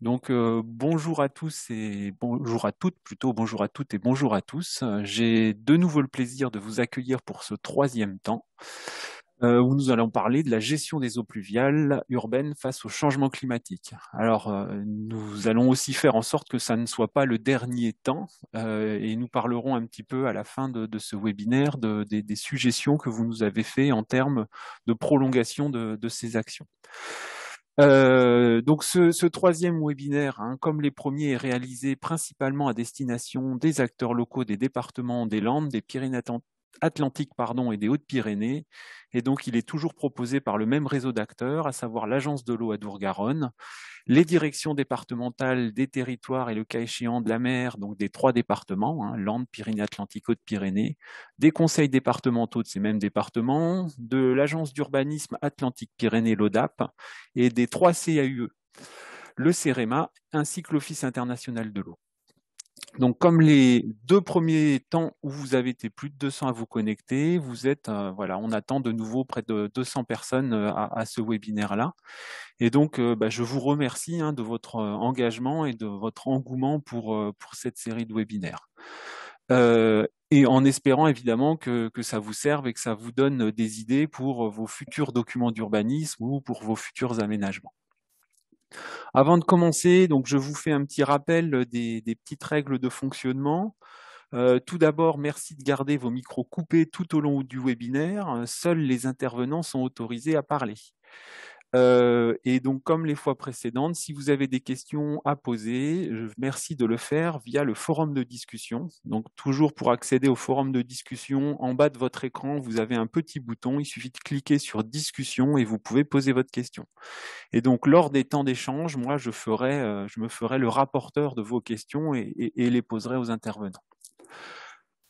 Donc bonjour à tous et bonjour à toutes, plutôt bonjour à toutes et bonjour à tous. J'ai de nouveau le plaisir de vous accueillir pour ce troisième temps où nous allons parler de la gestion des eaux pluviales urbaines face au changement climatique. Alors nous allons aussi faire en sorte que ça ne soit pas le dernier temps et nous parlerons un petit peu à la fin de ce webinaire des suggestions que vous nous avez fait en termes de prolongation de ces actions. Donc ce troisième webinaire, hein, comme les premiers, est réalisé principalement à destination des acteurs locaux des départements des Landes, des Pyrénées-Atlantiques et des Hautes-Pyrénées. Et donc il est toujours proposé par le même réseau d'acteurs, à savoir l'Agence de l'eau Adour-Garonne, les directions départementales des territoires et le cas échéant de la mer, donc des trois départements, hein, Landes, Pyrénées-Atlantiques, Hautes-Pyrénées, des conseils départementaux de ces mêmes départements, de l'agence d'urbanisme Atlantique-Pyrénées, l'ODAP, et des trois CAUE, le CEREMA, ainsi que l'Office international de l'eau. Donc, comme les deux premiers temps où vous avez été plus de 200 à vous connecter, vous êtes, voilà, on attend de nouveau près de 200 personnes à ce webinaire-là. Et donc, je vous remercie de votre engagement et de votre engouement pour cette série de webinaires. Et en espérant évidemment que ça vous serve et que ça vous donne des idées pour vos futurs documents d'urbanisme ou pour vos futurs aménagements. Avant de commencer, donc je vous fais un petit rappel des petites règles de fonctionnement. Tout d'abord, merci de garder vos micros coupés tout au long du webinaire. Seuls les intervenants sont autorisés à parler. Et donc, comme les fois précédentes, si vous avez des questions à poser, merci de le faire via le forum de discussion. Donc, toujours pour accéder au forum de discussion, en bas de votre écran, vous avez un petit bouton. Il suffit de cliquer sur discussion et vous pouvez poser votre question. Et donc, lors des temps d'échange, moi, je me ferai le rapporteur de vos questions et les poserai aux intervenants.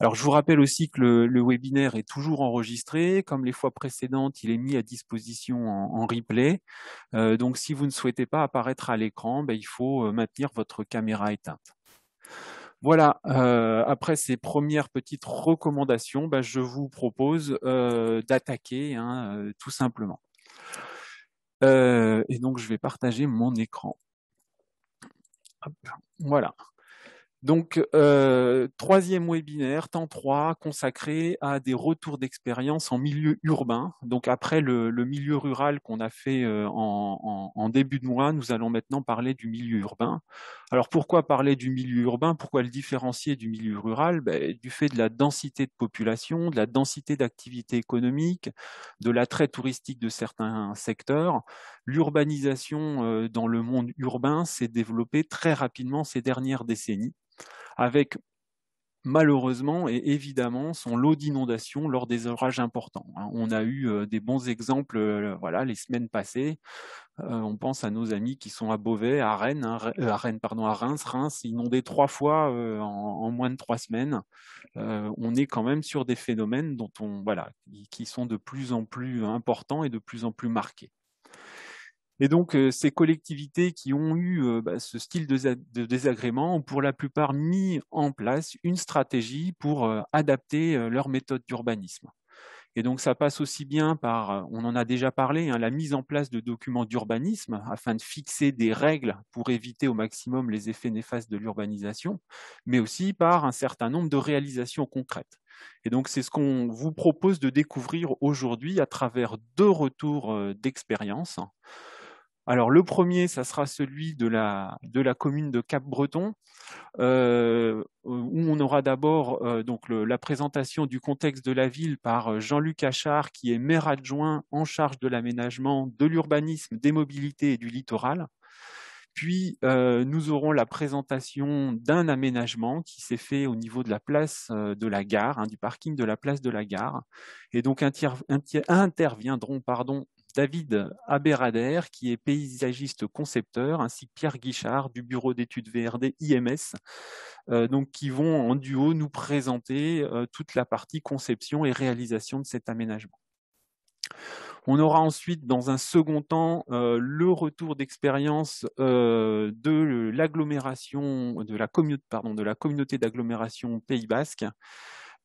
Alors, je vous rappelle aussi que le webinaire est toujours enregistré. Comme les fois précédentes, il est mis à disposition en replay. Donc, si vous ne souhaitez pas apparaître à l'écran, il faut maintenir votre caméra éteinte. Voilà, après ces premières petites recommandations, je vous propose d'attaquer tout simplement. Et donc, je vais partager mon écran. Hop, voilà. Donc, troisième webinaire, temps 3, consacré à des retours d'expérience en milieu urbain. Donc, après le milieu rural qu'on a fait en début de mois, nous allons maintenant parler du milieu urbain. Alors, pourquoi parler du milieu urbain? Pourquoi le différencier du milieu rural? Du fait de la densité de population, de la densité d'activité économique, de l'attrait touristique de certains secteurs. L'urbanisation dans le monde urbain s'est développée très rapidement ces dernières décennies, avec malheureusement et évidemment son lot d'inondations lors des orages importants. On a eu des bons exemples voilà, les semaines passées. On pense à nos amis qui sont à Beauvais, à Rennes, à Reims inondé 3 fois en moins de 3 semaines. On est quand même sur des phénomènes qui sont de plus en plus importants et de plus en plus marqués. Et donc, ces collectivités qui ont eu ce style de désagrément ont pour la plupart mis en place une stratégie pour adapter leur méthode d'urbanisme. Et donc, ça passe aussi bien par, on en a déjà parlé, la mise en place de documents d'urbanisme afin de fixer des règles pour éviter au maximum les effets néfastes de l'urbanisation, mais aussi par un certain nombre de réalisations concrètes. Et donc, c'est ce qu'on vous propose de découvrir aujourd'hui à travers 2 retours d'expérience. Alors, le premier, ça sera celui de la commune de Cap-Breton, où on aura d'abord la présentation du contexte de la ville par Jean-Luc Achard, qui est maire adjoint en charge de l'aménagement, de l'urbanisme, des mobilités et du littoral. Puis, nous aurons la présentation d'un aménagement qui s'est fait au niveau de la place de la gare, du parking de la place de la gare. Et donc, interviendront David Aberader, qui est paysagiste concepteur, ainsi que Pierre Guichard du bureau d'études VRD IMS, donc qui vont en duo nous présenter toute la partie conception et réalisation de cet aménagement. On aura ensuite, dans un second temps, le retour d'expérience de l'agglomération, de la communauté d'agglomération Pays Basque,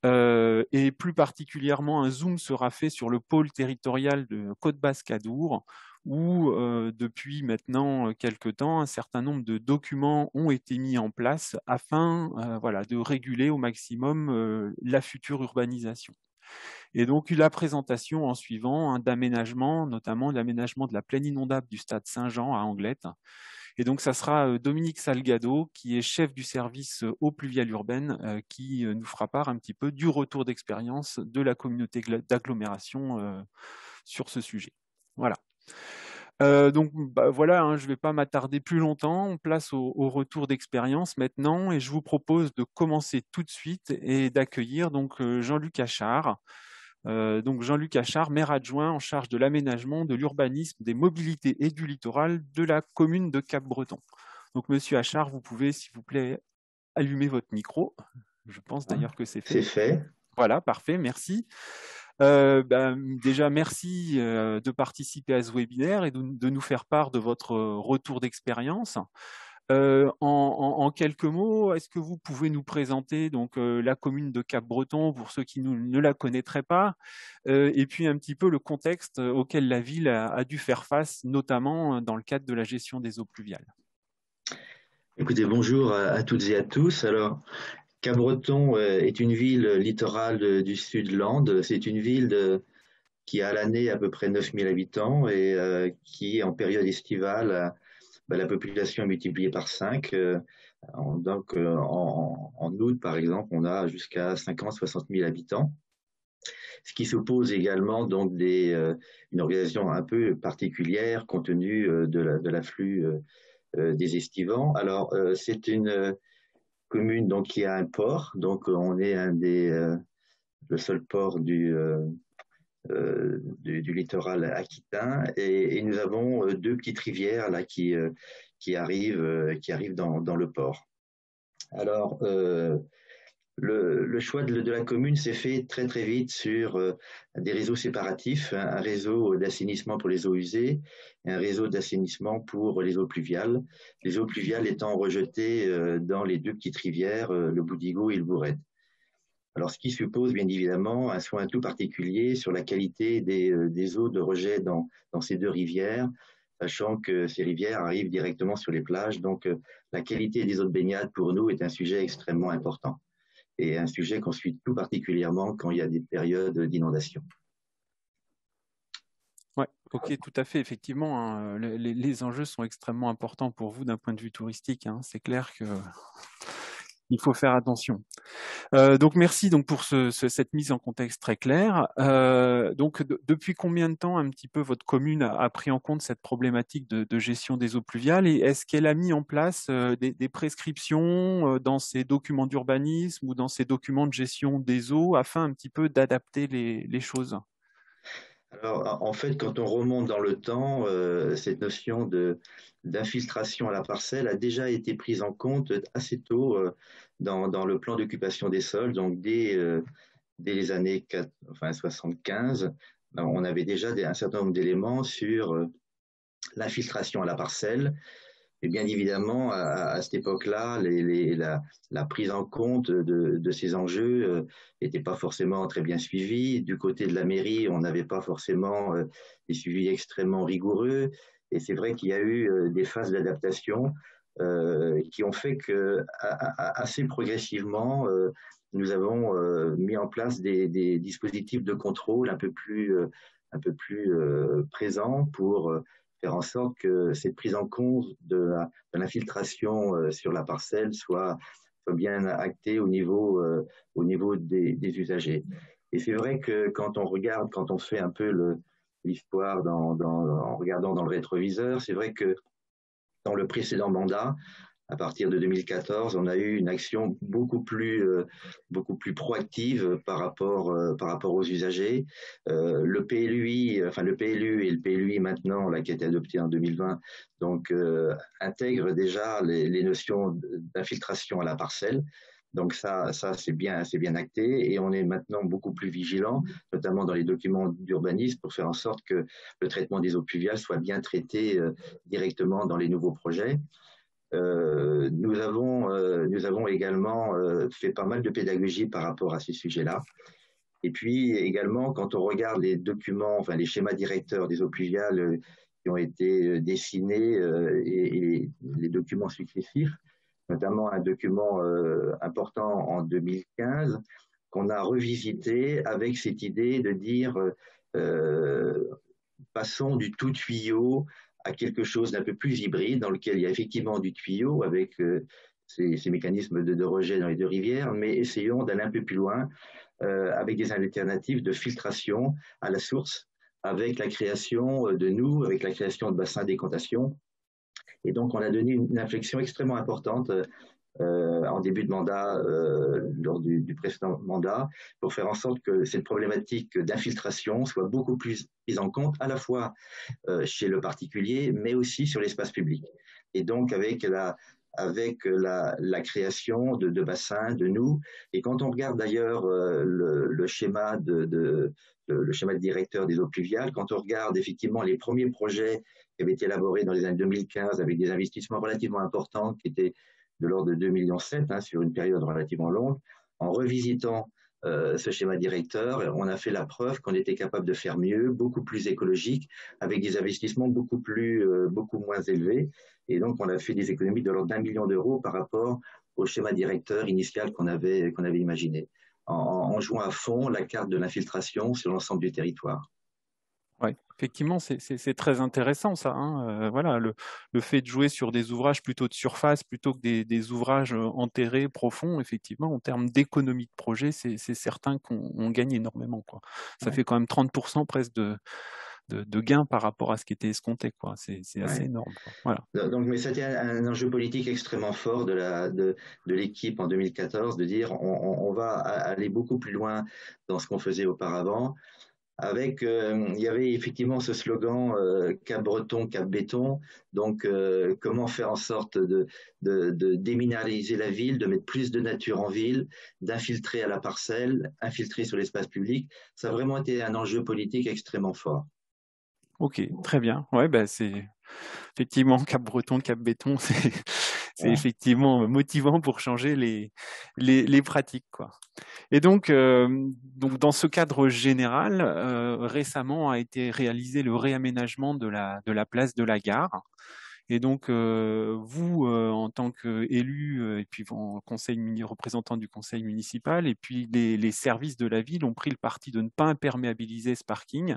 Et plus particulièrement, un zoom sera fait sur le pôle territorial de Côte-Basque-Adour, où depuis maintenant quelques temps, un certain nombre de documents ont été mis en place afin voilà, de réguler au maximum la future urbanisation. Et donc, la présentation en suivant d'aménagement, notamment l'aménagement de la plaine inondable du stade Saint-Jean à Anglette. Et donc, ça sera Dominique Salgado, qui est chef du service eaux pluviales urbaines, qui nous fera part un petit peu du retour d'expérience de la communauté d'agglomération sur ce sujet. Voilà. Donc voilà, hein, je ne vais pas m'attarder plus longtemps. On place au retour d'expérience maintenant, et je vous propose de commencer tout de suite et d'accueillir donc Jean-Luc Achard. Donc Jean-Luc Achard, maire adjoint en charge de l'aménagement, de l'urbanisme, des mobilités et du littoral de la commune de Cap-Breton. Donc Monsieur Achard, vous pouvez, s'il vous plaît, allumer votre micro. Je pense d'ailleurs que c'est fait. C'est fait. Voilà, parfait, merci. Déjà, merci de participer à ce webinaire et de nous faire part de votre retour d'expérience. En quelques mots, est-ce que vous pouvez nous présenter donc la commune de Cap-Breton pour ceux qui ne la connaîtraient pas, et puis un petit peu le contexte auquel la ville a dû faire face, notamment dans le cadre de la gestion des eaux pluviales. Écoutez, bonjour à toutes et à tous. Alors, Cabreton est une ville littorale du Sud-Land. C'est une ville qui a à l'année à peu près 9000 habitants et qui, en période estivale, la population est multipliée par 5. En août, par exemple, on a jusqu'à 50-60 000 habitants. Ce qui suppose également donc une organisation un peu particulière compte tenu de l'afflux des estivants. Alors, c'est une commune donc qui a un port, donc on est le seul port du littoral aquitain, et nous avons deux petites rivières là qui arrivent dans le port. Alors, le choix de la commune s'est fait très très vite sur des réseaux séparatifs, un réseau d'assainissement pour les eaux usées et un réseau d'assainissement pour les eaux pluviales. Les eaux pluviales étant rejetées dans les deux petites rivières, le Boudigau et le Bourret. Alors, ce qui suppose bien évidemment un soin tout particulier sur la qualité des eaux de rejet dans ces deux rivières, sachant que ces rivières arrivent directement sur les plages. Donc, la qualité des eaux de baignade pour nous est un sujet extrêmement important et un sujet qu'on suit tout particulièrement quand il y a des périodes d'inondation. Ouais, ok, tout à fait. Effectivement, hein, les enjeux sont extrêmement importants pour vous d'un point de vue touristique, hein. C'est clair que il faut faire attention. Donc merci donc pour cette mise en contexte très claire. Donc depuis combien de temps un petit peu votre commune a pris en compte cette problématique de gestion des eaux pluviales, et est-ce qu'elle a mis en place des prescriptions dans ses documents d'urbanisme ou dans ses documents de gestion des eaux afin un petit peu d'adapter les choses? Alors, en fait, quand on remonte dans le temps, cette notion d'infiltration à la parcelle a déjà été prise en compte assez tôt dans le plan d'occupation des sols. Donc, dès les années 75, on avait déjà un certain nombre d'éléments sur l'infiltration à la parcelle. Et bien évidemment, à cette époque-là, la prise en compte de ces enjeux n'était pas forcément très bien suivie. Du côté de la mairie, on n'avait pas forcément des suivis extrêmement rigoureux. Et c'est vrai qu'il y a eu des phases d'adaptation qui ont fait que assez progressivement, nous avons mis en place des dispositifs de contrôle un peu plus présents pour faire en sorte que cette prise en compte de l'infiltration sur la parcelle soit bien actée au niveau des usagers. Et c'est vrai que quand on regarde, quand on fait un peu l'histoire en regardant dans le rétroviseur, c'est vrai que dans le précédent mandat, à partir de 2014, on a eu une action beaucoup plus proactive par rapport aux usagers. Le PLUI, enfin le PLU et le PLUI maintenant, là, qui a été adopté en 2020, donc intègre déjà les notions d'infiltration à la parcelle. Donc ça c'est bien acté, et on est maintenant beaucoup plus vigilant, notamment dans les documents d'urbanisme, pour faire en sorte que le traitement des eaux pluviales soit bien traité directement dans les nouveaux projets. Nous avons également fait pas mal de pédagogie par rapport à ces sujets-là. Et puis également, quand on regarde les documents, enfin les schémas directeurs des eaux pluviales qui ont été dessinés et les documents successifs, notamment un document important en 2015 qu'on a revisité avec cette idée de dire euh, passons du tout tuyau à quelque chose d'un peu plus hybride dans lequel il y a effectivement du tuyau avec ces mécanismes de rejet dans les deux rivières, mais essayons d'aller un peu plus loin avec des alternatives de filtration à la source, avec la création de nous, avec la création de bassins d'écantation. Et donc, on a donné une inflexion extrêmement importante en début de mandat, lors du précédent mandat, pour faire en sorte que cette problématique d'infiltration soit beaucoup plus prise en compte, à la fois chez le particulier, mais aussi sur l'espace public. Et donc, avec la création de bassins, de nous. Et quand on regarde d'ailleurs le schéma le schéma de directeur des eaux pluviales, quand on regarde effectivement les premiers projets qui avaient été élaborés dans les années 2015 avec des investissements relativement importants qui étaient de l'ordre de 2,7 millions sur une période relativement longue, en revisitant ce schéma directeur, on a fait la preuve qu'on était capable de faire mieux, beaucoup plus écologique, avec des investissements beaucoup moins élevés. Et donc, on a fait des économies de l'ordre d'1 million d'euros par rapport au schéma directeur initial qu'on avait imaginé, en jouant à fond la carte de l'infiltration sur l'ensemble du territoire. Ouais, effectivement, c'est très intéressant ça, hein. Voilà, le fait de jouer sur des ouvrages plutôt de surface plutôt que des ouvrages enterrés, profonds, effectivement, en termes d'économie de projet, c'est certain qu'on gagne énormément, quoi. Ça Ouais. fait quand même 30% presque de gains par rapport à ce qui était escompté, quoi. C'est assez Ouais. énorme, quoi. Voilà. Donc, mais c'était un enjeu politique extrêmement fort de l'équipe en 2014 de dire on va aller beaucoup plus loin dans ce qu'on faisait auparavant. Il y avait effectivement ce slogan Cap Breton, Cap Béton. Donc, comment faire en sorte de déminéraliser la ville, de mettre plus de nature en ville, d'infiltrer à la parcelle, infiltrer sur l'espace public. Ça a vraiment été un enjeu politique extrêmement fort. Ok, très bien. Ouais, bah c'est effectivement Cap-Breton, Cap-Béton, c'est Ouais. effectivement motivant pour changer les pratiques, quoi. Et donc dans ce cadre général, récemment a été réalisé le réaménagement de la place de la Gare. Et donc, vous, en tant qu'élu, et puis en représentant du conseil municipal, et puis les services de la ville ont pris le parti de ne pas imperméabiliser ce parking.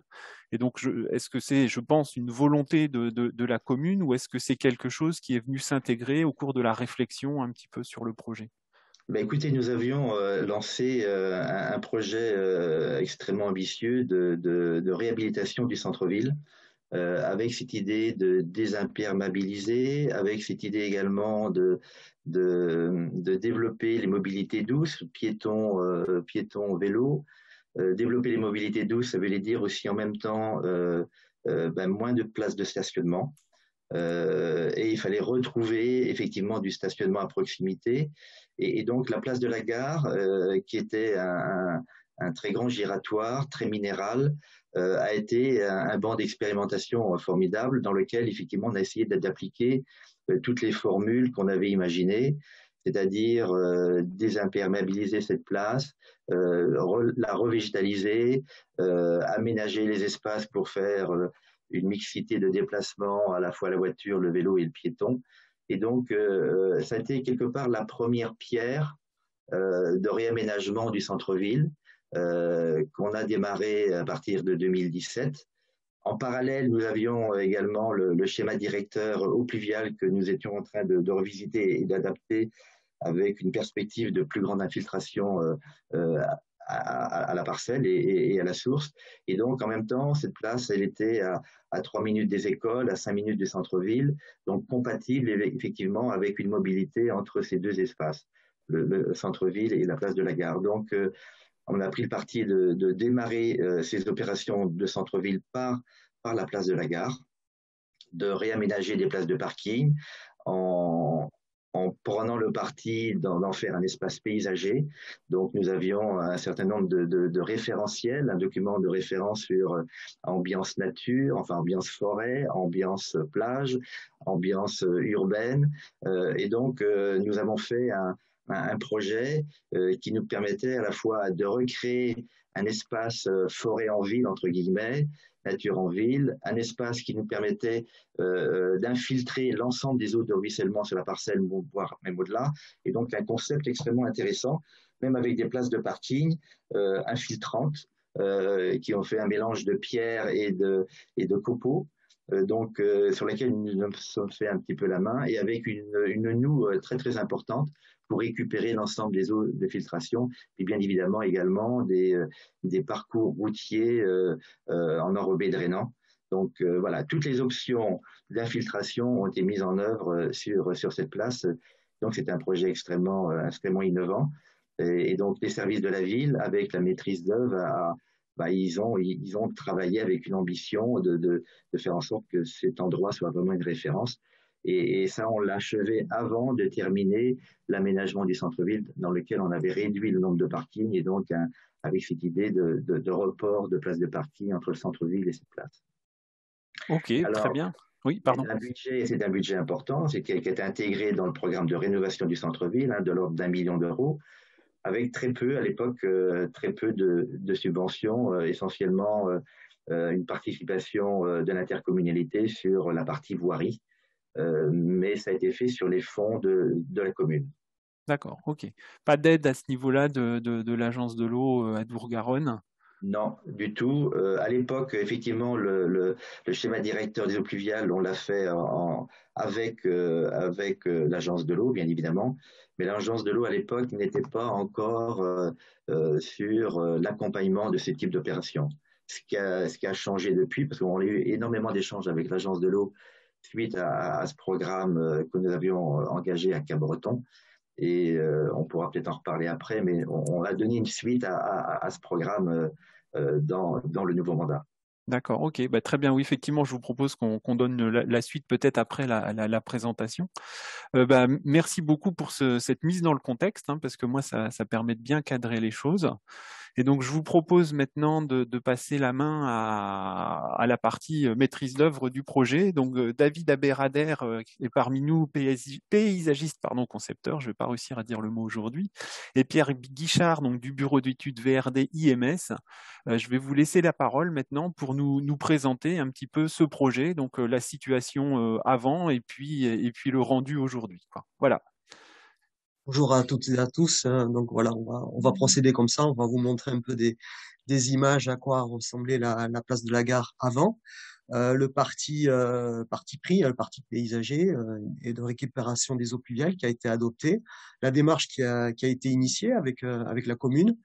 Et donc, est-ce que c'est, je pense, une volonté de la commune, ou est-ce que c'est quelque chose qui est venu s'intégrer au cours de la réflexion un petit peu sur le projet? Ben écoutez, nous avions lancé un projet extrêmement ambitieux de réhabilitation du centre-ville, avec cette idée de désimperméabiliser, avec cette idée également de développer les mobilités douces, piétons, vélos. Développer les mobilités douces, ça veut dire aussi en même temps moins de places de stationnement. Et il fallait retrouver effectivement du stationnement à proximité. Et donc la place de la gare, qui était un très grand giratoire, très minéral, a été un banc d'expérimentation formidable dans lequel effectivement on a essayé d'appliquer toutes les formules qu'on avait imaginées, c'est-à-dire désimperméabiliser cette place, la revégétaliser, aménager les espaces pour faire une mixité de déplacements, à la fois la voiture, le vélo et le piéton. Et donc, ça a été quelque part la première pierre de réaménagement du centre-ville qu'on a démarré à partir de 2017. En parallèle, nous avions également le schéma directeur eau pluviale que nous étions en train de revisiter et d'adapter avec une perspective de plus grande infiltration à la parcelle et à la source. Et donc, en même temps, cette place, elle était à 3 minutes des écoles, à 5 minutes du centre-ville, donc compatible effectivement avec une mobilité entre ces deux espaces, le centre-ville et la place de la gare. Donc, on a pris le parti de démarrer ces opérations de centre-ville par la place de la gare, de réaménager des places de parking en, en prenant le parti d'en faire un espace paysager. Donc, nous avions un certain nombre de référentiels, un document de référence sur ambiance nature, enfin ambiance forêt, ambiance plage, ambiance urbaine. Et donc, nous avons fait un projet qui nous permettait à la fois de recréer un espace forêt en ville, entre guillemets, nature en ville, un espace qui nous permettait d'infiltrer l'ensemble des eaux de ruissellement sur la parcelle, voire même au-delà, et donc un concept extrêmement intéressant, même avec des places de parking infiltrantes, qui ont fait un mélange de pierre et de copeaux, sur lesquels nous nous sommes fait un petit peu la main, et avec une noue très très importante pour récupérer l'ensemble des eaux de filtration, et bien évidemment également des parcours routiers en enrobé drainant. Donc voilà, toutes les options d'infiltration ont été mises en œuvre sur cette place. Donc c'est un projet extrêmement innovant. Et donc les services de la ville, avec la maîtrise d'œuvre, ils ont travaillé avec une ambition de faire en sorte que cet endroit soit vraiment une référence. Et ça, on l'a achevé avant de terminer l'aménagement du centre-ville, dans lequel on avait réduit le nombre de parkings, et donc avec cette idée de report de places de parking entre le centre-ville et cette place. Ok, très Alors, bien. Oui, pardon. c'est un budget important, qui est intégré dans le programme de rénovation du centre-ville, de l'ordre d'1 million d'euros, avec très peu, à l'époque, très peu de subventions, essentiellement une participation de l'intercommunalité sur la partie voirie, mais ça a été fait sur les fonds de la commune. D'accord, ok. Pas d'aide à ce niveau-là de l'agence de l'eau à Dour-Garonne? Non, du tout. À l'époque, effectivement, le schéma directeur des eaux pluviales, on l'a fait avec l'agence de l'eau, bien évidemment. Mais l'agence de l'eau, à l'époque, n'était pas encore sur l'accompagnement de ce type d'opération. Ce qui a changé depuis, parce qu'on a eu énormément d'échanges avec l'agence de l'eau suite à ce programme que nous avions engagé à Cap-Breton. Et on pourra peut-être en reparler après, mais on a donné une suite à ce programme dans le nouveau mandat. D'accord, ok, bah, très bien. Oui, effectivement, je vous propose qu'on donne la suite peut-être après la présentation. Bah, merci beaucoup pour cette mise dans le contexte, hein, parce que moi, ça permet de bien cadrer les choses. Et donc, je vous propose maintenant de passer la main à la partie maîtrise d'œuvre du projet. Donc, David Aberader est parmi nous, paysagiste, pardon, concepteur, je ne vais pas réussir à dire le mot aujourd'hui, et Pierre Guichard, donc du bureau d'études VRD IMS. Je vais vous laisser la parole maintenant pour nous présenter un petit peu ce projet, donc la situation avant et puis le rendu aujourd'hui, quoi. Voilà. Bonjour à toutes et à tous. Donc voilà, on va procéder comme ça. On va vous montrer un peu des images à quoi ressemblait la place de la gare avant. Le parti pris, le parti paysager et de récupération des eaux pluviales qui a été adopté. La démarche qui a été initiée avec la commune.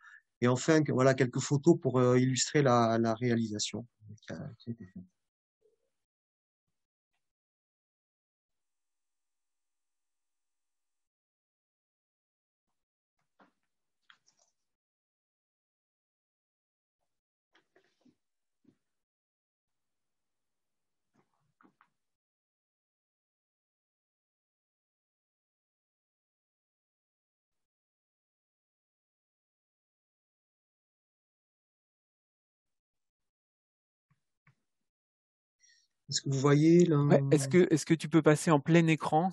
Et enfin, voilà quelques photos pour illustrer la réalisation qui a été faite. Est-ce que vous voyez là? Ouais, est-ce que tu peux passer en plein écran?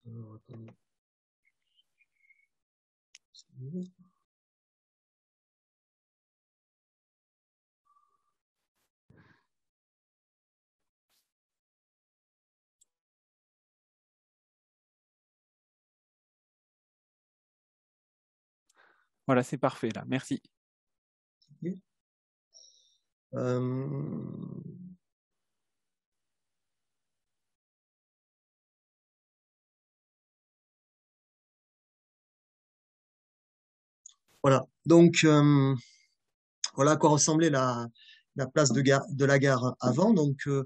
Attendez. Voilà, c'est parfait là. Merci. Euh, Voilà. Donc, voilà à quoi ressemblait la place de la gare avant. Donc, euh,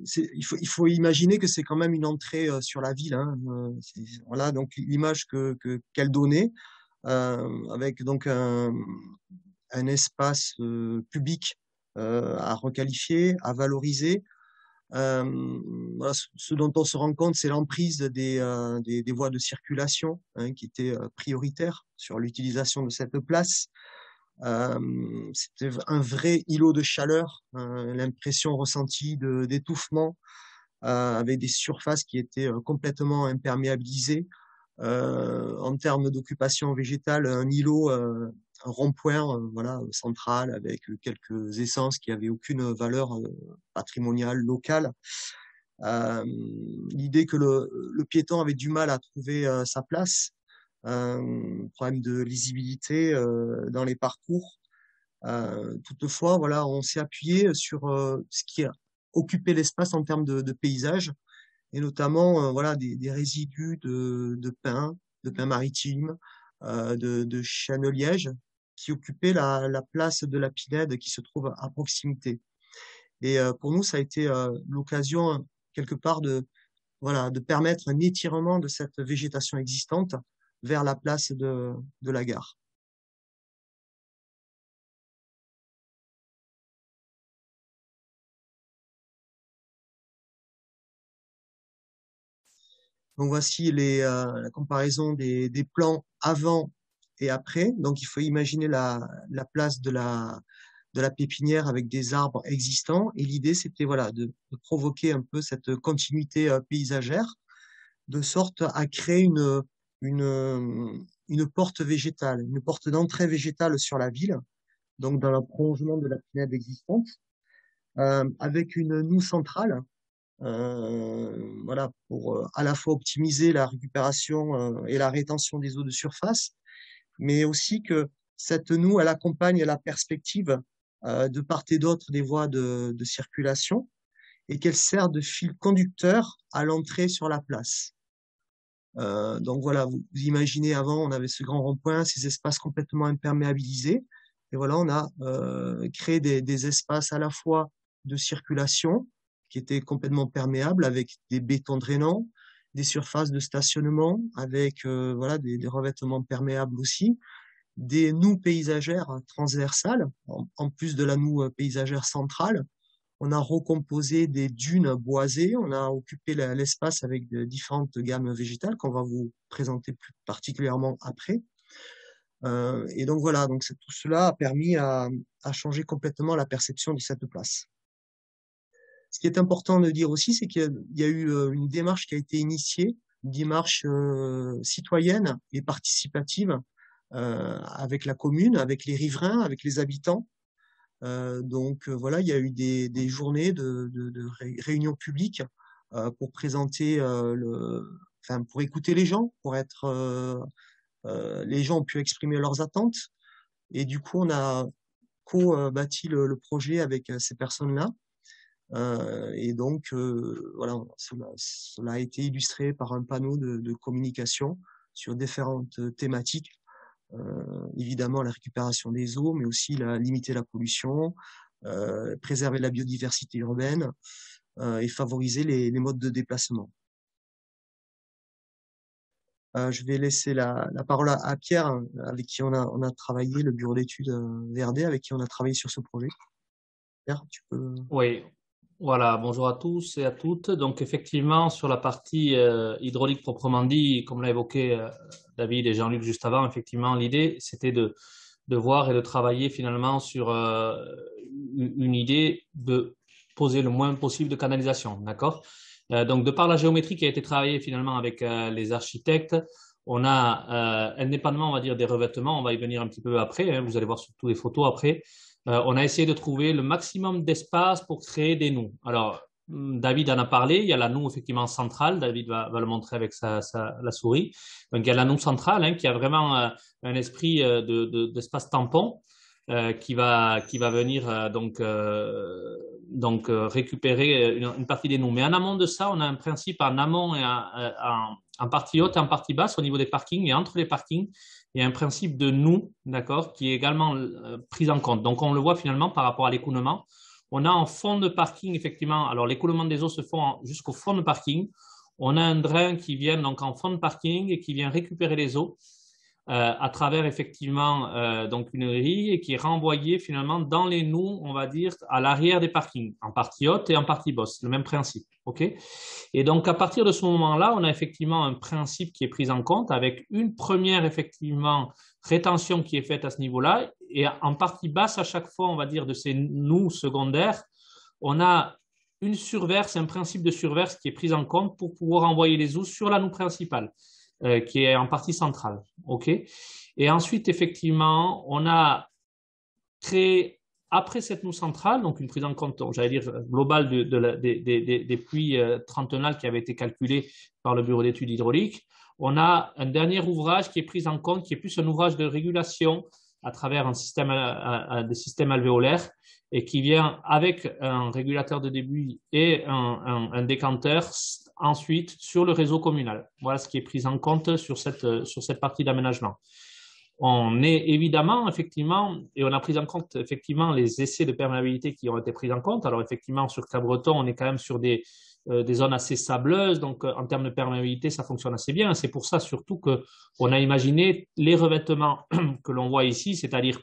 il faut imaginer que c'est quand même une entrée sur la ville, hein. Voilà, donc l'image qu'elle donnait, avec donc un espace public à requalifier, à valoriser. voilà, ce dont on se rend compte, c'est l'emprise des voies de circulation hein, qui étaient prioritaires sur l'utilisation de cette place. C'était un vrai îlot de chaleur, l'impression ressentie d'étouffement, avec des surfaces qui étaient complètement imperméabilisées. En termes d'occupation végétale, un îlot, un rond-point voilà, central avec quelques essences qui n'avaient aucune valeur patrimoniale locale. L'idée que le piéton avait du mal à trouver sa place, problème de lisibilité dans les parcours. Toutefois, voilà, on s'est appuyé sur ce qui a occupé l'espace en termes de paysage, et notamment voilà, des résidus de pins maritimes, de chênes liège, qui occupaient la place de la pinède qui se trouve à proximité. Et pour nous, ça a été l'occasion, quelque part, voilà, de permettre un étirement de cette végétation existante vers la place de la gare. Donc voici la comparaison des plans avant et après. Donc il faut imaginer la place de la pépinière avec des arbres existants. Et l'idée, c'était voilà, de provoquer un peu cette continuité paysagère, de sorte à créer une porte végétale, une porte d'entrée végétale sur la ville, donc dans le prolongement de la pinède existante, avec une noue centrale voilà, pour à la fois optimiser la récupération et la rétention des eaux de surface, mais aussi que cette noue, elle accompagne la perspective de part et d'autre des voies de circulation et qu'elle sert de fil conducteur à l'entrée sur la place. Donc voilà, vous imaginez avant, on avait ce grand rond-point, ces espaces complètement imperméabilisés, et voilà, on a créé des espaces à la fois de circulation, qui étaient complètement perméables avec des bétons drainants, des surfaces de stationnement avec voilà, des revêtements perméables aussi, des noues paysagères transversales, en plus de la noue paysagère centrale. On a recomposé des dunes boisées, on a occupé l'espace avec de différentes gammes végétales qu'on va vous présenter plus particulièrement après. Et donc voilà, donc tout cela a permis à changer complètement la perception de cette place. Ce qui est important de dire aussi, c'est qu'il y a eu une démarche qui a été initiée, une démarche citoyenne et participative avec la commune, avec les riverains, avec les habitants. Donc voilà, il y a eu des journées de réunions publiques pour présenter enfin pour écouter les gens, pour être les gens ont pu exprimer leurs attentes et du coup on a co-bâti le projet avec ces personnes-là. Et donc, voilà, cela a été illustré par un panneau de communication sur différentes thématiques. Évidemment, la récupération des eaux, mais aussi limiter la pollution, préserver la biodiversité urbaine et favoriser les modes de déplacement. Je vais laisser la parole à Pierre, avec qui on a travaillé, le bureau d'études VRD, avec qui on a travaillé sur ce projet. Pierre, tu peux... Oui, voilà, bonjour à tous et à toutes. Donc effectivement, sur la partie hydraulique proprement dit, comme l'a évoqué David et Jean-Luc juste avant, effectivement, l'idée, c'était de voir et de travailler finalement sur une idée de poser le moins possible de canalisation, d'accord? Donc, de par la géométrie qui a été travaillée finalement avec les architectes, on a, indépendamment, on va dire, des revêtements, on va y venir un petit peu après, hein, vous allez voir surtout les photos après, on a essayé de trouver le maximum d'espace pour créer des noues. Alors, David en a parlé, il y a la noue effectivement centrale, David va le montrer avec la souris. Donc, il y a la noue centrale hein, qui a vraiment un esprit d'espace tampon qui va venir donc récupérer une partie des noues. Mais en amont de ça, on a un principe en amont et en partie haute et en partie basse au niveau des parkings. Et entre les parkings, il y a un principe de noue, d'accord, qui est également pris en compte. Donc, on le voit finalement par rapport à l'écoulement. On a en fond de parking, effectivement, alors l'écoulement des eaux se fait jusqu'au fond de parking. On a un drain qui vient donc en fond de parking et qui vient récupérer les eaux. à travers effectivement donc une grille qui est renvoyée finalement dans les nœuds, on va dire, à l'arrière des parkings, en partie haute et en partie basse, le même principe. Okay, et donc à partir de ce moment-là, on a effectivement un principe qui est pris en compte avec une première effectivement rétention qui est faite à ce niveau-là, et en partie basse à chaque fois, on va dire, de ces nœuds secondaires, on a une surverse, un principe de surverse qui est pris en compte pour pouvoir envoyer les eaux sur la noue principale, qui est en partie centrale. Okay, et ensuite, effectivement, on a créé, après cette noue centrale, donc une prise en compte, j'allais dire, globale des pluies trentonales qui avaient été calculées par le Bureau d'études hydrauliques, on a un dernier ouvrage qui est pris en compte, qui est plus un ouvrage de régulation à travers des systèmes alvéolaires et qui vient avec un régulateur de débit et un décanteur ensuite sur le réseau communal. Voilà ce qui est pris en compte sur cette partie d'aménagement. On est évidemment, effectivement, et on a pris en compte effectivement les essais de perméabilité qui ont été pris en compte. Alors effectivement, sur Cabreton, on est quand même sur des zones assez sableuses, donc en termes de perméabilité, ça fonctionne assez bien. C'est pour ça surtout qu'on a imaginé les revêtements que l'on voit ici, c'est-à-dire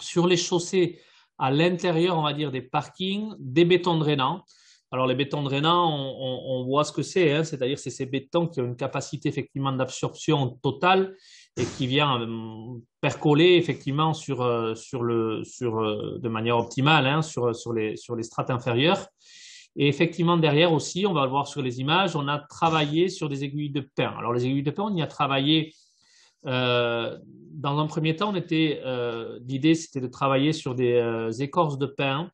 sur les chaussées à l'intérieur, on va dire, des parkings, des bétons drainants. Alors les bétons drainants, on voit ce que c'est, hein, c'est-à-dire c'est ces bétons qui ont une capacité effectivement d'absorption totale et qui vient percoler effectivement de manière optimale hein, sur les strates inférieures. Et effectivement, derrière aussi, on va le voir sur les images, on a travaillé sur des aiguilles de pin. Alors les aiguilles de pin, on y a travaillé dans un premier temps, l'idée c'était de travailler sur des écorces de pin,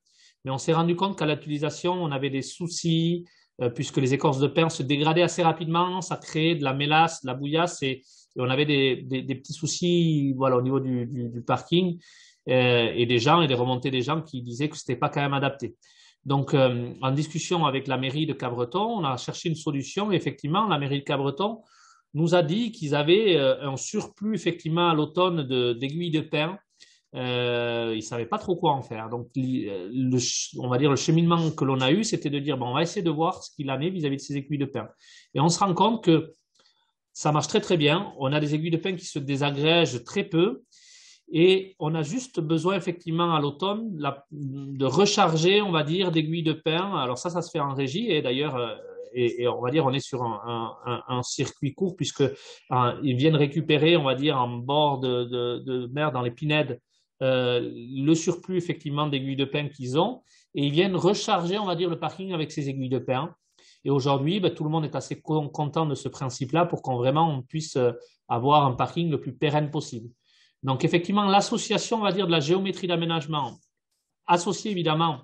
mais on s'est rendu compte qu'à l'utilisation, on avait des soucis puisque les écorces de pin se dégradaient assez rapidement, ça créait de la mélasse, de la bouillasse et on avait des petits soucis voilà, au niveau du parking et des remontées des gens qui disaient que ce n'était pas quand même adapté. Donc, en discussion avec la mairie de Cabreton, on a cherché une solution et effectivement, la mairie de Cabreton nous a dit qu'ils avaient un surplus effectivement à l'automne d'aiguilles de pin. Ils ne savaient pas trop quoi en faire. Donc, on va dire le cheminement que l'on a eu, c'était de dire bon, on va essayer de voir ce qu'il en est vis-à-vis de ces aiguilles de pin. Et on se rend compte que ça marche très très bien. On a des aiguilles de pin qui se désagrègent très peu. Et on a juste besoin effectivement à l'automne de recharger, on va dire, d'aiguilles de pin. Alors ça se fait en régie et d'ailleurs, et on va dire, on est sur un circuit court puisque ils viennent récupérer, on va dire, en bord de mer dans les pinèdes, le surplus effectivement d'aiguilles de pin qu'ils ont et ils viennent recharger, on va dire, le parking avec ces aiguilles de pin. Et aujourd'hui, tout le monde est assez content de ce principe-là pour on puisse avoir un parking le plus pérenne possible. Donc, effectivement, l'association, on va dire, de la géométrie d'aménagement, associée évidemment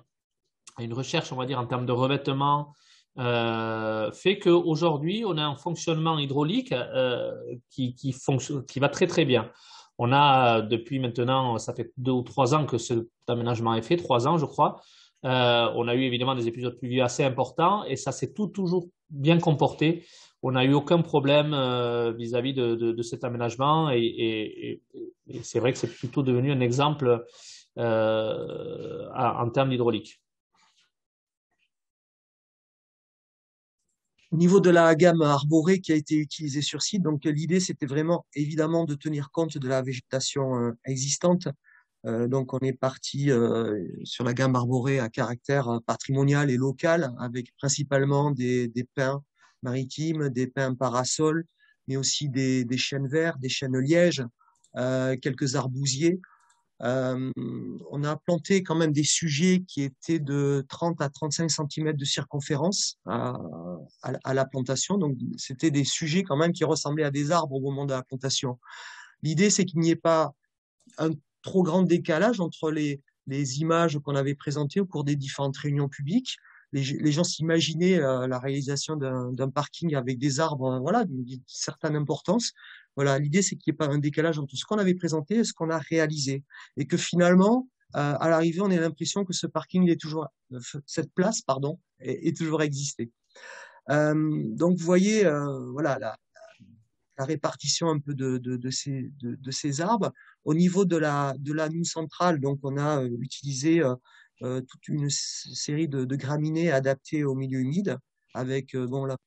à une recherche, on va dire, en termes de revêtement, fait qu'aujourd'hui, on a un fonctionnement hydraulique qui va très, très bien. On a, depuis maintenant, ça fait 2 ou 3 ans que cet aménagement est fait, 3 ans, je crois. On a eu évidemment des épisodes pluvieux assez importants et ça s'est toujours bien comporté. On n'a eu aucun problème vis-à-vis de cet aménagement et c'est vrai que c'est plutôt devenu un exemple en termes d'hydraulique. Au niveau de la gamme arborée qui a été utilisée sur site, donc l'idée c'était vraiment évidemment de tenir compte de la végétation existante. Donc on est parti sur la gamme arborée à caractère patrimonial et local avec principalement des pins maritimes, des pins parasols, mais aussi des chênes verts, des chênes lièges, quelques arbousiers. On a planté quand même des sujets qui étaient de 30 à 35 cm de circonférence à la plantation. Donc, c'était des sujets quand même qui ressemblaient à des arbres au moment de la plantation. L'idée, c'est qu'il n'y ait pas un trop grand décalage entre les images qu'on avait présentées au cours des différentes réunions publiques. Les gens s'imaginaient la réalisation d'un parking avec des arbres voilà, d'une certaine importance. Voilà, l'idée, c'est qu'il n'y ait pas un décalage entre ce qu'on avait présenté et ce qu'on a réalisé. Et que finalement, à l'arrivée, on ait l'impression que ce parking, cette place, pardon, est toujours existé. Donc, vous voyez, voilà, la répartition un peu de ces arbres. Au niveau de la noue centrale, donc, on a utilisé toute une série de graminées adaptées au milieu humide, avec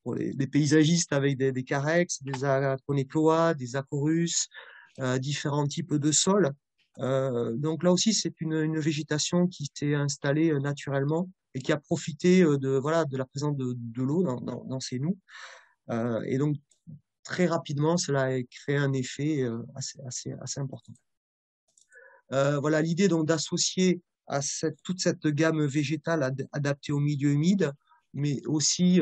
pour les paysagistes avec des carex, des aconéploas, des acorus, différents types de sols. Donc là aussi, c'est une végétation qui s'est installée naturellement et qui a profité de la présence de l'eau dans ces nous. Et donc, très rapidement, cela a créé un effet assez important. Voilà l'idée donc d'associer à toute cette gamme végétale adaptée au milieu humide, mais aussi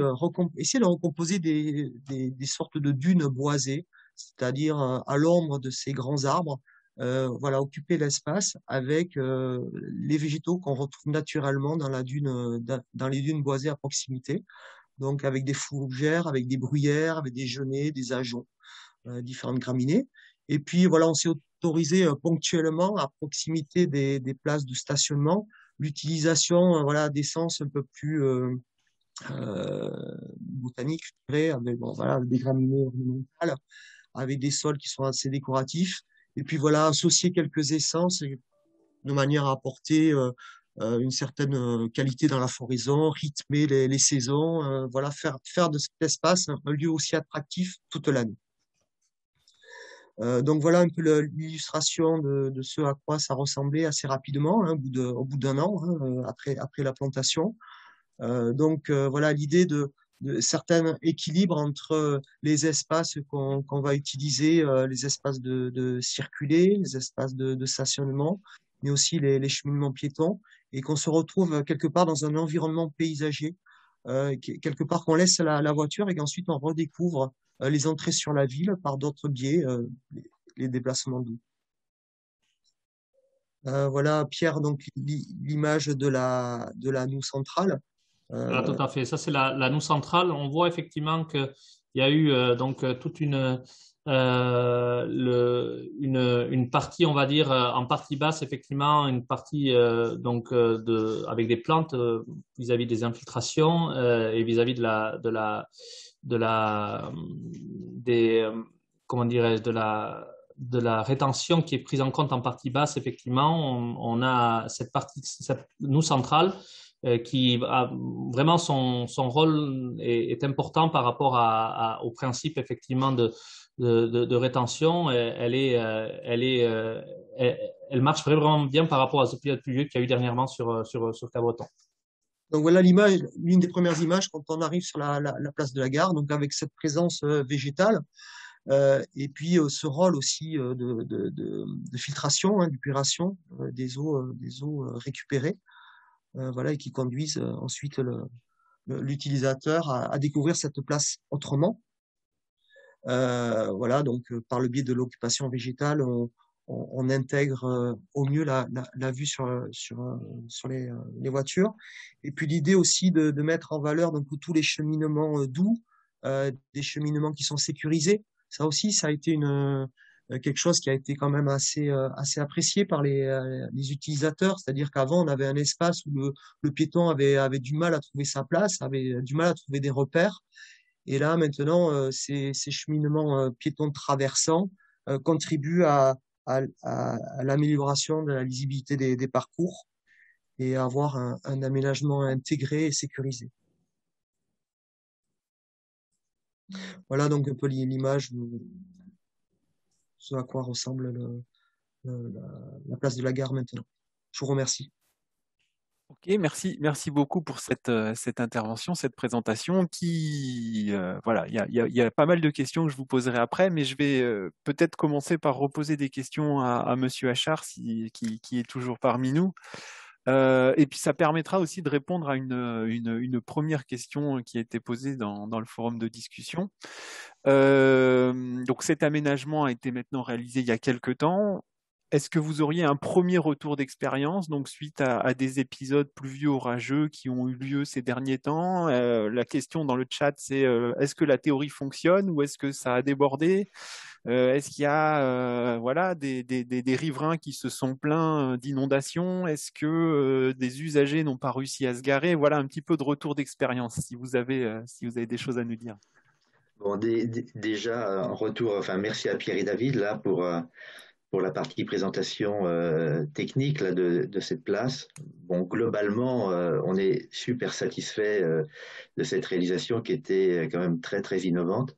essayer de recomposer des sortes de dunes boisées, c'est-à-dire à l'ombre de ces grands arbres, voilà, occuper l'espace avec les végétaux qu'on retrouve naturellement dans les dunes boisées à proximité, donc avec des fougères, avec des bruyères, avec des genêts, des ajoncs, différentes graminées. Et puis voilà, on s'est autorisé ponctuellement à proximité des places de stationnement l'utilisation voilà, d'essences un peu plus botaniques, je dirais, avec voilà, des graminées ornementales, avec des sols qui sont assez décoratifs. Et puis voilà, associer quelques essences de manière à apporter une certaine qualité dans la floraison, rythmer les saisons, voilà, faire de cet espace un lieu aussi attractif toute l'année. Donc voilà un peu l'illustration de ce à quoi ça ressemblait assez rapidement, hein, au bout d'un an, hein, après la plantation. Donc voilà l'idée de certains équilibres entre les espaces qu'on va utiliser, les espaces de circuler, les espaces de stationnement, mais aussi les cheminements piétons, et qu'on se retrouve quelque part dans un environnement paysager, quelque part qu'on laisse la voiture et qu'ensuite on redécouvre les entrées sur la ville par d'autres biais, les déplacements doux. Voilà, Pierre, donc l'image de la noue centrale. Voilà, tout à fait. Ça, c'est la noue centrale. On voit effectivement qu'il y a eu donc toute une partie, on va dire, en partie basse, effectivement, une partie avec des plantes vis-à-vis des infiltrations et vis-à-vis comment dirais-je, de la rétention qui est prise en compte en partie basse. Effectivement, on a cette noue centrale qui a vraiment son rôle est important par rapport au principe effectivement de rétention. Elle marche vraiment bien par rapport à ce pilote pluvieux qu'il y a eu dernièrement sur Cabreton. Donc voilà l'image, l'une des premières images quand on arrive sur la place de la gare, donc avec cette présence végétale. Et puis ce rôle aussi de filtration, hein, d'épuration des eaux récupérées, voilà, et qui conduisent ensuite l'utilisateur à découvrir cette place autrement. Voilà, donc par le biais de l'occupation végétale, on intègre au mieux la vue sur les voitures. Et puis l'idée aussi de mettre en valeur donc tous les cheminements doux, des cheminements qui sont sécurisés. Ça aussi, ça a été quelque chose qui a été quand même assez apprécié par les utilisateurs. C'est-à-dire qu'avant, on avait un espace où le piéton avait du mal à trouver sa place, avait du mal à trouver des repères. Et là, maintenant, ces cheminements piétons traversants contribuent à l'amélioration de la lisibilité des parcours et à avoir un aménagement intégré et sécurisé. Voilà donc un peu l'image de ce à quoi ressemble la place de la gare maintenant. Je vous remercie. Ok, merci beaucoup pour cette intervention, cette présentation qui, voilà, il y a pas mal de questions que je vous poserai après, mais je vais peut-être commencer par reposer des questions à Monsieur Achard, qui est toujours parmi nous. Et puis ça permettra aussi de répondre à une première question qui a été posée dans le forum de discussion. Donc cet aménagement a été maintenant réalisé il y a quelques temps. Est-ce que vous auriez un premier retour d'expérience, donc suite à des épisodes pluvieux orageux qui ont eu lieu ces derniers temps? La question dans le chat, c'est est-ce que la théorie fonctionne ou est-ce que ça a débordé? Est-ce qu'il y a voilà, des riverains qui se sont plaints d'inondations? Est-ce que des usagers n'ont pas réussi à se garer? Voilà un petit peu de retour d'expérience, si vous avez des choses à nous dire. Bon, déjà, en retour, enfin, merci à Pierre et David là pour la partie présentation technique là, de cette place. Bon, globalement, on est super satisfait de cette réalisation qui était quand même très, très innovante.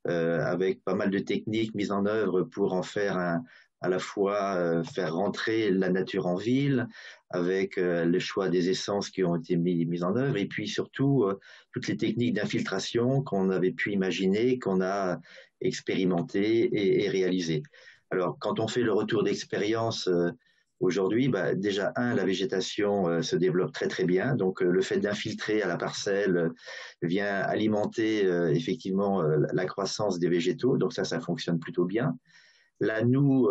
avec pas mal de techniques mises en œuvre pour en faire à la fois faire rentrer la nature en ville, avec le choix des essences qui ont été mises en œuvre, et puis surtout toutes les techniques d'infiltration qu'on avait pu imaginer, qu'on a expérimentées et réalisées. Alors, quand on fait le retour d'expérience aujourd'hui, déjà, la végétation se développe très très bien. Donc, le fait d'infiltrer à la parcelle vient alimenter effectivement la croissance des végétaux. Donc, ça fonctionne plutôt bien. Là, nous,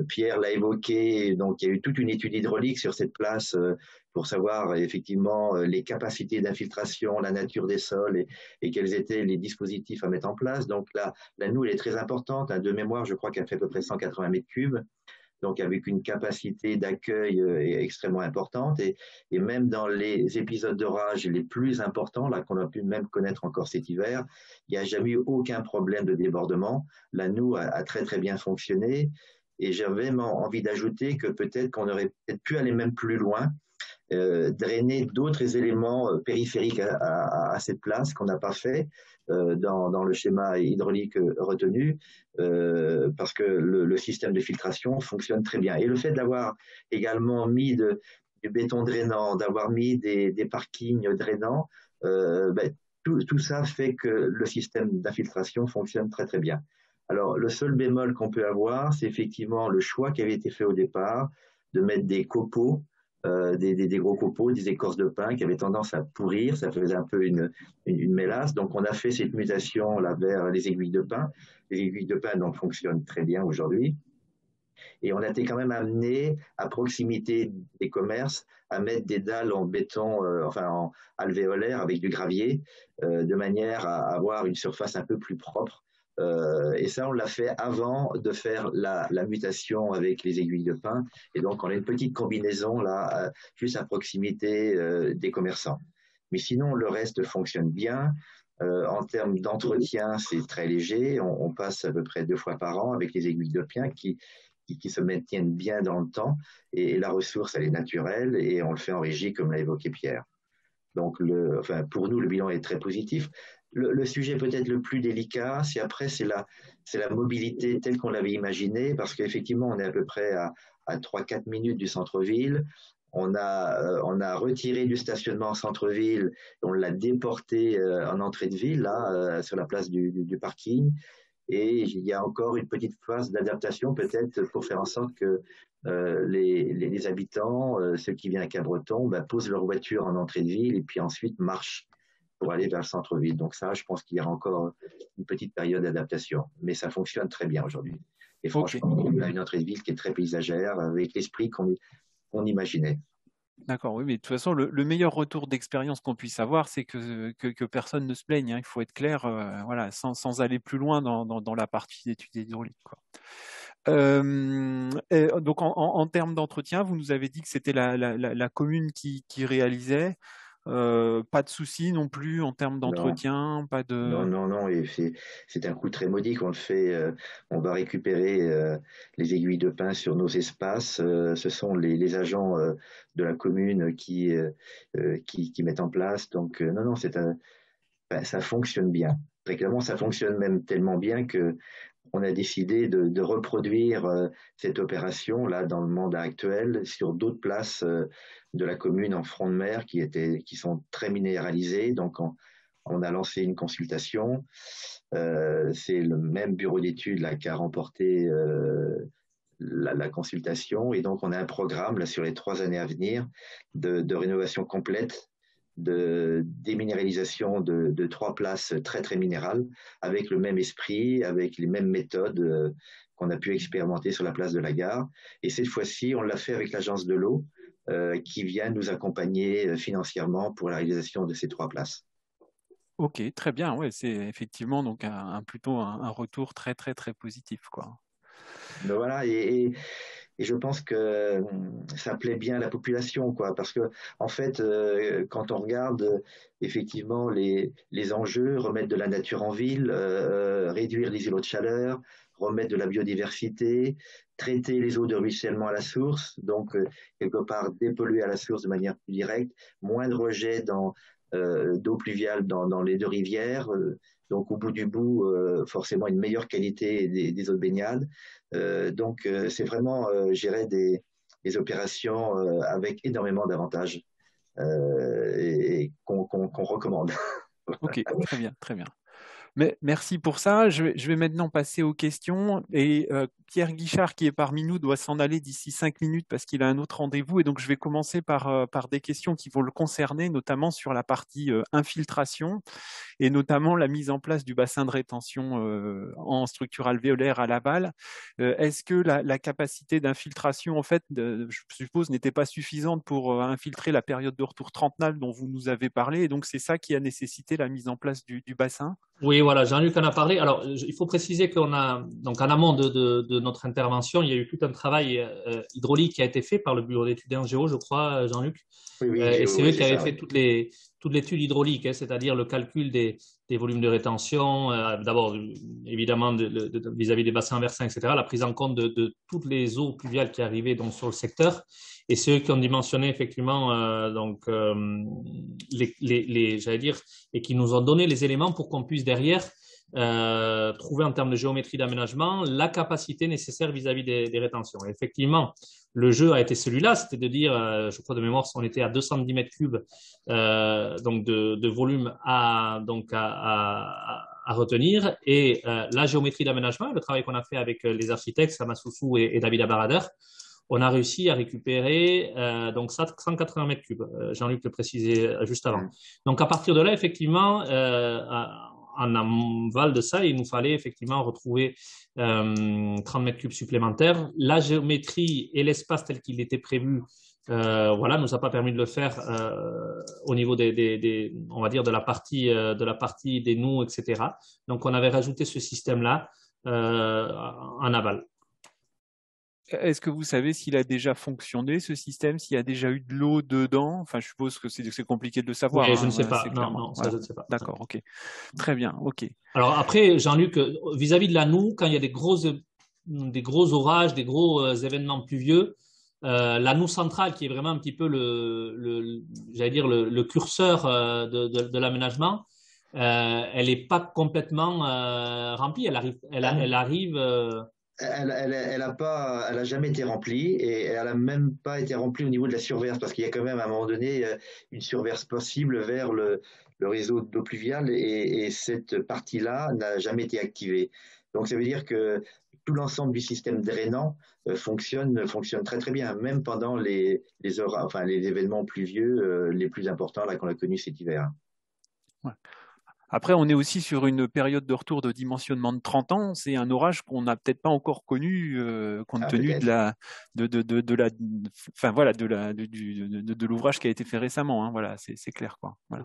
Pierre l'a évoqué, donc il y a eu toute une étude hydraulique sur cette place pour savoir effectivement les capacités d'infiltration, la nature des sols et quels étaient les dispositifs à mettre en place. Donc là, nous, elle est très importante. De mémoire, je crois qu'elle fait à peu près 180 mètres cubes. Donc avec une capacité d'accueil extrêmement importante. Et même dans les épisodes d'orage les plus importants, là qu'on a pu même connaître encore cet hiver, il n'y a jamais eu aucun problème de débordement. La noue a très très bien fonctionné. Et j'avais envie d'ajouter que peut-être qu'on aurait peut-être pu aller même plus loin, drainer d'autres éléments périphériques à cette place qu'on n'a pas fait dans le schéma hydraulique retenu, parce que le système de filtration fonctionne très bien. Et le fait d'avoir également mis du béton drainant, d'avoir mis des parkings drainants, tout ça fait que le système d'infiltration fonctionne très très bien. Alors, le seul bémol qu'on peut avoir, c'est effectivement le choix qui avait été fait au départ de mettre des copeaux, des gros copeaux, des écorces de pin qui avaient tendance à pourrir, ça faisait un peu une mélasse. Donc, on a fait cette mutation là vers les aiguilles de pin. Les aiguilles de pin donc fonctionnent très bien aujourd'hui. Et on a été quand même amené à proximité des commerces à mettre des dalles en béton, en alvéolaire avec du gravier, de manière à avoir une surface un peu plus propre. Et ça, on l'a fait avant de faire la mutation avec les aiguilles de pin. Et donc, on a une petite combinaison là, juste à proximité des commerçants. Mais sinon, le reste fonctionne bien. En termes d'entretien, c'est très léger. On passe à peu près 2 fois par an avec les aiguilles de pin qui se maintiennent bien dans le temps. Et la ressource, elle est naturelle et on le fait en régie, comme l'a évoqué Pierre. Donc, pour nous, le bilan est très positif. Le sujet peut-être le plus délicat, c'est la mobilité telle qu'on l'avait imaginée, parce qu'effectivement, on est à peu près à 3-4 minutes du centre-ville. On a retiré du stationnement en centre-ville, on l'a déporté en entrée de ville, là, sur la place du parking. Et il y a encore une petite phase d'adaptation peut-être pour faire en sorte que les habitants, ceux qui viennent à Cabreton, posent leur voiture en entrée de ville et puis ensuite marchent pour aller vers le centre-ville. Donc ça, je pense qu'il y a encore une petite période d'adaptation. Mais ça fonctionne très bien aujourd'hui. Et franchement, on a une entrée de ville qui est très paysagère, avec l'esprit qu'on imaginait. D'accord, oui, mais de toute façon, le meilleur retour d'expérience qu'on puisse avoir, c'est que personne ne se plaigne. Il faut être clair, voilà, sans aller plus loin dans la partie d'études hydrauliques, quoi. Donc, en termes d'entretien, vous nous avez dit que c'était la commune qui réalisait. Pas de souci non plus en termes d'entretien, pas de... Non, et c'est un coût très modique. On le fait, on va récupérer les aiguilles de pin sur nos espaces. Ce sont les agents de la commune qui mettent en place. Donc, non, ça fonctionne bien. Très clairement, ça fonctionne même tellement bien que on a décidé de reproduire cette opération là dans le mandat actuel sur d'autres places de la commune en front de mer qui sont très minéralisées. Donc on a lancé une consultation. C'est le même bureau d'études là qui a remporté la consultation, et donc on a un programme là sur les 3 années à venir de rénovation complète, de déminéralisation de 3 places très très minérales, avec le même esprit, avec les mêmes méthodes qu'on a pu expérimenter sur la place de la Gare. Et cette fois-ci, on l'a fait avec l'agence de l'eau qui vient nous accompagner financièrement pour la réalisation de ces 3 places. Ok, très bien. Ouais, c'est effectivement donc plutôt un retour très très très positif, quoi. Mais voilà, et je pense que ça plaît bien à la population, quoi, parce que en fait, quand on regarde effectivement les enjeux, remettre de la nature en ville, réduire les îlots de chaleur, remettre de la biodiversité, traiter les eaux de ruissellement à la source, donc quelque part dépolluer à la source de manière plus directe, moins de rejets dans d'eau pluviale dans les deux rivières. Donc, au bout du bout, forcément, une meilleure qualité des eaux de baignade. Donc, c'est vraiment, je dirais, des opérations avec énormément d'avantages et qu'on recommande. Ok, très bien, très bien. Mais merci pour ça. Je vais maintenant passer aux questions. Et Pierre Guichard, qui est parmi nous, doit s'en aller d'ici 5 minutes parce qu'il a un autre rendez-vous. Et donc, je vais commencer par des questions qui vont le concerner, notamment sur la partie infiltration et notamment la mise en place du bassin de rétention en structure alvéolaire à l'aval. Est-ce que la capacité d'infiltration, en fait, je suppose, n'était pas suffisante pour infiltrer la période de retour trentenale dont vous nous avez parlé, et donc c'est ça qui a nécessité la mise en place du bassin? Oui, voilà, Jean-Luc en a parlé. Alors, il faut préciser qu'on a, donc en amont de notre intervention, il y a eu tout un travail hydraulique qui a été fait par le bureau d'études en géo, je crois, Jean-Luc. Oui, oui, Et c'est eux qui avaient fait oui. toute l'étude hydraulique, hein, c'est-à-dire le calcul des volumes de rétention, d'abord évidemment vis-à-vis des bassins versants, etc., la prise en compte de toutes les eaux pluviales qui arrivaient donc, sur le secteur. Et c'est eux qui ont dimensionné effectivement j'allais dire, et qui nous ont donné les éléments pour qu'on puisse derrière trouver en termes de géométrie d'aménagement la capacité nécessaire vis-à-vis des rétentions. Et effectivement, le jeu a été celui-là, c'était de dire, je crois de mémoire, on était à 210 mètres cubes donc de volume à retenir. Et la géométrie d'aménagement, le travail qu'on a fait avec les architectes, Samasusu et David Abarader, on a réussi à récupérer donc 180 mètres cubes. Jean-Luc le précisait juste avant. Donc à partir de là, effectivement, en aval de ça, il nous fallait effectivement retrouver 30 mètres cubes supplémentaires. La géométrie et l'espace tel qu'il était prévu, voilà, nous a pas permis de le faire au niveau on va dire de la partie des nous, etc. Donc on avait rajouté ce système-là en aval. Est-ce que vous savez s'il a déjà fonctionné, ce système, s'il y a déjà eu de l'eau dedans? Enfin, je suppose que c'est compliqué de le savoir. Oui, hein, je ne sais voilà, pas. Non, ça, voilà. je ne sais pas. D'accord, ok. Très bien, ok. Alors après, Jean-Luc, vis-à-vis de la noue, quand il y a des gros orages, des gros événements pluvieux, la noue centrale, qui est vraiment un petit peu j'allais dire le curseur de l'aménagement, elle n'est pas complètement remplie. Elle arrive. Elle a jamais été remplie et elle a même pas été remplie au niveau de la surverse parce qu'il y a quand même à un moment donné une surverse possible vers le réseau d'eau pluviale et cette partie-là n'a jamais été activée. Donc ça veut dire que tout l'ensemble du système drainant fonctionne très très bien, même pendant les événements pluvieux les plus importants là qu'on a connus cet hiver. Ouais. Après, on est aussi sur une période de retour de dimensionnement de 30 ans. C'est un orage qu'on n'a peut-être pas encore connu compte tenu de l'ouvrage qui a été fait récemment. Hein. Voilà, c'est clair, quoi. Voilà.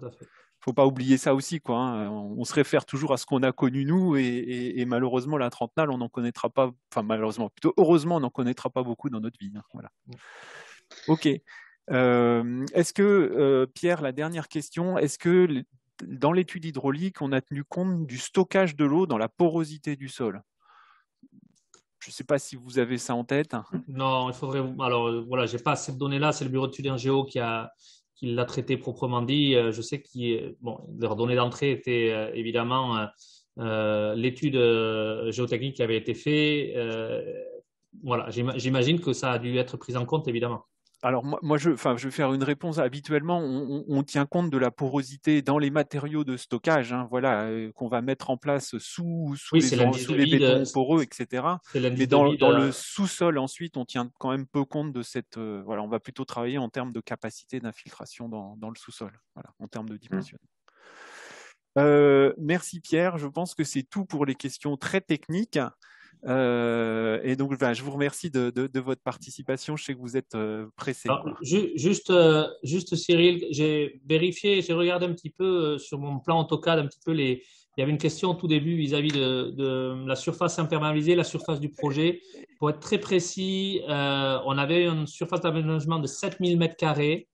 Faut pas oublier ça aussi, quoi. Hein. On se réfère toujours à ce qu'on a connu nous et malheureusement la trentenale, on n'en connaîtra pas. Enfin malheureusement, plutôt heureusement, on n'en connaîtra pas beaucoup dans notre vie. Hein. Voilà. Ok. Est-ce que Pierre, la dernière question, est-ce que dans l'étude hydraulique, on a tenu compte du stockage de l'eau dans la porosité du sol? Je ne sais pas si vous avez ça en tête. Non, il faudrait. Alors voilà, j'ai pas cette donnée-là. C'est le bureau d'études en géo qui l'a traité proprement dit. Je sais que leur donnée d'entrée était évidemment l'étude géotechnique qui avait été faite. Voilà, j'imagine que ça a dû être pris en compte évidemment. Alors moi je vais faire une réponse. Habituellement, on tient compte de la porosité dans les matériaux de stockage, hein, voilà, qu'on va mettre en place sous les bétons poreux, etc. Mais dans le sous-sol, ensuite, on tient quand même peu compte de cette. Voilà, on va plutôt travailler en termes de capacité d'infiltration dans le sous-sol, voilà, en termes de dimensionnement. Merci Pierre. Je pense que c'est tout pour les questions très techniques. Et donc, je vous remercie de votre participation. Je sais que vous êtes pressé. Alors, juste Cyril, j'ai vérifié, j'ai regardé un petit peu sur mon plan AutoCAD un petit peu il y avait une question au tout début vis-à-vis de la surface imperméabilisée, la surface du projet. Pour être très précis, on avait une surface d'aménagement de 7000 m².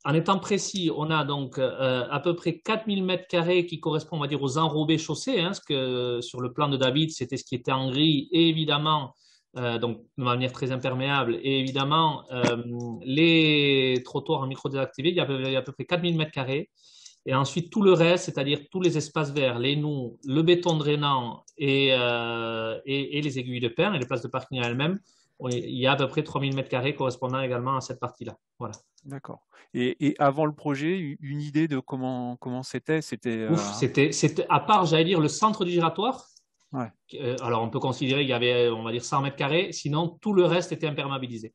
En étant précis, on a donc à peu près 4000 m² qui correspondent, on va dire, aux enrobés chaussés, hein, parce que sur le plan de David, c'était ce qui était en gris. Et évidemment, donc de manière très imperméable. Et évidemment, les trottoirs en micro désactivés, il y a à peu près 4000 mètres carrés. Et ensuite, tout le reste, c'est-à-dire tous les espaces verts, les noues, le béton drainant et les aiguilles de pin et les places de parking elles-mêmes, il y a à peu près 3000 mètres carrés correspondant également à cette partie-là. Voilà. D'accord. Et avant le projet, une idée de comment c'était? Ouf, c'était, à part, j'allais dire, le centre du giratoire. Ouais. Alors, on peut considérer qu'il y avait, on va dire, 100 mètres carrés. Sinon, tout le reste était imperméabilisé.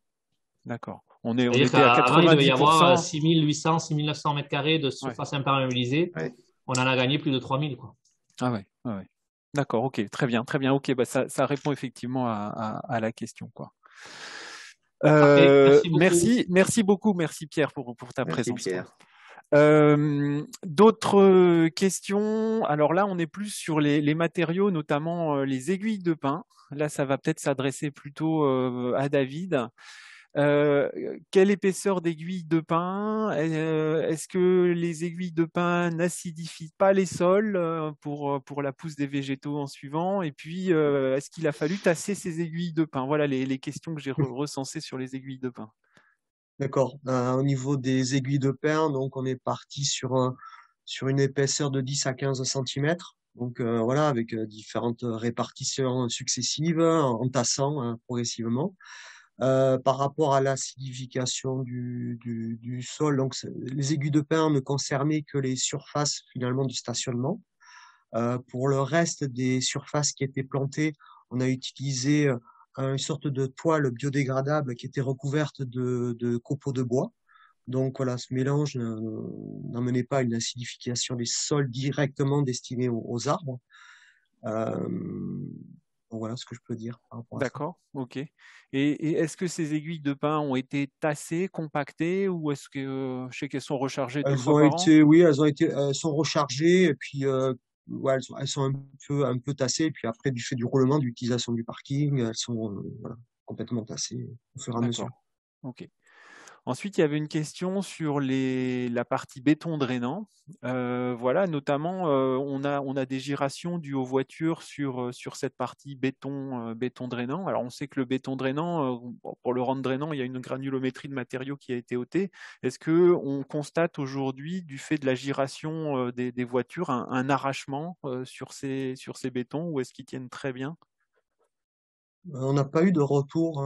D'accord. On C'est-à-dire était à qu'avant, il devait y avoir 90%. 6800, 6900 mètres carrés de surface imperméabilisée. Ouais. On en a gagné plus de 3000, quoi. Ah ouais, ouais. D'accord, ok, très bien, très bien. Ok, bah ça répond effectivement à la question, quoi. Parfait, merci beaucoup. Merci Pierre pour ta Merci présence. Pierre. D'autres questions? Alors là, on est plus sur les matériaux, notamment les aiguilles de pin. Là, ça va peut-être s'adresser plutôt à David. Quelle épaisseur d'aiguille de pin? Est-ce que les aiguilles de pin n'acidifient pas les sols pour la pousse des végétaux en suivant? Et puis, est-ce qu'il a fallu tasser ces aiguilles de pin? Voilà les questions que j'ai recensées sur les aiguilles de pin. D'accord. Au niveau des aiguilles de pin, donc on est parti sur une épaisseur de 10 à 15 centimètres. Donc voilà, avec différentes répartitions successives, en tassant progressivement. Par rapport à l'acidification du sol, donc les aiguilles de pin ne concernaient que les surfaces finalement du stationnement. Pour le reste des surfaces qui étaient plantées, on a utilisé une sorte de toile biodégradable qui était recouverte de copeaux de bois. Donc voilà, ce mélange n'amenait pas une acidification des sols directement destinés aux arbres. Donc voilà ce que je peux dire par rapport à ça. D'accord, ok. Et est-ce que ces aiguilles de pin ont été tassées, compactées, ou est-ce que je sais qu'elles sont rechargées 2 fois par an? Oui, elles sont rechargées et puis ouais, elles sont un peu tassées. Et puis après, du fait du roulement, d'utilisation du parking, elles sont voilà, complètement tassées au fur et à mesure. D'accord, ok. Ensuite, il y avait une question sur la partie béton drainant. Voilà, notamment, on a des gyrations dues aux voitures sur cette partie béton drainant. Alors, on sait que le béton drainant, pour le rendre drainant, il y a une granulométrie de matériaux qui a été ôtée. Est-ce qu'on constate aujourd'hui, du fait de la gyration des voitures, un arrachement sur ces bétons, ou est-ce qu'ils tiennent très bien? On n'a pas eu de retour.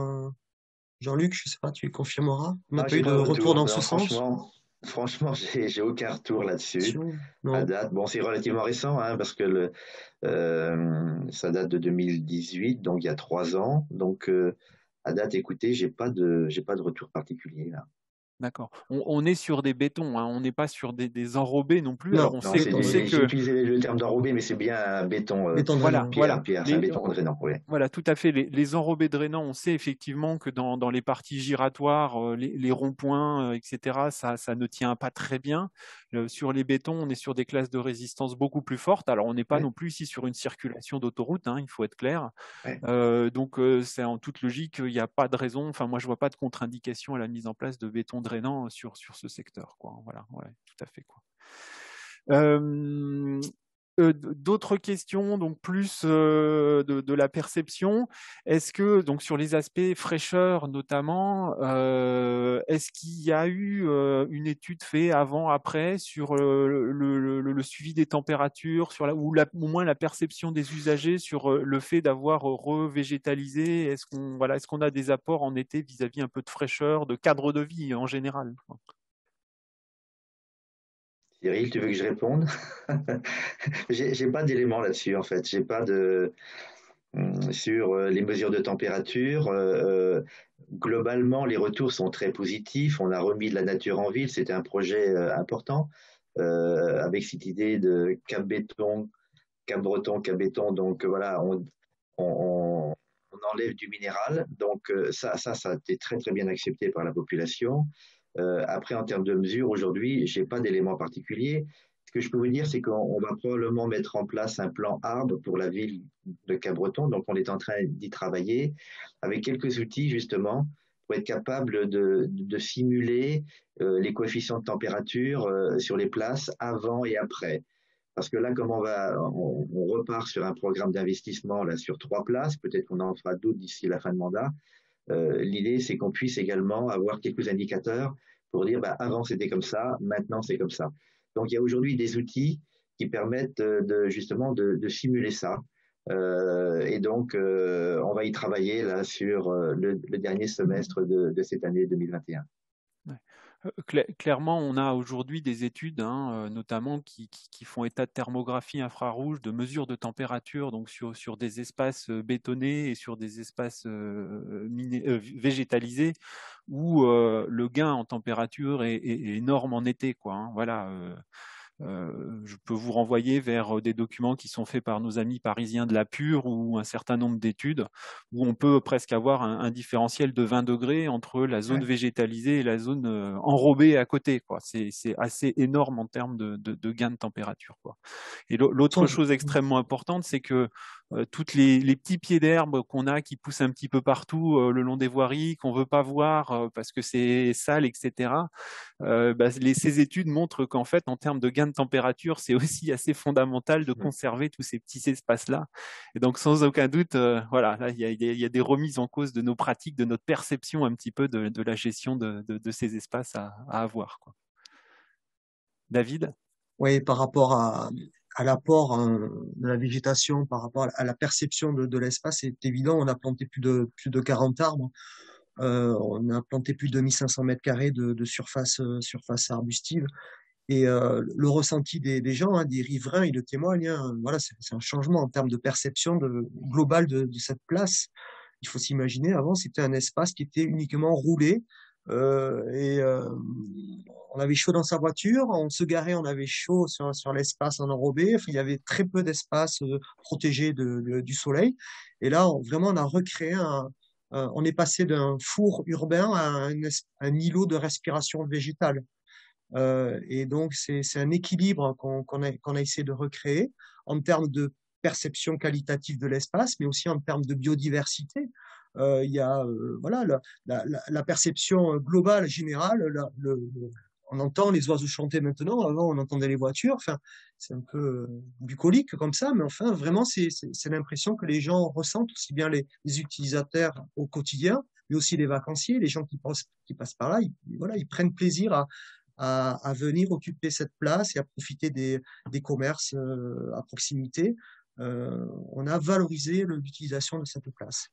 Jean-Luc, je sais pas, tu confirmeras. On n'a Ah, pas j'ai eu de pas de retour retour. dans Non, ce sens. franchement, j'ai aucun retour là-dessus à Non. date. Bon, c'est relativement récent, hein, parce que ça date de 2018, donc il y a 3 ans. Donc à date, écoutez, j'ai pas de retour particulier là. D'accord. On est sur des bétons, hein, on n'est pas sur des enrobés non plus. Alors Non, Non, on sait j'ai que utilisé le terme d'enrobé, mais c'est bien un béton, béton voilà, drainant. voilà. c'est un béton drainant, oui. Voilà, tout à fait. Les enrobés drainants, on sait effectivement que dans les parties giratoires, les ronds-points, etc., ça ne tient pas très bien. Sur les bétons, on est sur des classes de résistance beaucoup plus fortes. Alors, on n'est pas Ouais. non plus ici sur une circulation d'autoroute, hein, il faut être clair. Ouais. Donc, c'est en toute logique, il n'y a pas de raison. Enfin, moi, je ne vois pas de contre-indication à la mise en place de béton drainant sur ce secteur, quoi. Voilà, ouais, tout à fait, quoi. D'autres questions, donc plus de la perception. Est-ce que, donc sur les aspects fraîcheur notamment, est-ce qu'il y a eu une étude faite avant, après sur le suivi des températures, ou au moins la perception des usagers sur le fait d'avoir revégétalisé? Est-ce qu'on a des apports en été vis-à-vis un peu de fraîcheur, de cadre de vie en général? Cyril, tu veux que je réponde? J'ai pas d'éléments là-dessus en fait. J'ai pas de sur les mesures de température. Globalement, les retours sont très positifs. On a remis de la nature en ville. C'était un projet important avec cette idée de cap béton, cap breton, cap béton. Donc voilà, on enlève du minéral. Donc ça a été très très bien accepté par la population. Après, en termes de mesures, aujourd'hui, j'ai pas d'éléments particuliers. Ce que je peux vous dire, c'est qu'on va probablement mettre en place un plan arbre pour la ville de Cap-Breton. Donc, on est en train d'y travailler avec quelques outils, justement, pour être capable de simuler les coefficients de température sur les places avant et après. Parce que là, comme on repart sur un programme d'investissement là sur 3 places, peut-être qu'on en fera d'autres d'ici la fin de mandat. L'idée, c'est qu'on puisse également avoir quelques indicateurs pour dire, bah, avant c'était comme ça, maintenant c'est comme ça. Donc il y a aujourd'hui des outils qui permettent justement de simuler ça. Et donc, on va y travailler là sur le dernier semestre de cette année 2021. Ouais. Clairement, on a aujourd'hui des études, notamment qui font état de thermographie infrarouge, de mesures de température, donc sur des espaces bétonnés et sur des espaces végétalisés, où le gain en température est énorme en été, quoi. Voilà. Je peux vous renvoyer vers des documents qui sont faits par nos amis parisiens de la Pure ou un certain nombre d'études où on peut presque avoir un différentiel de 20 degrés entre la zone végétalisée et la zone enrobée à côté, quoi. C'est assez énorme en termes de gain de température, quoi. Et l'autre chose extrêmement importante, c'est que toutes les petits pieds d'herbe qu'on a qui poussent un petit peu partout le long des voiries, qu'on veut pas voir parce que c'est sale, etc. Ces études montrent qu'en fait, en termes de gain de température, c'est aussi assez fondamental de conserver tous ces petits espaces-là. Et donc, sans aucun doute, voilà, là, il y a des remises en cause de nos pratiques, de notre perception un petit peu de la gestion de ces espaces à avoir, quoi. David? Oui, par rapport à l'apport de la végétation, par rapport à la perception de l'espace, c'est évident, on a planté plus de 40 arbres. On a planté plus de 1500 mètres carrés de surface arbustive. Et le ressenti des gens, hein, des riverains, ils le témoignent. Hein. Voilà, c'est un changement en termes de perception globale de cette place. Il faut s'imaginer, avant, c'était un espace qui était uniquement roulé. On avait chaud dans sa voiture, on se garait, on avait chaud sur l'espace en enrobé. Enfin, il y avait très peu d'espace protégé du soleil. Et là, vraiment, on a recréé on est passé d'un four urbain à un îlot de respiration végétale. Et donc, c'est un équilibre qu'on a essayé de recréer en termes de perception qualitative de l'espace, mais aussi en termes de biodiversité. Il y a voilà la perception globale, générale. On entend les oiseaux chanter maintenant. Avant, on entendait les voitures. Enfin, c'est un peu bucolique comme ça, mais enfin, vraiment, c'est l'impression que les gens ressentent, aussi bien les utilisateurs au quotidien, mais aussi les vacanciers, les gens qui passent par là. Voilà, ils prennent plaisir à venir occuper cette place et à profiter des commerces à proximité. On a valorisé l'utilisation de cette place.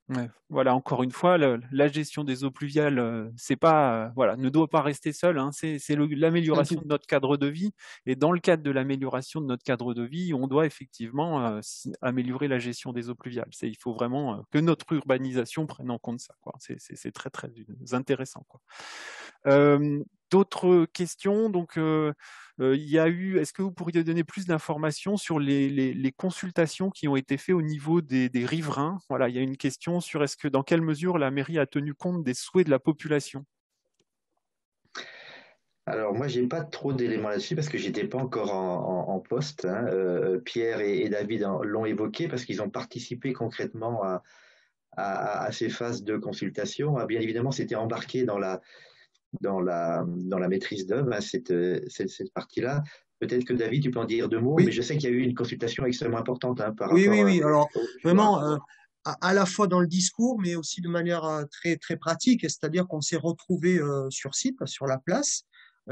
Ouais, voilà, encore une fois, la gestion des eaux pluviales, c'est pas, voilà, ne doit pas rester seule, hein, c'est l'amélioration de notre cadre de vie. Et dans le cadre de l'amélioration de notre cadre de vie, on doit effectivement améliorer la gestion des eaux pluviales. Il faut vraiment que notre urbanisation prenne en compte ça, quoi. C'est très, très intéressant, quoi. D'autres questions? Donc, il y a eu, est-ce que vous pourriez donner plus d'informations sur les consultations qui ont été faites au niveau des riverains? Voilà, il y a une question sur dans quelle mesure la mairie a tenu compte des souhaits de la population? Alors moi, j'ai pas trop d'éléments là-dessus parce que j'étais pas encore en poste. Hein. Pierre et David l'ont évoqué parce qu'ils ont participé concrètement à ces phases de consultation. Bien évidemment, c'était embarqué dans la maîtrise d'œuvre, hein, cette partie-là. Peut-être que David, tu peux en dire 2 mots, mais je sais qu'il y a eu une consultation extrêmement importante par rapport. Oui. Alors vraiment, à la fois dans le discours, mais aussi de manière très très pratique. C'est-à-dire qu'on s'est retrouvé sur site, sur la place.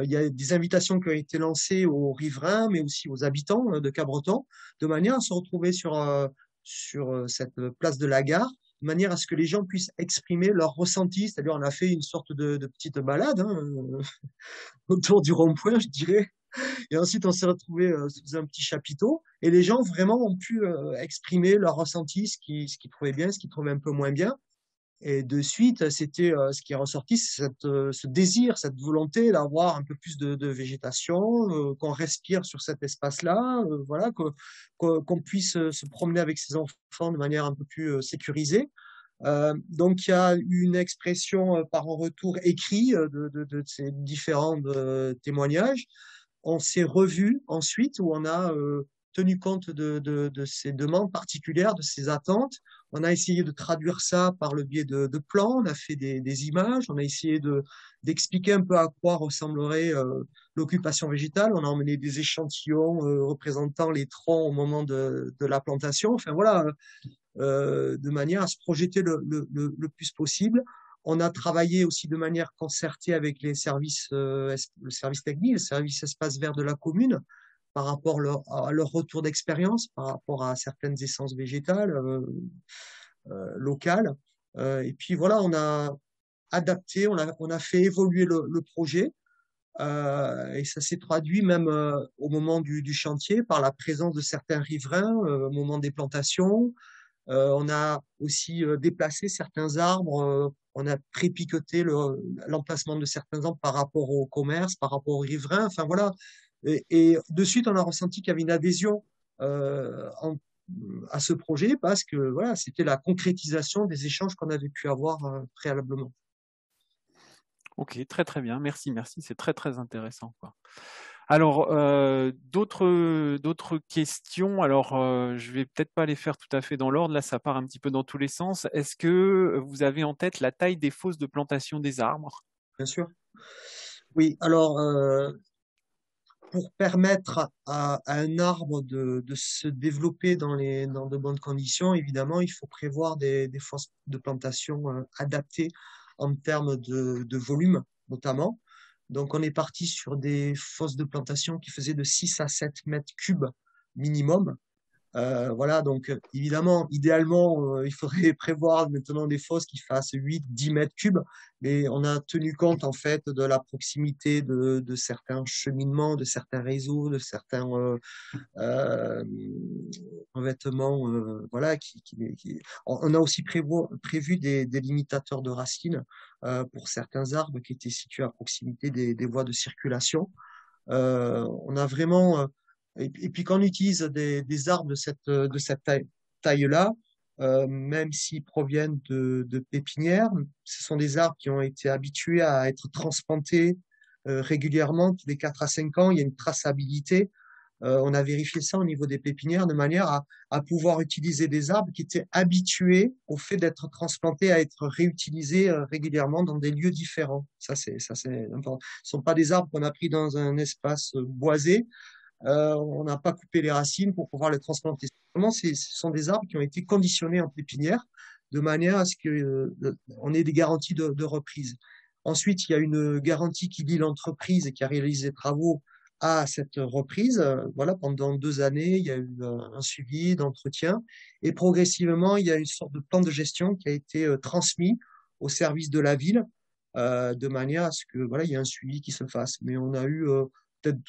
Il y a des invitations qui ont été lancées aux riverains, mais aussi aux habitants de Cabreton, de manière à se retrouver sur cette place de la gare, de manière à ce que les gens puissent exprimer leur ressenti. C'est-à-dire, on a fait une sorte de petite balade autour du rond-point, je dirais. Et ensuite, on s'est retrouvé sous un petit chapiteau et les gens vraiment ont pu exprimer leur ressenti, ce qu'ils trouvaient bien, ce qu'ils trouvaient un peu moins bien. Et de suite, c'était ce qui est ressorti, c'est ce désir, cette volonté d'avoir un peu plus de végétation, qu'on respire sur cet espace-là, voilà, qu'on puisse se promener avec ses enfants de manière un peu plus sécurisée. Donc, il y a eu une expression par un retour écrit de ces différents témoignages. On s'est revu ensuite où on a tenu compte de ces demandes particulières, de ces attentes. On a essayé de traduire ça par le biais de plans, on a fait des images, on a essayé d'expliquer un peu à quoi ressemblerait l'occupation végétale. On a emmené des échantillons représentant les troncs au moment de la plantation. Enfin voilà, de manière à se projeter le plus possible. On a travaillé aussi de manière concertée avec les services, le service technique, le service espace vert de la commune, par rapport à leur retour d'expérience, par rapport à certaines essences végétales locales. Et puis voilà, on a adapté, on a fait évoluer le projet. Et ça s'est traduit même au moment du chantier par la présence de certains riverains au moment des plantations. On a aussi déplacé certains arbres, on a prépiqueté l'emplacement de certains arbres par rapport au commerce, par rapport aux riverains. Enfin voilà. Et de suite, on a ressenti qu'il y avait une adhésion à ce projet parce que voilà, c'était la concrétisation des échanges qu'on avait pu avoir préalablement. Ok, très très bien, merci, c'est très très intéressant, quoi. Alors, d'autres questions. Alors, je vais peut-être pas les faire tout à fait dans l'ordre. Là, ça part un petit peu dans tous les sens. Est-ce que vous avez en tête la taille des fosses de plantation des arbres? Bien sûr. Oui, alors pour permettre à un arbre de se développer dans de bonnes conditions, évidemment, il faut prévoir des fosses de plantation adaptées en termes de volume, notamment. Donc, on est parti sur des fosses de plantation qui faisaient de 6 à 7 mètres cubes minimum. Voilà, donc évidemment, idéalement, il faudrait prévoir maintenant des fosses qui fassent 8-10 mètres cubes, mais on a tenu compte en fait de la proximité de certains cheminements, de certains réseaux, de certains revêtements, voilà, on a aussi prévu des limitateurs de racines pour certains arbres qui étaient situés à proximité des voies de circulation. On a vraiment et puis quand on utilise des arbres de cette taille-là, même s'ils proviennent de pépinières, ce sont des arbres qui ont été habitués à être transplantés régulièrement, tous les 4 à 5 ans. Il y a une traçabilité. On a vérifié ça au niveau des pépinières de manière à pouvoir utiliser des arbres qui étaient habitués au fait d'être transplantés, à être réutilisés régulièrement dans des lieux différents. Ça, c'est important. Ce ne sont pas des arbres qu'on a pris dans un espace boisé. On n'a pas coupé les racines pour pouvoir les transplanter. Vraiment, ce sont des arbres qui ont été conditionnés en pépinière de manière à ce qu'on ait des garanties de reprise. Ensuite, il y a une garantie qui lie l'entreprise qui a réalisé les travaux à cette reprise. Voilà, pendant 2 années, il y a eu un suivi d'entretien et progressivement, il y a une sorte de plan de gestion qui a été transmis au service de la ville de manière à ce que voilà, il y ait un suivi qui se fasse. Mais on a eu peut-être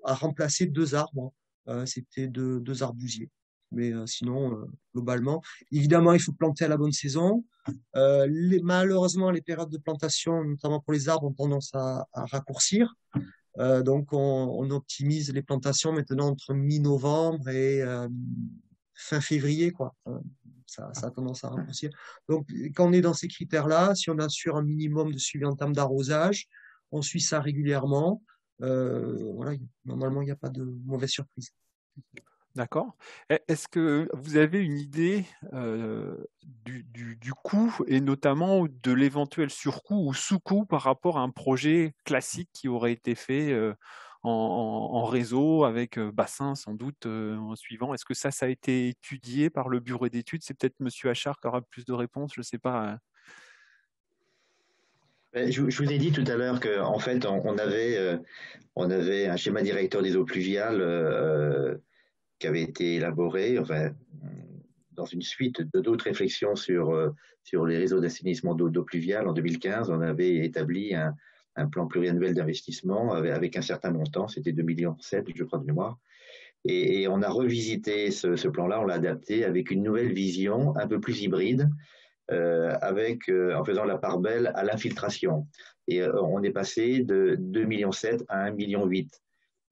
à remplacer 2 arbres. C'était 2 arbousiers. Mais sinon, globalement, évidemment, il faut planter à la bonne saison. Malheureusement, les périodes de plantation, notamment pour les arbres, ont tendance à raccourcir. Donc, on optimise les plantations maintenant entre mi-novembre et fin février, quoi. Ça a tendance à raccourcir. Donc, quand on est dans ces critères-là, si on assure un minimum de suivi en termes d'arrosage, on suit ça régulièrement. Voilà, normalement, il n'y a pas de mauvaise surprise. D'accord. Est-ce que vous avez une idée du coût et notamment de l'éventuel surcoût ou sous-coût par rapport à un projet classique qui aurait été fait en réseau avec bassin sans doute en suivant? Est-ce que ça a été étudié par le bureau d'études? C'est peut-être Monsieur Achard qui aura plus de réponses, je ne sais pas. Je vous ai dit tout à l'heure qu'en fait, on avait un schéma directeur des eaux pluviales qui avait été élaboré, enfin, dans une suite d'autres réflexions sur les réseaux d'assainissement d'eau pluviale. En 2015, on avait établi un plan pluriannuel d'investissement avec un certain montant, c'était 2,7 millions, je crois, de mémoire. Et on a revisité ce plan-là, on l'a adapté avec une nouvelle vision un peu plus hybride, en faisant la part belle à l'infiltration. Et on est passé de 2,7 millions à 1,8 million.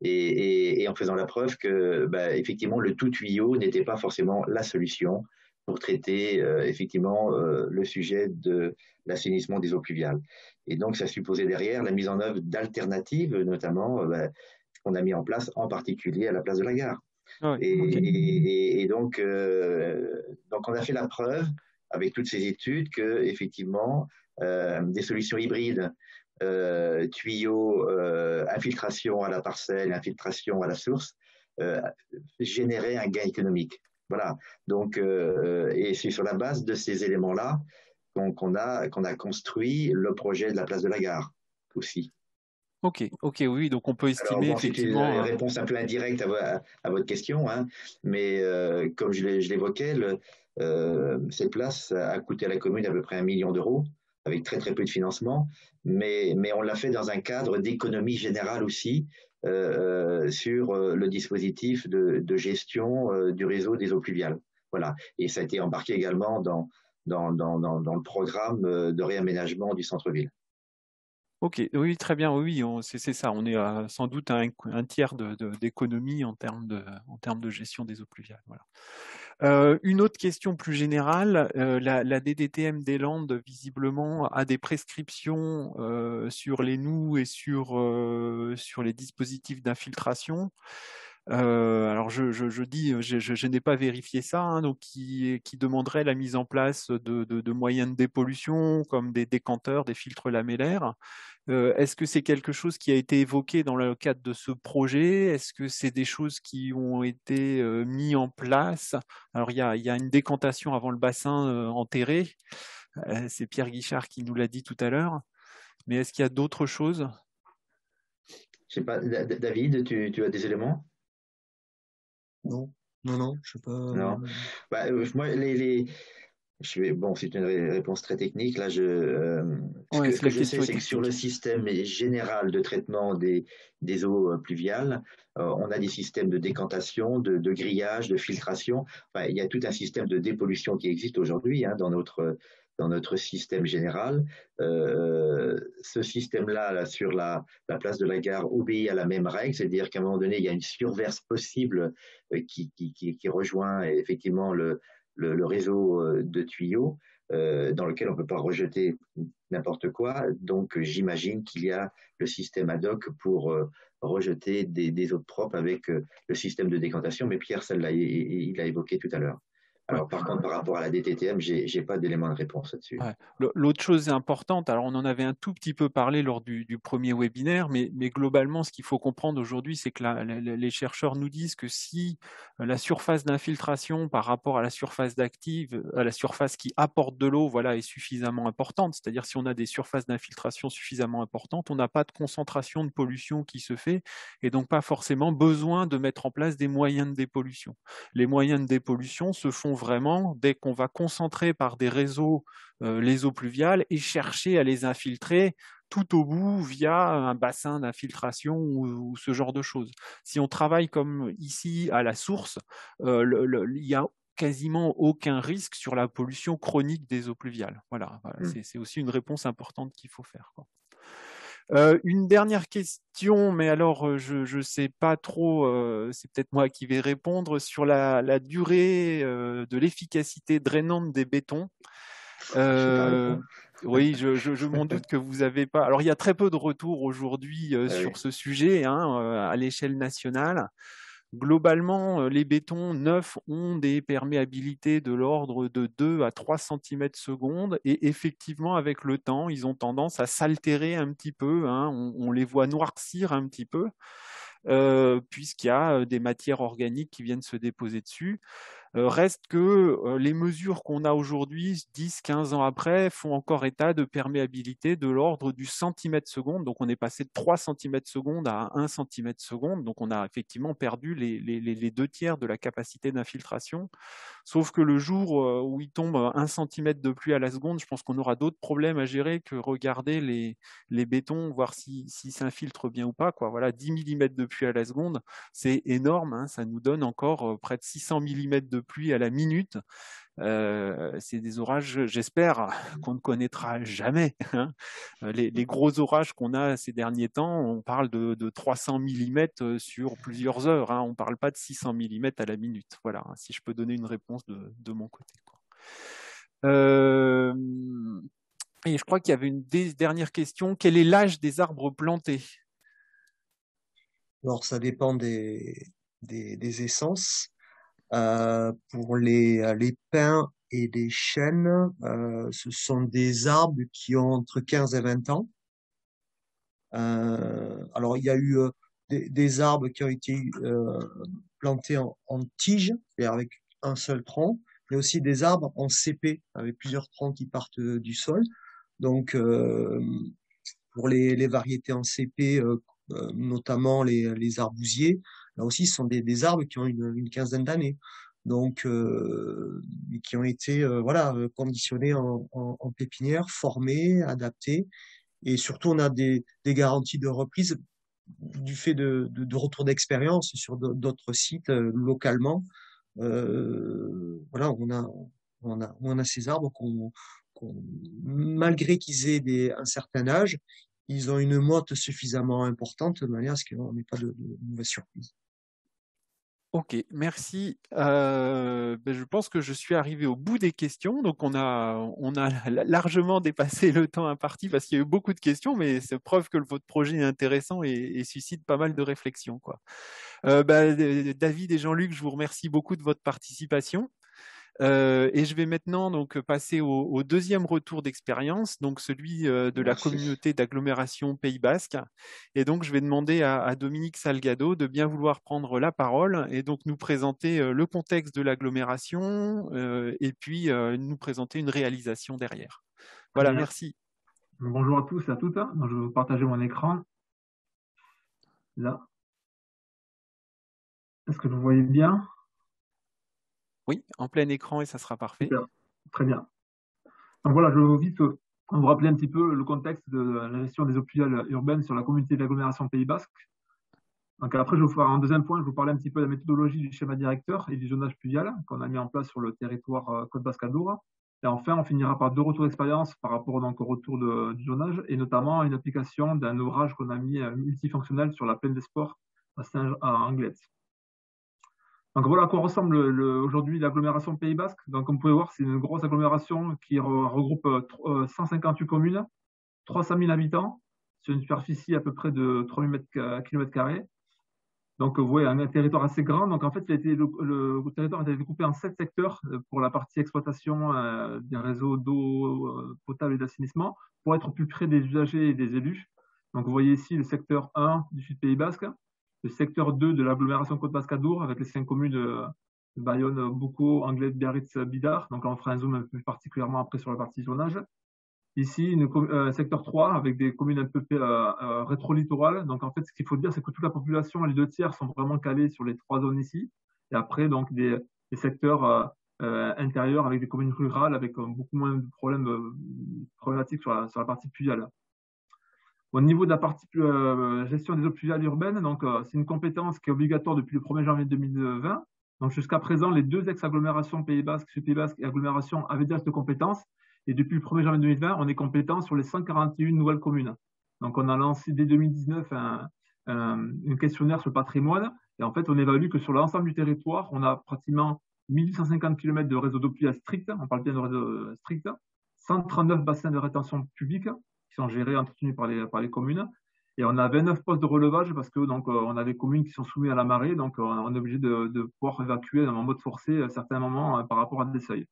Et en faisant la preuve que, effectivement, le tout tuyau n'était pas forcément la solution pour traiter effectivement le sujet de l'assainissement des eaux pluviales. Et donc, ça supposait derrière la mise en œuvre d'alternatives, notamment qu'on a mis en place en particulier à la place de la gare. Ah ouais, ok. Et donc, on a fait la preuve avec toutes ces études que effectivement, des solutions hybrides, tuyaux, infiltration à la parcelle, infiltration à la source, généraient un gain économique. Voilà. Donc, et c'est sur la base de ces éléments-là qu'on a construit le projet de la place de la Gare aussi. Ok, oui, donc on peut Alors estimer bon, c'est une effectivement. réponse un peu indirecte à votre question, hein, mais comme je l'évoquais, cette place a coûté à la commune à peu près 1 million d'euros, avec très très peu de financement, mais on l'a fait dans un cadre d'économie générale aussi, sur le dispositif de gestion du réseau des eaux pluviales. Voilà, et ça a été embarqué également dans le programme de réaménagement du centre-ville. Ok, oui, très bien, oui, c'est ça. On est sans doute à un tiers d'économie en termes de gestion des eaux pluviales. Voilà. Une autre question plus générale, la DDTM des Landes, visiblement, a des prescriptions sur les noues et sur les dispositifs d'infiltration. Alors je dis, je n'ai pas vérifié ça, hein, donc qui demanderait la mise en place de moyens de dépollution comme des décanteurs, des filtres lamellaires. Est-ce que c'est quelque chose qui a été évoqué dans le cadre de ce projet? Est-ce que c'est des choses qui ont été mis en place? Alors il y a une décantation avant le bassin enterré. C'est Pierre Guichard qui nous l'a dit tout à l'heure. Mais est-ce qu'il y a d'autres choses? Je sais pas, David, tu as des éléments? Non, non, je sais pas. Non. Bah, moi, bon, c'est une réponse très technique. Là, Ouais, ce c'est que la je sais, question est c'est que sur le technique. système général de traitement des eaux pluviales, on a des systèmes de décantation, de grillage, de filtration. Enfin, il y a tout un système de dépollution qui existe aujourd'hui, hein, dans notre système général. Ce système-là, là, sur la place de la Gare, obéit à la même règle, c'est-à-dire qu'à un moment donné, il y a une surverse possible qui rejoint effectivement le réseau de tuyaux, dans lequel on ne peut pas rejeter n'importe quoi. Donc, j'imagine qu'il y a le système ad hoc pour rejeter des eaux propres avec le système de décantation. Mais Pierre, il l'a évoqué tout à l'heure. Ouais. Alors, par contre, par rapport à la DTTM, j'ai pas d'éléments de réponse là-dessus. Ouais. L'autre chose importante, alors on en avait un tout petit peu parlé lors du premier webinaire, mais globalement, ce qu'il faut comprendre aujourd'hui, c'est que les chercheurs nous disent que si la surface d'infiltration par rapport à la surface d'active, à la surface qui apporte de l'eau, voilà, est suffisamment importante, c'est-à-dire si on a des surfaces d'infiltration suffisamment importantes, on n'a pas de concentration de pollution qui se fait, et donc pas forcément besoin de mettre en place des moyens de dépollution. Les moyens de dépollution se font vraiment dès qu'on va concentrer par des réseaux les eaux pluviales et chercher à les infiltrer tout au bout via un bassin d'infiltration ou ce genre de choses. Si on travaille comme ici à la source, il y a quasiment aucun risque sur la pollution chronique des eaux pluviales. Voilà. C'est aussi une réponse importante qu'il faut faire, quoi. Une dernière question, mais alors je sais pas trop, c'est peut-être moi qui vais répondre sur la durée de l'efficacité drainante des bétons. Oui, je m'en doute que vous n'avez pas. Alors, il y a très peu de retours aujourd'hui sur ce sujet, hein, à l'échelle nationale. Globalement, les bétons neufs ont des perméabilités de l'ordre de 2 à 3 cm secondes et effectivement, avec le temps, ils ont tendance à s'altérer un petit peu, hein, on les voit noircir un petit peu, puisqu'il y a des matières organiques qui viennent se déposer dessus. Reste que les mesures qu'on a aujourd'hui, 10-15 ans après, font encore état de perméabilité de l'ordre du centimètre seconde. Donc on est passé de 3 cm seconde à 1 cm seconde. Donc on a effectivement perdu les 2 tiers de la capacité d'infiltration. Sauf que le jour où il tombe 1 cm de pluie à la seconde, je pense qu'on aura d'autres problèmes à gérer que regarder les bétons, voir s'ils s'infiltrent bien ou pas, quoi. Voilà, 10 mm de pluie à la seconde, c'est énorme, hein, ça nous donne encore près de 600 mm de pluie à la minute. C'est des orages, j'espère, qu'on ne connaîtra jamais, hein. Les gros orages qu'on a ces derniers temps, on parle de 300 mm sur plusieurs heures, hein. On ne parle pas de 600 mm à la minute. Voilà, hein, si je peux donner une réponse de mon côté, quoi. Et je crois qu'il y avait une dernière question. Quel est l'âge des arbres plantés? Alors, ça dépend des des essences. Pour les pins et les chênes, ce sont des arbres qui ont entre 15 et 20 ans. Alors, il y a eu des arbres qui ont été plantés en tige, c'est-à-dire avec un seul tronc, mais aussi des arbres en CP, avec plusieurs troncs qui partent du sol. Donc, pour les variétés en CP, notamment les arbousiers, là aussi, ce sont des arbres qui ont une quinzaine d'années. Donc, qui ont été voilà, conditionnés en pépinière, formés, adaptés. Et surtout, on a des garanties de reprise du fait de retour d'expérience sur d'autres sites localement. Voilà, on a ces arbres malgré qu'ils aient un certain âge, ils ont une motte suffisamment importante de manière à ce qu'on n'ait pas de mauvaises surprises. Ok, merci. Je pense que je suis arrivé au bout des questions. Donc, on a largement dépassé le temps imparti parce qu'il y a eu beaucoup de questions, mais c'est preuve que votre projet est intéressant et suscite pas mal de réflexions, quoi. David et Jean-Luc, je vous remercie beaucoup de votre participation. Et je vais maintenant donc passer au deuxième retour d'expérience, donc celui de la Merci. communauté d'agglomération Pays Basque. Et donc je vais demander à Dominique Salgado de bien vouloir prendre la parole et donc nous présenter le contexte de l'agglomération et puis nous présenter une réalisation derrière. Voilà, Bien. merci. Bonjour à tous et à toutes. Donc, je vais partager mon écran. Là. Est-ce que vous voyez bien? Oui, en plein écran et ça sera parfait. Super. Très bien. Donc voilà, je vais vite vous rappeler un petit peu le contexte de la gestion des eaux pluviales urbaines sur la communauté d'agglomération Pays Basque. Donc après, je vais vous faire un deuxième point, je vais vous parler un petit peu de la méthodologie du schéma directeur et du zonage pluvial qu'on a mis en place sur le territoire Côte Basque-Adour. Et enfin, on finira par deux retours d'expérience par rapport donc, au retour du zonage et notamment une application d'un ouvrage qu'on a mis multifonctionnel sur la plaine des sports à Anglet. Donc voilà à quoi ressemble aujourd'hui l'agglomération Pays Basque. Donc comme vous pouvez voir, c'est une grosse agglomération qui regroupe 158 communes, 300 000 habitants, sur une superficie à peu près de 3 000 km². Donc vous voyez, un territoire assez grand. Donc en fait, le territoire a été découpé en 7 secteurs pour la partie exploitation des réseaux d'eau potable et d'assainissement pour être plus près des usagers et des élus. Donc vous voyez ici le secteur 1 du Sud Pays Basque, le secteur 2 de l'agglomération Côte Basque-Adour avec les 5 communes de Bayonne, Boucau, Anglet, Biarritz, Bidart. Donc on fera un zoom un peu plus particulièrement après sur la partie zonage. Ici, secteur 3 avec des communes un peu rétro-littorales. Donc, en fait, ce qu'il faut dire, c'est que toute la population, les 2 tiers, sont vraiment calés sur les 3 zones ici. Et après, donc, des secteurs intérieurs avec des communes rurales avec beaucoup moins de problématiques sur la partie pluviale. Au niveau de la partie gestion des eaux pluviales urbaines, donc, c'est une compétence qui est obligatoire depuis le 1er janvier 2020. Donc, jusqu'à présent, les 2 ex-agglomérations Pays Basque, Sud Pays Basque et agglomération avaient déjà cette compétence. Et depuis le 1er janvier 2020, on est compétent sur les 141 nouvelles communes. Donc, on a lancé dès 2019 un questionnaire sur le patrimoine. Et en fait, on évalue que sur l'ensemble du territoire, on a pratiquement 1850 km de réseau d'eau pluviale strict. On parle bien de réseau strict. 139 bassins de rétention publique qui sont gérés et entretenus par les communes. Et on a 29 postes de relevage parce que donc, on a des communes qui sont soumises à la marée. Donc, on est obligé de pouvoir évacuer en mode forcé à certains moments par rapport à des seuils.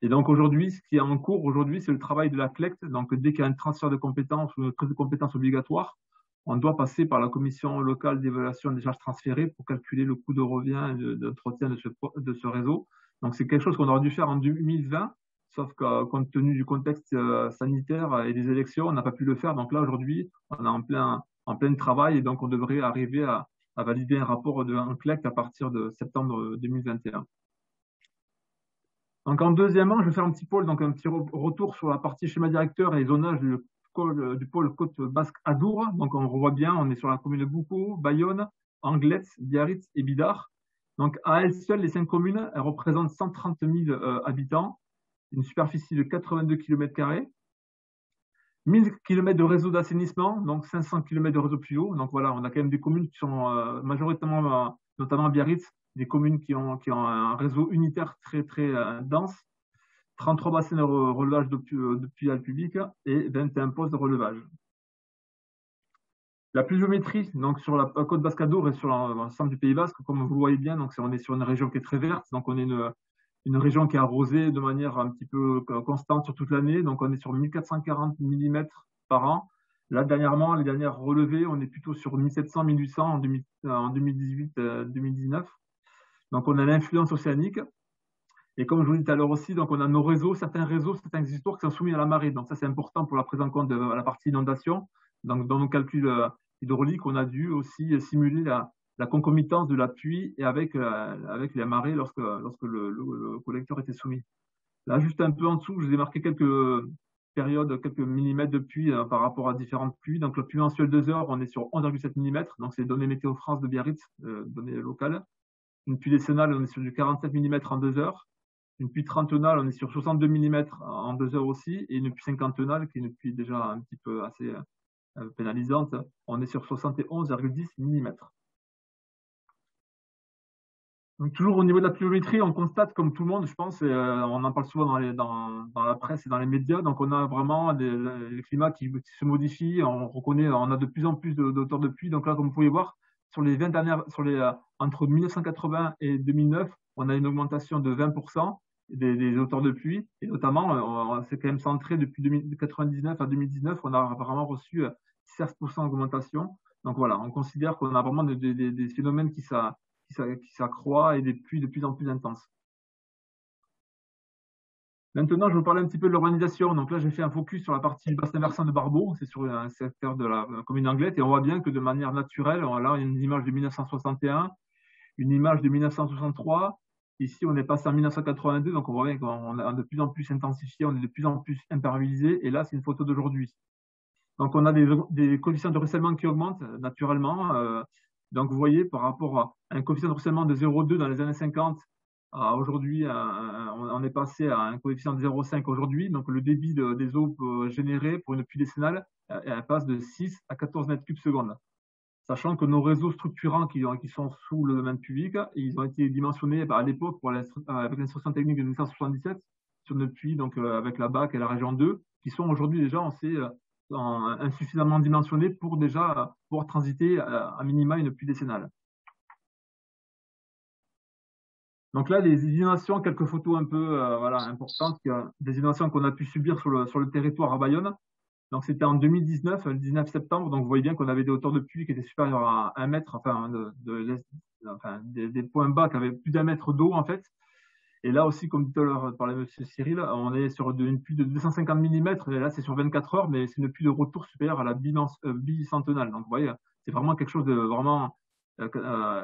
Et donc aujourd'hui, ce qui est en cours aujourd'hui, c'est le travail de la CLECT. Donc dès qu'il y a un transfert de compétences ou une prise de compétences obligatoire, on doit passer par la commission locale d'évaluation des charges transférées pour calculer le coût de revient et d'entretien de ce réseau. Donc c'est quelque chose qu'on aurait dû faire en 2020, sauf que compte tenu du contexte sanitaire et des élections, on n'a pas pu le faire. Donc là aujourd'hui, on est en plein travail et donc on devrait arriver à valider un rapport d'un CLECT à partir de septembre 2021. Donc, en deuxièmement, je vais faire un petit retour sur la partie schéma directeur et zonage du pôle Côte Basque-Adour. Donc, on revoit bien, on est sur la commune de Boucau, Bayonne, Anglet, Biarritz et Bidart. Donc, à elles seules, les 5 communes, elles représentent 130 000 habitants, une superficie de 82 km², 1000 km de réseau d'assainissement, donc 500 km de réseau pluviaux. Donc, voilà, on a quand même des communes qui sont majoritairement, notamment Biarritz, des communes qui ont un réseau unitaire très, très dense, 33 bassins de relevage de pluvial public et 21 postes de relevage. La pluviométrie, donc sur la côte Basque-Adour et sur l'ensemble du Pays Basque, comme vous le voyez bien, donc on est sur une région qui est très verte, donc on est une région qui est arrosée de manière un petit peu constante sur toute l'année, donc on est sur 1440 mm par an. Là, dernièrement, les dernières relevées, on est plutôt sur 1700-1800 en 2018-2019. Donc on a l'influence océanique. Et comme je vous dis tout à l'heure aussi, donc on a nos réseaux, certains histoires qui sont soumis à la marée. Donc ça, c'est important pour la prise en compte de la partie inondation. Donc dans nos calculs hydrauliques, on a dû aussi simuler la concomitance de la pluie et avec les marées lorsque le collecteur était soumis. Là, juste un peu en dessous, je vous ai marqué quelques périodes, quelques millimètres de pluie par rapport à différentes pluies. Donc la pluie mensuelle 2 heures, on est sur 11,7 mm. Donc c'est les données Météo France de Biarritz, données locales. Une pluie décennale, on est sur du 47 mm en 2 heures. Une pluie trentenale, on est sur 62 mm en 2 heures aussi. Et une pluie cinquantenale, qui est une pluie déjà un petit peu assez pénalisante, on est sur 71,10 mm. Donc, toujours au niveau de la pluviométrie, on constate, comme tout le monde, je pense, et on en parle souvent dans la presse et dans les médias, donc on a vraiment les climats qui se modifient, on reconnaît, on a de plus en plus d'auteurs de pluie. Donc là, comme vous pouvez voir, sur les 20 dernières, entre 1980 et 2009, on a une augmentation de 20% des auteurs de pluie, et notamment, c'est quand même centré depuis 1999 à 2019, on a vraiment reçu 16% d'augmentation. Donc voilà, on considère qu'on a vraiment des phénomènes qui s'accroît et des pluies de plus en plus intenses. Maintenant, je vais vous parler un petit peu de l'urbanisation. Donc là, j'ai fait un focus sur la partie du bassin versant de Barbeau, c'est sur un secteur de la commune d'Anglet, et on voit bien que de manière naturelle, là, il y a une image de 1961, une image de 1963. Ici, on est passé en 1982, donc on voit bien qu'on a de plus en plus intensifié, on est de plus en plus imperméabilisé, et là, c'est une photo d'aujourd'hui. Donc, on a des coefficients de ruissellement qui augmentent naturellement. Donc, vous voyez, par rapport à un coefficient de ruissellement de 0,2 dans les années 50, aujourd'hui, on est passé à un coefficient de 0,5 aujourd'hui. Donc, le débit des eaux générées pour une pluie décennale passe de 6 à 14 mètres cubes secondes. Sachant que nos réseaux structurants qui sont sous le domaine public, ils ont été dimensionnés à l'époque avec l'instruction technique de 1977 sur une pluie, donc avec la BAC et la région 2, qui sont aujourd'hui déjà insuffisamment dimensionnés pour déjà pouvoir transiter à minima une pluie décennale. Donc là, les inondations, quelques photos un peu importantes, des inondations qu'on a pu subir sur le territoire à Bayonne. Donc c'était en 2019, le 19 septembre, donc vous voyez bien qu'on avait des hauteurs de pluie qui étaient supérieures à 1 mètre, enfin, des points bas qui avaient plus d'1 mètre d'eau en fait. Et là aussi, comme tout à l'heure parlait M. Cyril, on est sur une pluie de 250 mm, et là c'est sur 24 heures, mais c'est une pluie de retour supérieure à la bicentenale. Donc vous voyez, c'est vraiment quelque chose de vraiment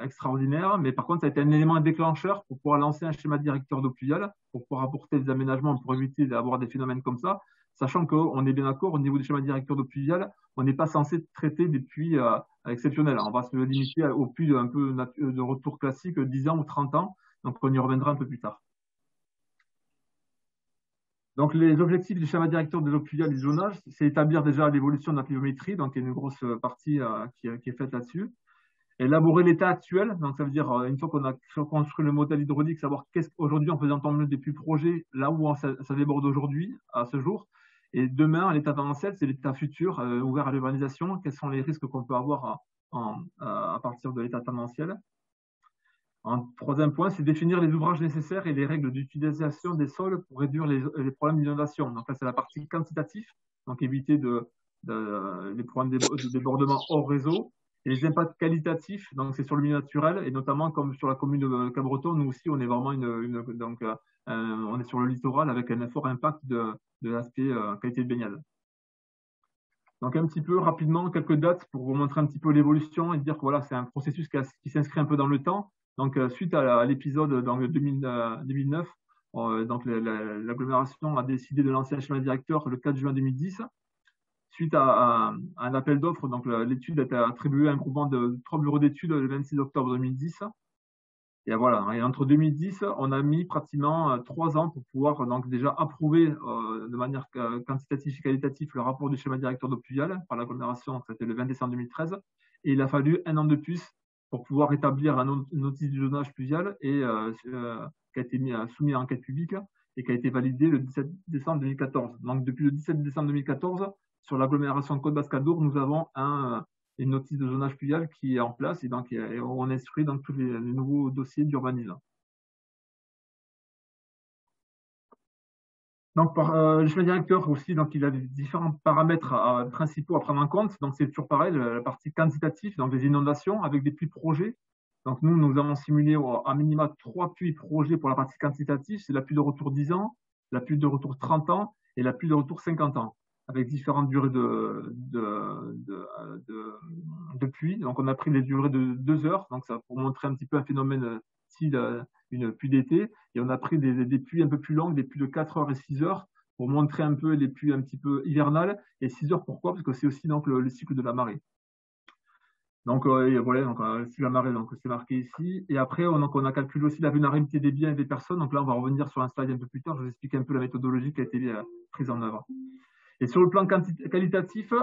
extraordinaire, mais par contre ça a été un élément déclencheur pour pouvoir lancer un schéma directeur d'eau pluviale, pour pouvoir apporter des aménagements pour éviter d'avoir des phénomènes comme ça, sachant qu'on est bien d'accord, au niveau du schéma directeur d'eau pluviale, on n'est pas censé traiter des pluies exceptionnelles. On va se limiter aux pluies un peu de retour classique, 10 ans ou 30 ans, donc on y reviendra un peu plus tard. Donc, les objectifs du schéma directeur de l'eau pluviale et du zonage, c'est établir déjà l'évolution de la pluviométrie, donc il y a une grosse partie qui est faite là-dessus. Élaborer l'état actuel, donc ça veut dire, une fois qu'on a construit le modèle hydraulique, savoir qu'aujourd'hui, en faisant tomber des plus projets, là où ça déborde aujourd'hui, à ce jour. Et demain, l'état tendanciel, c'est l'état futur, ouvert à l'urbanisation. Quels sont les risques qu'on peut avoir à partir de l'état tendanciel? Un troisième point, c'est définir les ouvrages nécessaires et les règles d'utilisation des sols pour réduire les problèmes d'inondation. Donc là, c'est la partie quantitative, donc éviter les problèmes de débordement hors réseau. Et les impacts qualitatifs, donc c'est sur le milieu naturel, et notamment comme sur la commune de Cabreton, nous aussi, on est vraiment on est sur le littoral avec un fort impact de l'aspect qualité de baignade. Donc un petit peu rapidement, quelques dates pour vous montrer un petit peu l'évolution et dire que voilà, c'est un processus qui s'inscrit un peu dans le temps. Donc, suite à l'épisode dans 2009, donc l'agglomération a décidé de lancer un schéma directeur le 4 juin 2010. Suite à un appel d'offres, donc l'étude a été attribuée à un groupement de 3 bureaux d'études le 26 octobre 2010. Et voilà, et entre 2010, on a mis pratiquement 3 ans pour pouvoir donc déjà approuver de manière quantitative et qualitative le rapport du schéma directeur d'eau pluviale par l'agglomération, c'était le 20 décembre 2013. Et il a fallu 1 an de plus pour pouvoir établir une notice du zonage pluvial et qui a été soumis à enquête publique et qui a été validé le 17 décembre 2014. Donc depuis le 17 décembre 2014, sur l'agglomération Côte Basque-Adour, nous avons un une notice de zonage pluvial qui est en place et donc on instruit donc tous les nouveaux dossiers d'urbanisme. Donc, le schéma directeur aussi, donc il a différents paramètres principaux à prendre en compte. Donc, c'est toujours pareil, la partie quantitative, donc les inondations avec des puits projets. Donc, nous avons simulé à minima 3 puits projets pour la partie quantitative. C'est la pluie de retour 10 ans, la pluie de retour 30 ans et la pluie de retour 50 ans, avec différentes durées de pluie. Donc, on a pris les durées de 2 heures, donc ça pour montrer un petit peu un phénomène style une pluie d'été, et on a pris des pluies un peu plus longues, des pluies de 4 heures et 6 heures, pour montrer un peu les pluies un petit peu hivernales. Et 6 heures, pourquoi? Parce que c'est aussi donc le cycle de la marée. Donc voilà, donc le cycle de la marée, donc c'est marqué ici. Et après, on a calculé aussi la vulnérabilité des biens et des personnes. Donc là, on va revenir sur un slide un peu plus tard. Je vous explique un peu la méthodologie qui a été prise en œuvre. Et sur le plan qualitatif,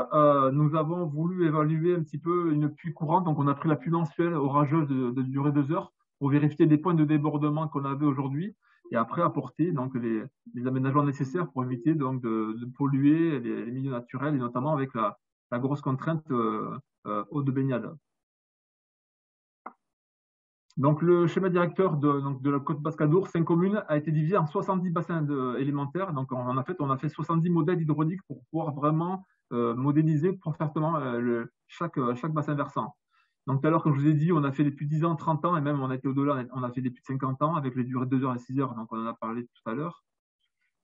nous avons voulu évaluer un petit peu une pluie courante. Donc on a pris la pluie mensuelle orageuse de durée 2 heures pour vérifier les points de débordement qu'on avait aujourd'hui et après apporter donc les aménagements nécessaires pour éviter donc de polluer les milieux naturels et notamment avec la grosse contrainte eau de baignade. Donc le schéma directeur de la côte Basque-Adour, 5 communes, a été divisé en 70 bassins élémentaires. Donc on a fait 70 modèles hydrauliques pour pouvoir vraiment modéliser parfaitement chaque bassin versant. Donc tout à l'heure, comme je vous ai dit, on a fait des plus de 10 ans, 30 ans, et même on a été au-delà, on a fait des plus de 50 ans avec les durées de 2 heures et 6 heures, donc on en a parlé tout à l'heure.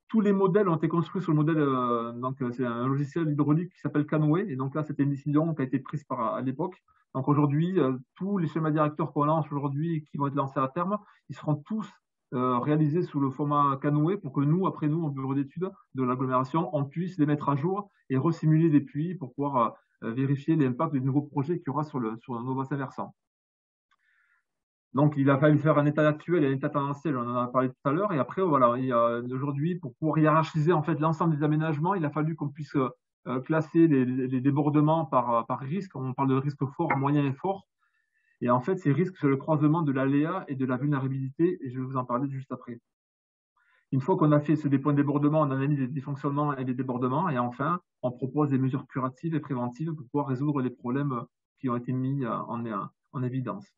Tous les modèles ont été construits sur le modèle, donc c'est un logiciel hydraulique qui s'appelle Canoë, et donc là c'était une décision qui a été prise à l'époque. Donc aujourd'hui, tous les schémas directeurs qu'on lance aujourd'hui et qui vont être lancés à terme, ils seront tous réalisés sous le format Canoë pour que nous, après nous, en bureau d'études de l'agglomération, on puisse les mettre à jour et resimuler des puits pour pouvoir vérifier l'impact des nouveaux projets qu'il y aura sur nos bassins versants. Donc, il a fallu faire un état actuel et un état tendanciel, on en a parlé tout à l'heure. Et après, voilà, aujourd'hui, pour pouvoir hiérarchiser en fait l'ensemble des aménagements, il a fallu qu'on puisse classer les débordements par risque. On parle de risque fort, moyen et fort. Et en fait, ces risques, c'est le croisement de l'aléa et de la vulnérabilité. Et je vais vous en parler juste après. Une fois qu'on a fait des points de débordement, on analyse les dysfonctionnements et les débordements. Et enfin, on propose des mesures curatives et préventives pour pouvoir résoudre les problèmes qui ont été mis en évidence.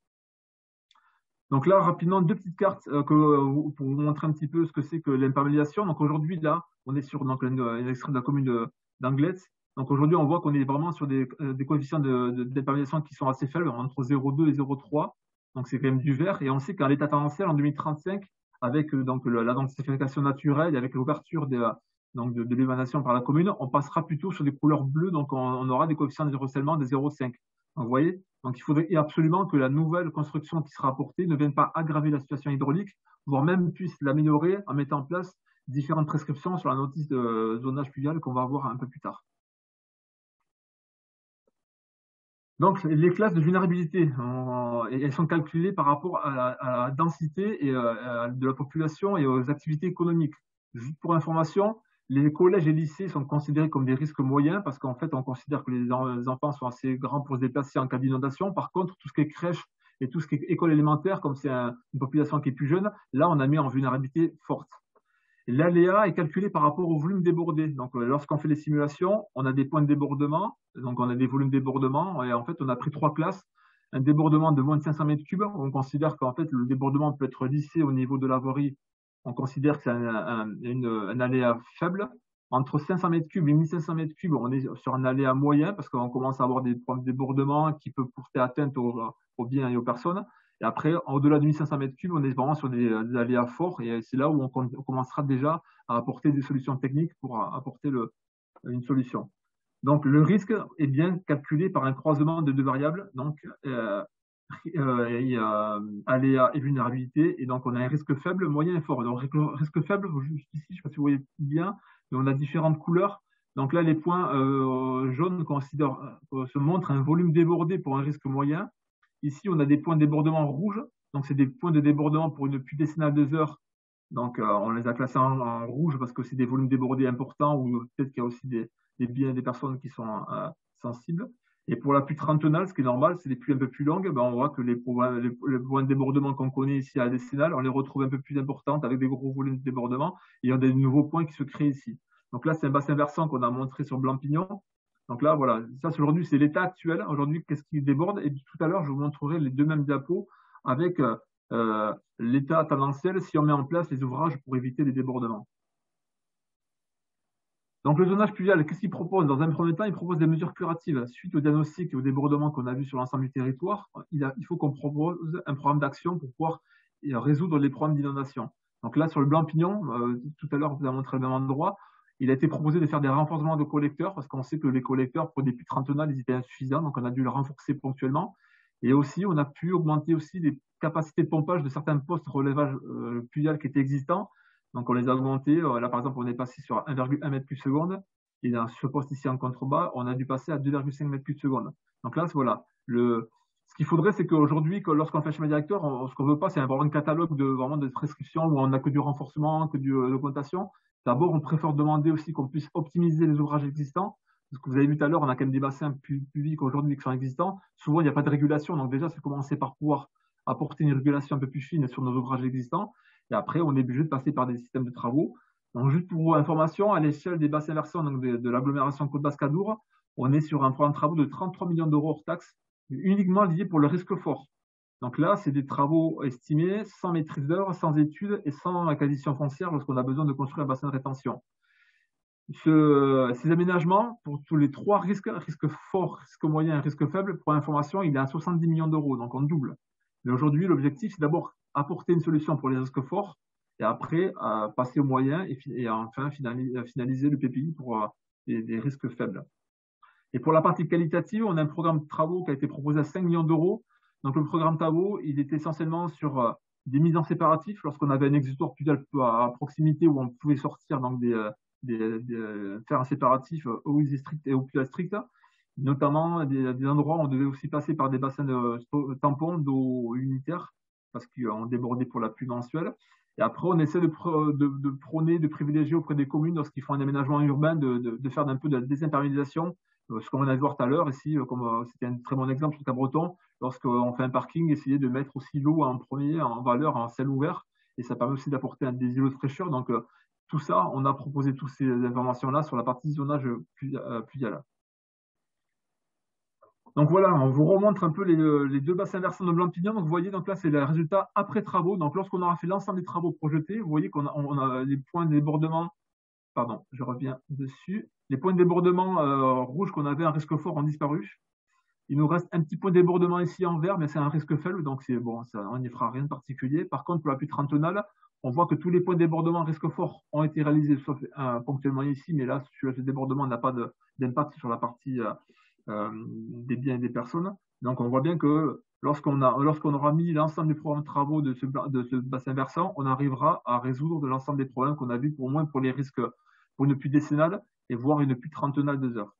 Donc là, rapidement, 2 petites cartes pour vous montrer un petit peu ce que c'est que l'imperméabilisation. Donc aujourd'hui, là, on est sur un extrait de la commune d'Anglet. Donc aujourd'hui, on voit qu'on est vraiment sur des coefficients d'imperméabilisation qui sont assez faibles, entre 0,2 et 0,3. Donc c'est quand même du vert. Et on sait qu'à l'état tendanciel, en 2035, avec donc la densification naturelle et avec l'ouverture de l'émanation par la commune, on passera plutôt sur des couleurs bleues. Donc on aura des coefficients de ruissellement de 0,5. Donc vous voyez, donc il faudrait absolument que la nouvelle construction qui sera apportée ne vienne pas aggraver la situation hydraulique, voire même puisse l'améliorer en mettant en place différentes prescriptions sur la notice de zonage pluvial qu'on va voir un peu plus tard. Donc les classes de vulnérabilité, elles sont calculées par rapport à la densité de la population et aux activités économiques. Juste pour information, les collèges et lycées sont considérés comme des risques moyens parce qu'en fait, on considère que les enfants sont assez grands pour se déplacer en cas d'inondation. Par contre, tout ce qui est crèche et tout ce qui est école élémentaire, comme c'est une population qui est plus jeune, là, on a mis en vulnérabilité forte. L'aléa est calculé par rapport au volume débordé. Donc, lorsqu'on fait les simulations, on a des points de débordement, donc on a des volumes de débordement, et en fait, on a pris 3 classes. Un débordement de moins de 500 mètres cubes, on considère qu'en fait, le débordement peut être lissé au niveau de l'avorie. On considère que c'est un aléa faible. Entre 500 mètres cubes et 1500 mètres cubes, on est sur un aléa moyen parce qu'on commence à avoir des points de débordement qui peuvent porter atteinte aux biens et aux personnes. Et après, au-delà de 1500 mètres cubes, on est vraiment sur des aléas forts et c'est là où on commencera déjà à apporter des solutions techniques pour apporter une solution. Donc, le risque est bien calculé par un croisement de 2 variables, donc aléa et vulnérabilité, et donc on a un risque faible, moyen et fort. Donc, risque faible, juste ici, je ne sais pas si vous voyez bien, mais on a différentes couleurs. Donc là, les points jaunes se montrent un volume débordé pour un risque moyen. Ici, on a des points de débordement rouges. Donc, c'est des points de débordement pour une pluie décennale 2 heures. Donc, on les a classés en rouge parce que c'est des volumes débordés importants ou peut-être qu'il y a aussi des biens et des personnes qui sont sensibles. Et pour la pluie trentenale, ce qui est normal, c'est des pluies un peu plus longues. On voit que les points de débordement qu'on connaît ici à la décennale, on les retrouve un peu plus importantes avec des gros volumes de débordement. Et il y a des nouveaux points qui se créent ici. Donc là, c'est un bassin versant qu'on a montré sur Blampignon. Donc là, voilà, ça aujourd'hui, c'est l'état actuel. Aujourd'hui, qu'est-ce qui déborde? Et tout à l'heure, je vous montrerai les deux mêmes diapos avec l'état tendanciel si on met en place les ouvrages pour éviter les débordements. Donc le zonage pluvial, qu'est-ce qu'il propose? Dans un premier temps, il propose des mesures curatives. Suite au diagnostic et au débordement qu'on a vu sur l'ensemble du territoire, il faut qu'on propose un programme d'action pour pouvoir résoudre les problèmes d'inondation. Donc là, sur le Blanc-Pignon, tout à l'heure, vous avez montré le même endroit, il a été proposé de faire des renforcements de collecteurs parce qu'on sait que les collecteurs pour des puits trentenaires, ils étaient insuffisants, donc on a dû le renforcer ponctuellement. Et aussi, on a pu augmenter aussi les capacités de pompage de certains postes relevage pluvial qui étaient existants. Donc on les a augmentés. Là, par exemple, on est passé sur 1,1 mètre cube seconde. Et dans ce poste ici en contrebas, on a dû passer à 2,5 mètres cube seconde. Donc là, voilà. Ce qu'il faudrait, c'est qu'aujourd'hui, lorsqu'on fait un schéma directeur, ce qu'on veut pas, c'est avoir un catalogue vraiment de prescriptions où on n'a que du renforcement, que de l'augmentation. D'abord, on préfère demander aussi qu'on puisse optimiser les ouvrages existants. Parce que vous avez vu tout à l'heure, on a quand même des bassins publics aujourd'hui qui sont existants. Souvent, il n'y a pas de régulation. Donc déjà, c'est commencer par pouvoir apporter une régulation un peu plus fine sur nos ouvrages existants. Et après, on est obligé de passer par des systèmes de travaux. Donc, juste pour information, à l'échelle des bassins versants donc de l'agglomération Côte-Basque-Adour, on est sur un programme de travaux de 33 millions d'euros hors taxes, uniquement liés pour le risque fort. Donc là, c'est des travaux estimés sans maîtrise d'œuvre, sans études et sans acquisition foncière lorsqu'on a besoin de construire un bassin de rétention. Ces aménagements, pour tous les trois risques, risque fort, risque moyen et risque faible, pour information, il est à 70 millions d'euros, donc on double. Mais aujourd'hui, l'objectif, c'est d'abord apporter une solution pour les risques forts et après passer aux moyens et enfin finaliser le PPI pour des risques faibles. Et pour la partie qualitative, on a un programme de travaux qui a été proposé à 5 millions d'euros. Donc le programme de travaux, il était essentiellement sur des mises en séparatif lorsqu'on avait un exutoire pluvial à proximité où on pouvait sortir donc faire un séparatif eau usée stricte et eau pluviale stricte. Notamment des endroits où on devait aussi passer par des bassins de tampons d'eau unitaire parce qu'on débordait pour la pluie mensuelle. Et après, on essaie de prôner, de privilégier auprès des communes lorsqu'ils font un aménagement urbain, de faire un peu de la désimperméabilisation. Ce qu'on a vu tout à l'heure ici, comme c'était un très bon exemple sur Cabreton, lorsqu'on fait un parking, essayer de mettre aussi l'eau en premier en valeur en ciel ouvert. Et ça permet aussi d'apporter des îlots de fraîcheur. Donc, tout ça, on a proposé toutes ces informations-là sur la partie zonage pluvial. Donc voilà, on vous remontre un peu les deux bassins versants de Blanc-Pignon. Donc vous voyez, donc là c'est le résultat après travaux. Donc lorsqu'on aura fait l'ensemble des travaux projetés, vous voyez qu'on a les points de débordement. Pardon, je reviens dessus. Les points de débordement rouges qu'on avait un risque fort ont disparu. Il nous reste un petit point de débordement ici en vert, mais c'est un risque faible, donc c'est bon, on n'y fera rien de particulier. Par contre, pour la pluie trentonale, on voit que tous les points de débordement risque fort ont été réalisés, sauf ponctuellement ici, mais là, ce débordement n'a pas d'impact sur la partie des biens et des personnes. Donc, on voit bien que lorsqu'on aura mis l'ensemble des programmes de travaux de ce bassin versant, on arrivera à résoudre l'ensemble des problèmes qu'on a vus, au moins pour les risques, pour une pluie décennale et voire une pluie trentonale 2 heures.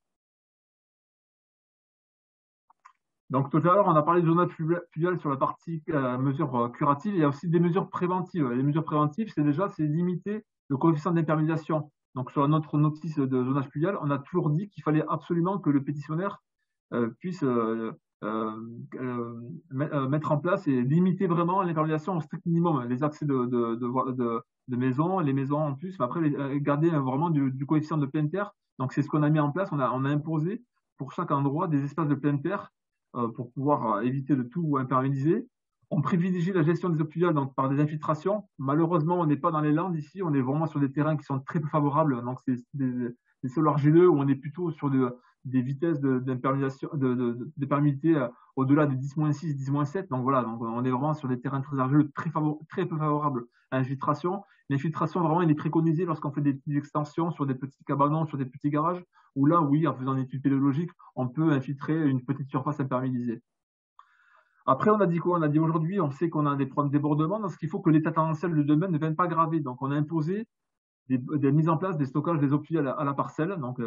Donc, tout à l'heure, on a parlé de zonage pluvial sur la partie mesures curatives. Il y a aussi des mesures préventives. Les mesures préventives, c'est limiter le coefficient d'imperméabilisation. Donc, sur notre notice de zonage pluvial, on a toujours dit qu'il fallait absolument que le pétitionnaire puisse mettre en place et limiter vraiment l'imperméabilisation au strict minimum. Les accès de maisons, les maisons en plus, mais après, garder vraiment du coefficient de pleine terre. Donc, c'est ce qu'on a mis en place. On a imposé pour chaque endroit des espaces de pleine terre pour pouvoir éviter de tout imperméabiliser. On privilégie la gestion des eaux pluviales donc, par des infiltrations. Malheureusement, on n'est pas dans les Landes ici, on est vraiment sur des terrains qui sont très peu favorables. Donc, c'est des sols argileux où on est plutôt sur des vitesses d'imperméabilité au-delà de 10-6, 10-7. Donc, voilà, donc, on est vraiment sur des terrains très argileux, très peu favorables à l'infiltration. L'infiltration, vraiment, elle est préconisée lorsqu'on fait des petites extensions sur des petits cabanons, sur des petits garages, où là, oui, en faisant une étude pédologique, on peut infiltrer une petite surface imperméabilisée. Après, on a dit quoi? On a dit aujourd'hui, on sait qu'on a des problèmes de débordement, donc il faut que l'état tendanciel de demain ne vienne pas graver. Donc, on a imposé des mises en place des stockages des eaux pluviales à la parcelle. Donc,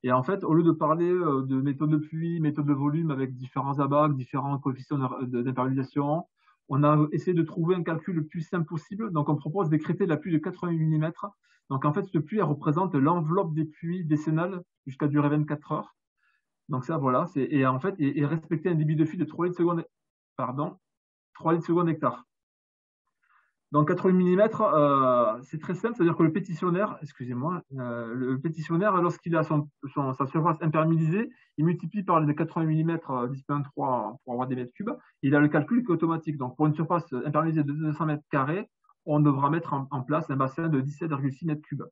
et en fait, au lieu de parler de méthode de pluie, méthode de volume avec différents abacs, différents coefficients d'imperméabilisation, on a essayé de trouver un calcul le plus simple possible. Donc, on propose d'écréter la pluie de 80 mm. Donc, en fait, cette pluie, elle représente l'enveloppe des pluies décennales jusqu'à durer 24 heures. Donc, ça, voilà. Et en fait, et respecter un débit de flux de 3 litres seconde hectare. Donc 80 mm, c'est très simple, c'est-à-dire que le pétitionnaire, excusez-moi, le pétitionnaire, lorsqu'il a sa surface imperméabilisée, il multiplie par les 80 mm 10.3 pour avoir des mètres cubes. Il a le calcul qui est automatique. Donc pour une surface imperméabilisée de 200 mètres carrés, on devra mettre en place un bassin de 17,6 mètres cubes.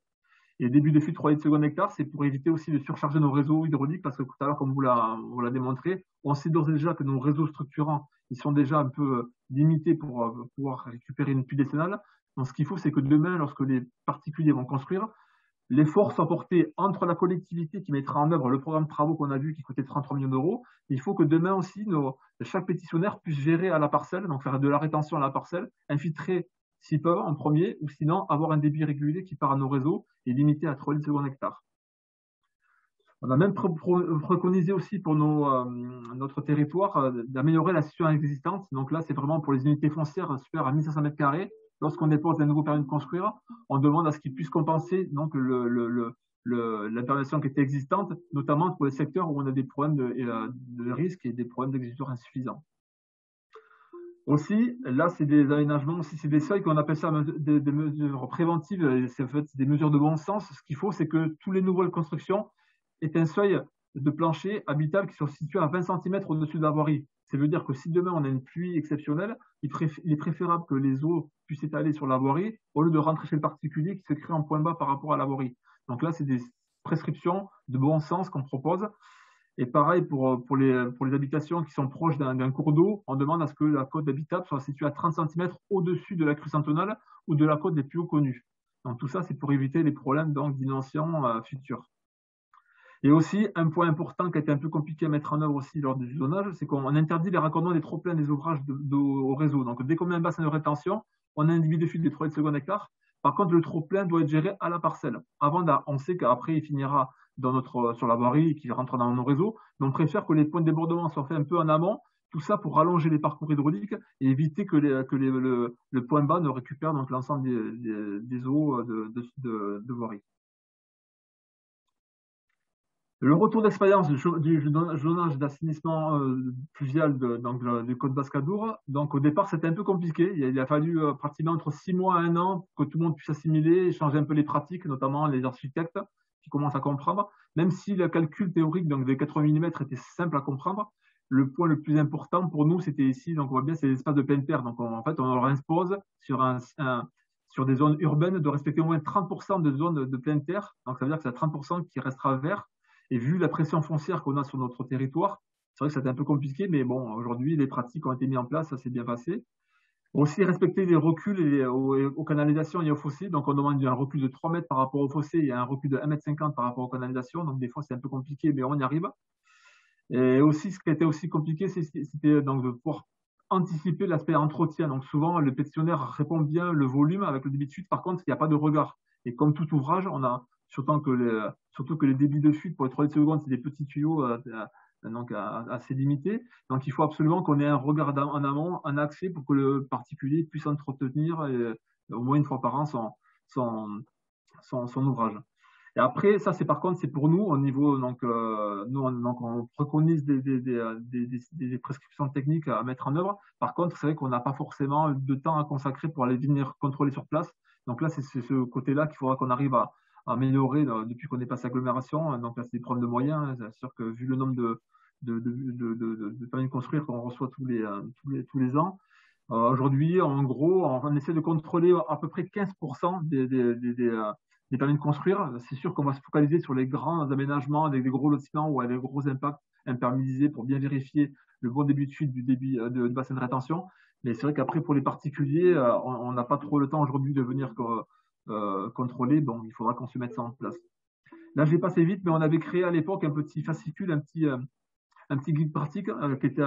Et début de fuite 3 litres seconde hectare, c'est pour éviter aussi de surcharger nos réseaux hydrauliques, parce que tout à l'heure, comme vous l'a démontré, on sait d'ores et déjà que nos réseaux structurants, ils sont déjà un peu limités pour pouvoir récupérer une pluie décennale. Donc ce qu'il faut, c'est que demain, lorsque les particuliers vont construire, l'effort soit porté entre la collectivité qui mettra en œuvre le programme de travaux qu'on a vu qui coûtait 33 millions d'euros. Il faut que demain aussi, chaque pétitionnaire puisse gérer à la parcelle, donc faire de la rétention à la parcelle, infiltrer s'ils peuvent en premier, ou sinon avoir un débit régulier qui part à nos réseaux et limité à 3 litres seconde hectare. On a même préconisé aussi pour notre territoire d'améliorer la situation existante. Donc là, c'est vraiment pour les unités foncières supérieures à 1500 mètres carrés. Lorsqu'on dépose un nouveau permis de construire, on demande à ce qu'ils puissent compenser donc l'intervention qui était existante, notamment pour les secteurs où on a des problèmes de risque et des problèmes d'exécution insuffisants. Aussi, là, c'est des aménagements, aussi, c'est des seuils qu'on appelle ça des mesures préventives, c'est en fait des mesures de bon sens. Ce qu'il faut, c'est que tous les nouvelles constructions aient un seuil de plancher habitable qui soit situé à 20 cm au-dessus de la voirie. Ça veut dire que si demain on a une pluie exceptionnelle, il est préférable que les eaux puissent s'étaler sur la voirie au lieu de rentrer chez le particulier qui se crée en point bas par rapport à la voirie. Donc là, c'est des prescriptions de bon sens qu'on propose. Et pareil pour les habitations qui sont proches d'un cours d'eau, on demande à ce que la côte d'habitable soit située à 30 cm au-dessus de la crue cantonale ou de la côte des plus hauts connus. Donc tout ça, c'est pour éviter les problèmes d'inondation futurs. Et aussi, un point important qui a été un peu compliqué à mettre en œuvre aussi lors du zonage, c'est qu'on interdit les raccordements des trop-pleins des ouvrages au réseau. Donc dès qu'on met un bassin de rétention, on a un débit de fuite des 3 litres seconde hectare. Par contre, le trop-plein doit être géré à la parcelle. On sait qu'après, il finira sur la voirie qui rentre dans nos réseaux, mais on préfère que les points de débordement soient faits un peu en amont, tout ça pour allonger les parcours hydrauliques et éviter que le point bas ne récupère donc l'ensemble des eaux de voirie. Le retour d'expérience du zonage d'assainissement pluvial du Côte Basque-Adour, donc au départ c'était un peu compliqué, il a fallu pratiquement entre 6 mois et 1 an pour que tout le monde puisse assimiler, changer un peu les pratiques, notamment les architectes qui commencent à comprendre, même si le calcul théorique donc des 80 mm était simple à comprendre. Le point le plus important pour nous, c'était ici, donc on voit bien, c'est l'espace de pleine terre. Donc en fait, on leur impose sur des zones urbaines de respecter au moins 30% de zones de pleine terre. Donc ça veut dire que c'est 30% qui restera vert. Et vu la pression foncière qu'on a sur notre territoire, c'est vrai que c'était un peu compliqué, mais bon, aujourd'hui, les pratiques ont été mises en place, ça s'est bien passé. Aussi, respecter les reculs aux canalisations et aux fossés. Donc, on demande un recul de 3 mètres par rapport aux fossés et un recul de 1,50 m par rapport aux canalisations. Donc, des fois, c'est un peu compliqué, mais on y arrive. Et aussi, ce qui a été aussi compliqué, c'était donc de pouvoir anticiper l'aspect entretien. Donc, souvent, le pétitionnaire répond bien le volume avec le débit de fuite. Par contre, il n'y a pas de regard. Et comme tout ouvrage, on a surtout que les débits de fuite pour les 3 litres secondes, c'est des petits tuyaux donc assez limités. Donc, il faut absolument qu'on ait un regard en amont, un accès pour que le particulier puisse entretenir au moins une fois par an son ouvrage. Et après, ça, par contre, c'est pour nous au niveau, donc, on préconise des prescriptions techniques à mettre en œuvre. Par contre, c'est vrai qu'on n'a pas forcément de temps à consacrer pour aller venir contrôler sur place. Donc là, c'est ce côté-là qu'il faudra qu'on arrive à améliorer depuis qu'on est passé à l'agglomération. Donc là, c'est des problèmes de moyens. C'est sûr que vu le nombre de permis de construire qu'on reçoit tous les ans, aujourd'hui, en gros, on essaie de contrôler à peu près 15% des permis de construire. C'est sûr qu'on va se focaliser sur les grands aménagements avec des gros lotissements ou avec des gros impacts imperméabilisés pour bien vérifier le bon débit de fuite du débit de bassin de rétention. Mais c'est vrai qu'après, pour les particuliers, on n'a pas trop le temps aujourd'hui de venir contrôler. Donc, il faudra qu'on se mette ça en place. Là, je vais passer vite, mais on avait créé à l'époque un petit fascicule, un petit guide pratique qui était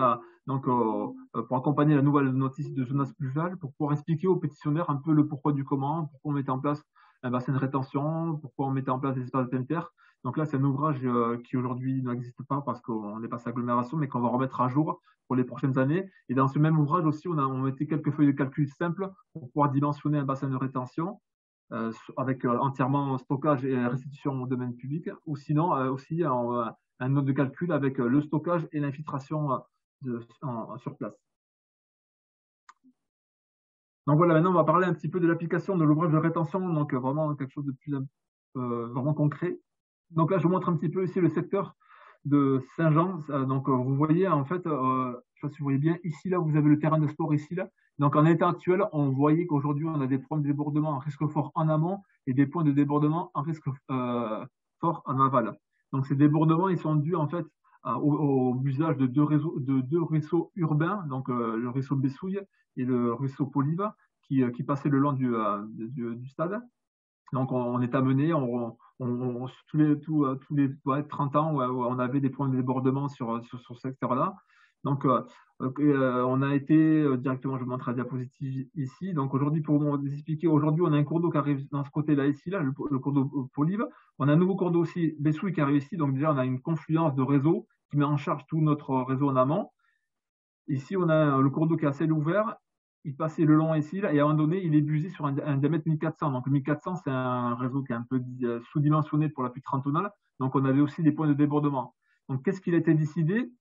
pour accompagner la nouvelle notice de zonage pluvial, pour pouvoir expliquer aux pétitionnaires un peu le pourquoi du comment, pourquoi on mettait en place un bassin de rétention, pourquoi on mettait en place des espaces de pleine terre. Donc là, c'est un ouvrage qui aujourd'hui n'existe pas parce qu'on est passé à l'agglomération, mais qu'on va remettre à jour pour les prochaines années. Et dans ce même ouvrage aussi, on mettait quelques feuilles de calcul simples pour pouvoir dimensionner un bassin de rétention avec entièrement stockage et restitution au domaine public, ou sinon aussi un mode de calcul avec le stockage et l'infiltration sur place. Donc voilà, maintenant on va parler un petit peu de l'application de l'ouvrage de rétention, donc vraiment quelque chose de plus vraiment concret. Donc là, je vous montre un petit peu ici le secteur de Saint-Jean. Donc vous voyez en fait, je ne sais pas si vous voyez bien, ici là, vous avez le terrain de sport ici là. Donc en état actuel, on voyait qu'aujourd'hui, on a des points de débordement en risque fort en amont et des points de débordement en risque fort en aval. Donc ces débordements, ils sont dus en fait au usage de deux ruisseaux urbains, donc le ruisseau Bessouille et le ruisseau Polive, qui passaient le long du stade. Donc, on est amené, tous les ouais, 30 ans, ouais, on avait des points de débordement sur ce secteur-là. Donc, on a été directement, je vous montre la diapositive ici. Donc, aujourd'hui, pour vous expliquer, aujourd'hui, on a un cours d'eau qui arrive dans ce côté-là, ici, là, le cours d'eau Polive. On a un nouveau cours d'eau aussi, Bessouille, qui arrive ici. Donc, déjà, on a une confluence de réseaux qui met en charge tout notre réseau en amont. Ici, on a le cours d'eau qui est assez ouvert. Il passait le long ici, là, et à un moment donné, il est busé sur un diamètre 1400. Donc, le 1400, c'est un réseau qui est un peu sous-dimensionné pour la pluie trentonale. Donc, on avait aussi des points de débordement. Donc, qu'est-ce qu'il a été décidé?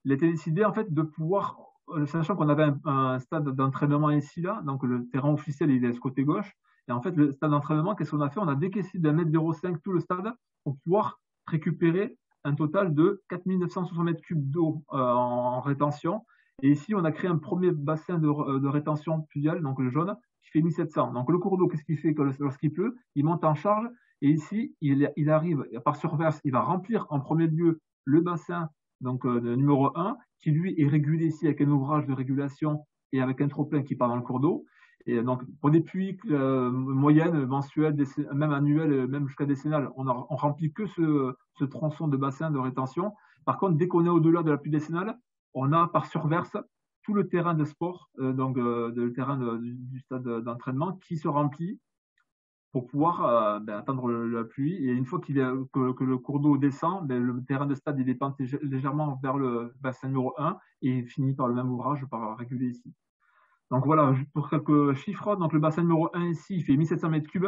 Il a été décidé, en fait, de pouvoir, sachant qu'on avait un stade d'entraînement ici, là, donc le terrain officiel, il est de ce côté gauche. Et en fait, le stade d'entraînement, qu'est-ce qu'on a fait? On a décaissé d'un mètre 05 tout le stade pour pouvoir récupérer un total de 4960 mètres cubes d'eau en rétention. Et ici, on a créé un premier bassin de rétention pluviale, donc le jaune, qui fait 1700. Donc le cours d'eau, qu'est-ce qu'il fait lorsqu'il pleut? Il monte en charge et ici, il arrive par surverse, il va remplir en premier lieu le bassin donc numéro 1, qui lui est régulé ici avec un ouvrage de régulation et avec un trop-plein qui part dans le cours d'eau. Et donc, pour des pluies moyennes, mensuelles, même annuelles, même jusqu'à décennales, on remplit que ce tronçon de bassin de rétention. Par contre, dès qu'on est au-delà de la pluie décennale, on a par surverse tout le terrain de sport, donc le terrain du stade d'entraînement qui se remplit pour pouvoir attendre la pluie. Et une fois que le cours d'eau descend, le terrain de stade il est penté légèrement vers le bassin numéro 1 et finit par le même ouvrage par réguler ici. Donc voilà, pour quelques chiffres, donc le bassin numéro 1 ici, il fait 1700 mètres cubes.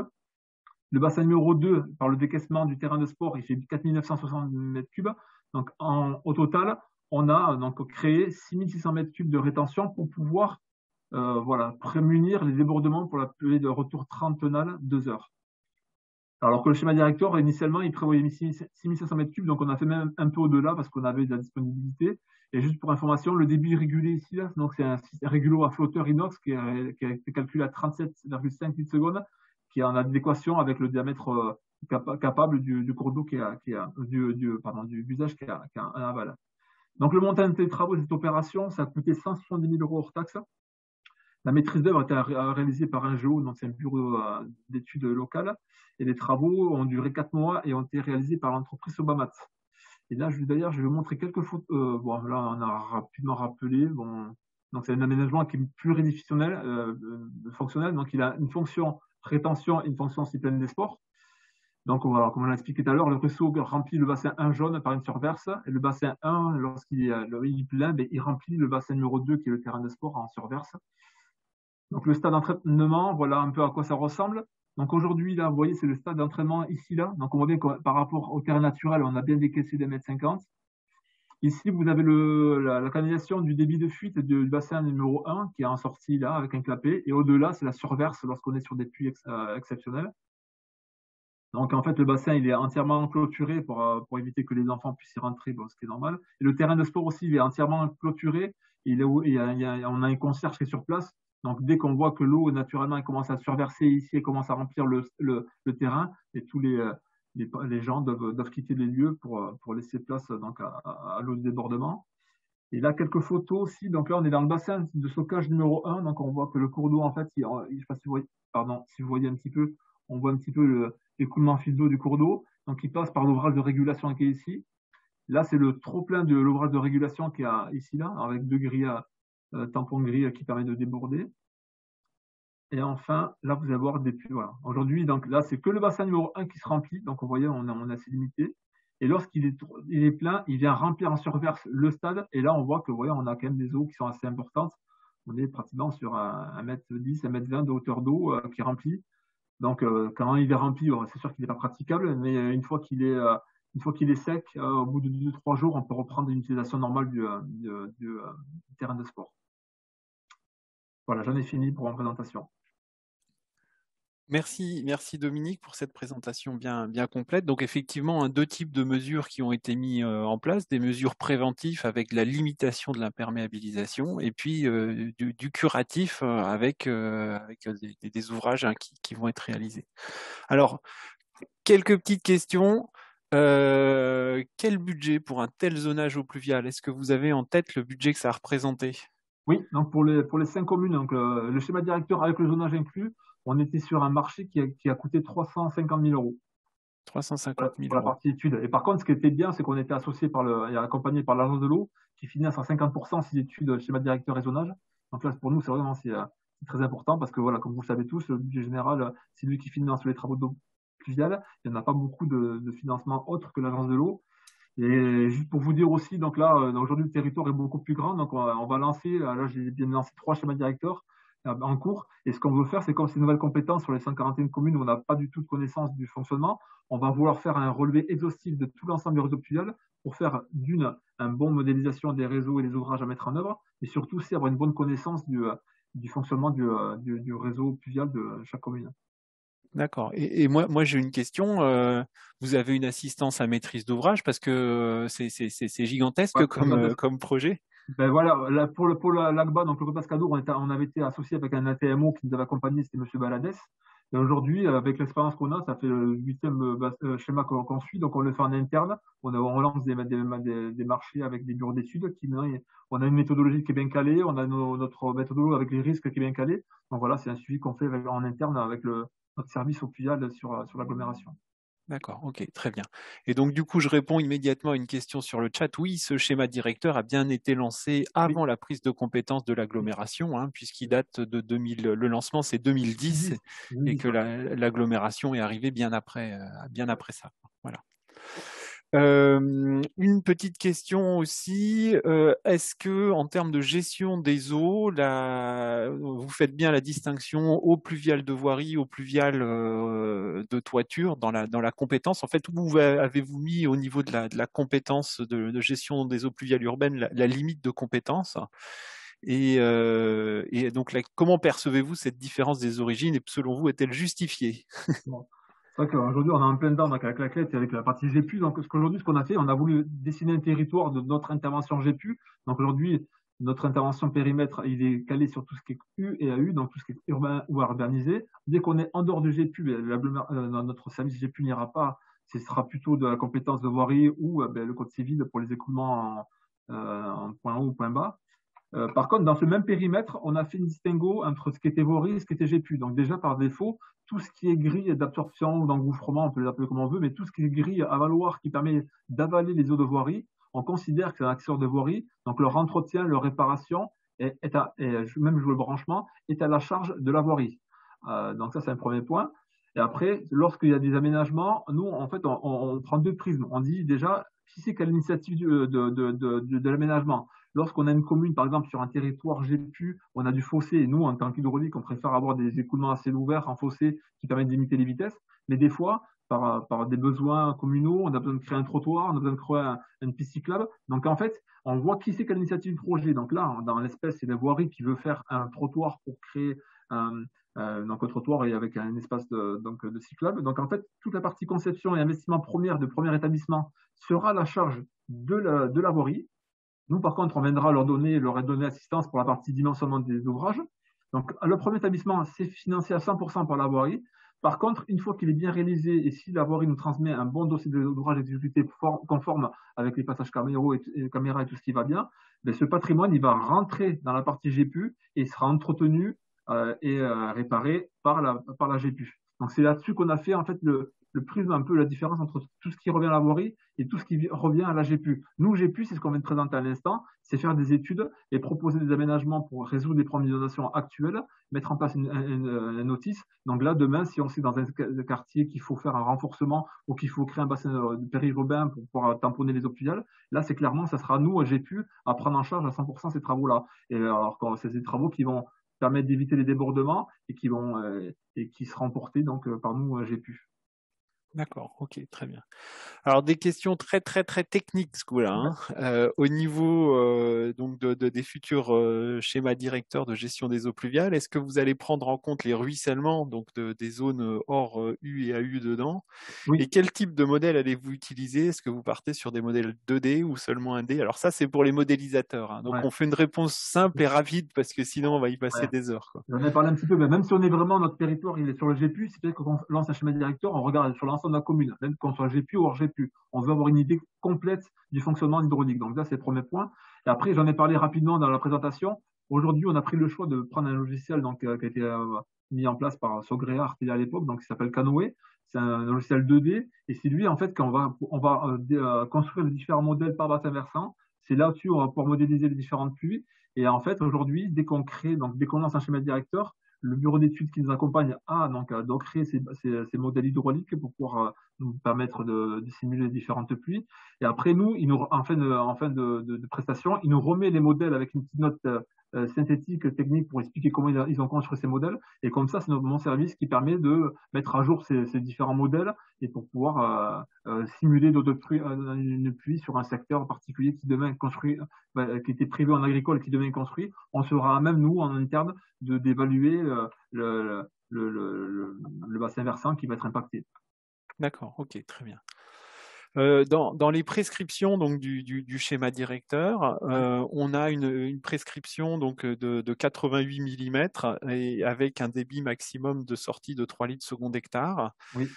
Le bassin numéro 2, par le décaissement du terrain de sport, il fait 4960 mètres cubes. Donc au total, on a donc créé 6600 mètres cubes de rétention pour pouvoir voilà, prémunir les débordements pour la pluie de retour trentonale 2 heures. Alors que le schéma directeur, initialement, il prévoyait 6500 mètres cubes, donc on a fait même un peu au-delà parce qu'on avait de la disponibilité. Et juste pour information, le débit régulé ici, là, donc c'est un régulo à flotteur inox qui a été calculé à 37,5 litres secondes, qui est en adéquation avec le diamètre capable du cours d'eau du visage qui a un aval. Donc le montant des travaux de cette opération, ça a coûté 170 000 € hors taxe. La maîtrise d'œuvre a été réalisée par un GEO, donc c'est un bureau d'études locales, et les travaux ont duré 4 mois et ont été réalisés par l'entreprise Sobamat. Et là, d'ailleurs, je vais vous montrer quelques photos. Bon, là, on a rapidement rappelé. Bon, donc c'est un aménagement qui est pluridiffusionnel, fonctionnel. Donc il a une fonction rétention et une fonction cyclone des sports. Donc, comme on l'a expliqué tout à l'heure, le ruisseau remplit le bassin 1 jaune par une surverse, et le bassin 1, lorsqu'il est plein, il remplit le bassin numéro 2, qui est le terrain de sport, en surverse. Donc, le stade d'entraînement, voilà un peu à quoi ça ressemble. Donc, aujourd'hui, là, vous voyez, c'est le stade d'entraînement ici, là. Donc, on voit bien que par rapport au terrain naturel, on a bien décaissé des mètres 50. Ici, vous avez la canalisation du débit de fuite du bassin numéro 1 qui est en sortie là avec un clapet. Et au-delà, c'est la surverse lorsqu'on est sur des pluies exceptionnelles. Donc, en fait, le bassin, il est entièrement clôturé pour éviter que les enfants puissent y rentrer, bon, ce qui est normal. Et le terrain de sport aussi, il est entièrement clôturé. On a un concierge qui est sur place. Donc, dès qu'on voit que l'eau, naturellement, elle commence à surverser ici, elle commence à remplir le terrain, et tous les gens doivent quitter les lieux pour laisser place donc, à l'eau de débordement. Et là, quelques photos aussi. Donc là, on est dans le bassin de stockage numéro 1. Donc, on voit que le cours d'eau, en fait, je ne sais pas si vous voyez, pardon, si vous voyez un petit peu, on voit un petit peu l'écoulement fil d'eau du cours d'eau. Donc, il passe par l'ouvrage de régulation qui est ici. Là, c'est le trop-plein de l'ouvrage de régulation qui est ici, là, avec 2 grilles, tampons gris qui permettent de déborder. Et enfin, là, vous allez voir des pluies. Voilà. Aujourd'hui, donc là, c'est que le bassin numéro 1 qui se remplit. Donc, vous voyez, on est assez limité. Et lorsqu'il est plein, il vient remplir en surverse le stade. Et là, on voit que, vous voyez, on a quand même des eaux qui sont assez importantes. On est pratiquement sur 1,10 m, 1,20 m de hauteur d'eau qui remplit. Donc, quand il est rempli, c'est sûr qu'il n'est pas praticable, mais une fois qu'il est sec, au bout de 2-3 jours, on peut reprendre une utilisation normale du terrain de sport. Voilà, j'en ai fini pour ma présentation. Merci Dominique pour cette présentation bien complète. Donc effectivement, deux types de mesures qui ont été mis en place, des mesures préventives avec la limitation de l'imperméabilisation et puis du curatif avec des ouvrages qui vont être réalisés. Alors, quelques petites questions. Quel budget pour un tel zonage eau pluviale? Est-ce que vous avez en tête le budget que ça a représenté? Oui, donc pour les 5 communes, donc le schéma directeur avec le zonage inclus, on était sur un marché qui a coûté 350 000 euros 350 000 pour la euros. partie études. Et par contre, ce qui était bien, c'est qu'on était associé et accompagné par l'agence de l'eau qui finance à 50% ces études schéma directeur et zonage. Donc là, pour nous, c'est vraiment c'est très important parce que voilà, comme vous le savez tous, le budget général, c'est lui qui finance les travaux d'eau pluviale. Il n'y en a pas beaucoup de financement autre que l'agence de l'eau. Et juste pour vous dire aussi, donc là, aujourd'hui, le territoire est beaucoup plus grand. Donc, on va lancer, là, j'ai bien lancé 3 schémas directeurs en cours. Et ce qu'on veut faire, c'est comme c'est une nouvelle compétence sur les 141 communes où on n'a pas du tout de connaissance du fonctionnement, on va vouloir faire un relevé exhaustif de tout l'ensemble du réseau pluvial pour faire un bon modélisation des réseaux et des ouvrages à mettre en œuvre, et surtout aussi avoir une bonne connaissance du fonctionnement du réseau pluvial de chaque commune. D'accord. Et moi j'ai une question. Vous avez une assistance à maîtrise d'ouvrage parce que c'est gigantesque comme projet. Ben voilà, là, pour l'AGBA, donc le Copas Cadour, on avait été associé avec un ATMO qui nous avait accompagné, c'était M. Baladès. Et aujourd'hui, avec l'expérience qu'on a, ça fait le 8e schéma qu'on suit, donc on le fait en interne. On lance des marchés avec des bureaux d'études. On a une méthodologie qui est bien calée, on a notre méthodologie avec les risques qui est bien calée. Donc voilà, c'est un suivi qu'on fait en interne avec notre service au pluvial sur l'agglomération. D'accord, ok, très bien. Et donc du coup, je réponds immédiatement à une question sur le chat. Oui, ce schéma directeur a bien été lancé avant la prise de compétence de l'agglomération, hein, puisqu'il date de 2000. Le lancement c'est 2010 et que l'agglomération est arrivée bien après ça. Voilà. Une petite question aussi, est-ce que en termes de gestion des eaux, vous faites bien la distinction eau pluviale de voirie, eau pluviale de toiture dans la compétence? En fait, où avez-vous mis au niveau de la compétence de gestion des eaux pluviales urbaines la limite de compétence? Et donc, comment percevez-vous cette différence des origines et selon vous, est-elle justifiée? C'est vrai qu'aujourd'hui, on est en plein dedans avec la clé et avec la partie GPU. Donc, ce qu'on a fait, on a voulu dessiner un territoire de notre intervention GPU. Donc, aujourd'hui, notre intervention périmètre, il est calé sur tout ce qui est U et AU, donc tout ce qui est urbain ou urbanisé. Dès qu'on est en dehors du GPU, notre service GPU n'ira pas. Ce sera plutôt de la compétence de voirie ou le code civil pour les écoulements en point haut ou point bas. Par contre, dans ce même périmètre, on a fait une distinguo entre ce qui était voirie et ce qui était GPU. Donc déjà, par défaut, tout ce qui est grille d'absorption ou d'engouffrement, on peut l'appeler comme on veut, mais tout ce qui est grille à valoir qui permet d'avaler les eaux de voirie, on considère que c'est un accessoire de voirie. Donc leur entretien, leur réparation, même le branchement, est à la charge de la voirie. Donc ça, c'est un premier point. Et après, lorsqu'il y a des aménagements, nous, en fait, on prend 2 prismes. On dit déjà, qui c'est qui a l'initiative de l'aménagement? Lorsqu'on a une commune, par exemple, sur un territoire GPU, on a du fossé, et nous, en tant qu'hydraulique, on préfère avoir des écoulements à ciel ouvert en fossé qui permettent de limiter les vitesses. Mais des fois, par des besoins communaux, on a besoin de créer un trottoir, on a besoin de créer une piste cyclable. Donc, en fait, on voit qui c'est qui a l'initiative du projet. Donc là, dans l'espèce, c'est la voirie qui veut faire un trottoir pour créer donc un trottoir et avec un espace de cyclable. Donc, en fait, toute la partie conception et investissement de premier établissement sera à la charge de la voirie. Nous, par contre, on viendra leur donner assistance pour la partie dimensionnement des ouvrages. Donc, le premier établissement, c'est financé à 100% par la voirie. Par contre, une fois qu'il est bien réalisé et si la voirie nous transmet un bon dossier d'ouvrage exécuté conforme avec les passages caméras et tout ce qui va bien, ben, ce patrimoine, il va rentrer dans la partie GPU et il sera entretenu et réparé par la GPU. Donc, c'est là-dessus qu'on a fait en fait le prisme, un peu la différence entre tout ce qui revient à la voirie et tout ce qui revient à la GPU. Nous, GPU, c'est ce qu'on vient de présenter à l'instant, c'est faire des études et proposer des aménagements pour résoudre les problèmes d'inondation actuels, mettre en place une notice. Donc là, demain, si on sait dans un quartier qu'il faut faire un renforcement ou qu'il faut créer un bassin périurbain pour pouvoir tamponner les eaux pluviales, là, c'est clairement, ça sera nous, à GPU, à prendre en charge à 100% ces travaux-là. Et alors, c'est des travaux qui vont permettre d'éviter les débordements et qui seront portés donc par nous, GPU. D'accord, ok, très bien. Alors des questions très très très techniques ce coup-là, hein. Au niveau donc des futurs schémas directeurs de gestion des eaux pluviales, est-ce que vous allez prendre en compte les ruissellements donc des zones hors U et AU dedans? Oui. Et quel type de modèle allez-vous utiliser? Est-ce que vous partez sur des modèles 2D ou seulement 1D? Alors ça c'est pour les modélisateurs, hein. Donc Ouais. on fait une réponse simple et rapide parce que sinon on va y passer des heures, quoi. J'en ai parlé un petit peu, mais même si on est vraiment, notre territoire, il est sur le GPU, c'est vrai qu'on lance un schéma directeur, on regarde sur l'ensemble de la commune, même qu'on soit GPU ou hors GPU. On veut avoir une idée complète du fonctionnement hydraulique. Donc là, c'est le premier point. Et après, j'en ai parlé rapidement dans la présentation. Aujourd'hui, on a pris le choix de prendre un logiciel donc, qui a été mis en place par Sogrea à l'époque, donc qui s'appelle Canoë. C'est un logiciel 2D, et c'est lui, en fait, qu'on va construire les différents modèles par bassin versant. C'est là-dessus on va pouvoir modéliser les différentes pluies. Et en fait, aujourd'hui, dès qu'on lance un schéma directeur, le bureau d'études qui nous accompagne a donc créé ces modèles hydrauliques pour pouvoir nous permettre de simuler les différentes pluies. Et après, nous, en fin de prestation, il nous remet les modèles avec une petite note synthétique, technique pour expliquer comment ils ont construit ces modèles. Et comme ça, c'est mon service qui permet de mettre à jour ces différents modèles et pour pouvoir simuler une pluie sur un secteur particulier qui demain construit, qui était prévu en agricole, qui demain est construit. On sera même, nous, en interne, d'évaluer le bassin versant qui va être impacté. D'accord, ok, très bien. Dans les prescriptions donc du schéma directeur, on a une prescription donc de 88 mm et avec un débit maximum de sortie de 3 litres seconde hectare. Oui.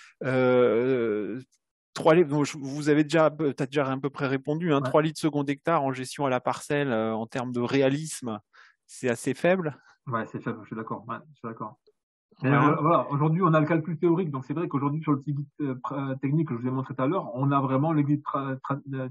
3 litres, vous avez déjà à peu près répondu, hein, 3 litres seconde hectare en gestion à la parcelle en termes de réalisme, c'est assez faible. Ouais, c'est faible, je suis d'accord. Ouais, je suis d'accord. Voilà, aujourd'hui, on a le calcul théorique, donc c'est vrai qu'aujourd'hui, sur le petit guide technique que je vous ai montré tout à l'heure, on a vraiment le guide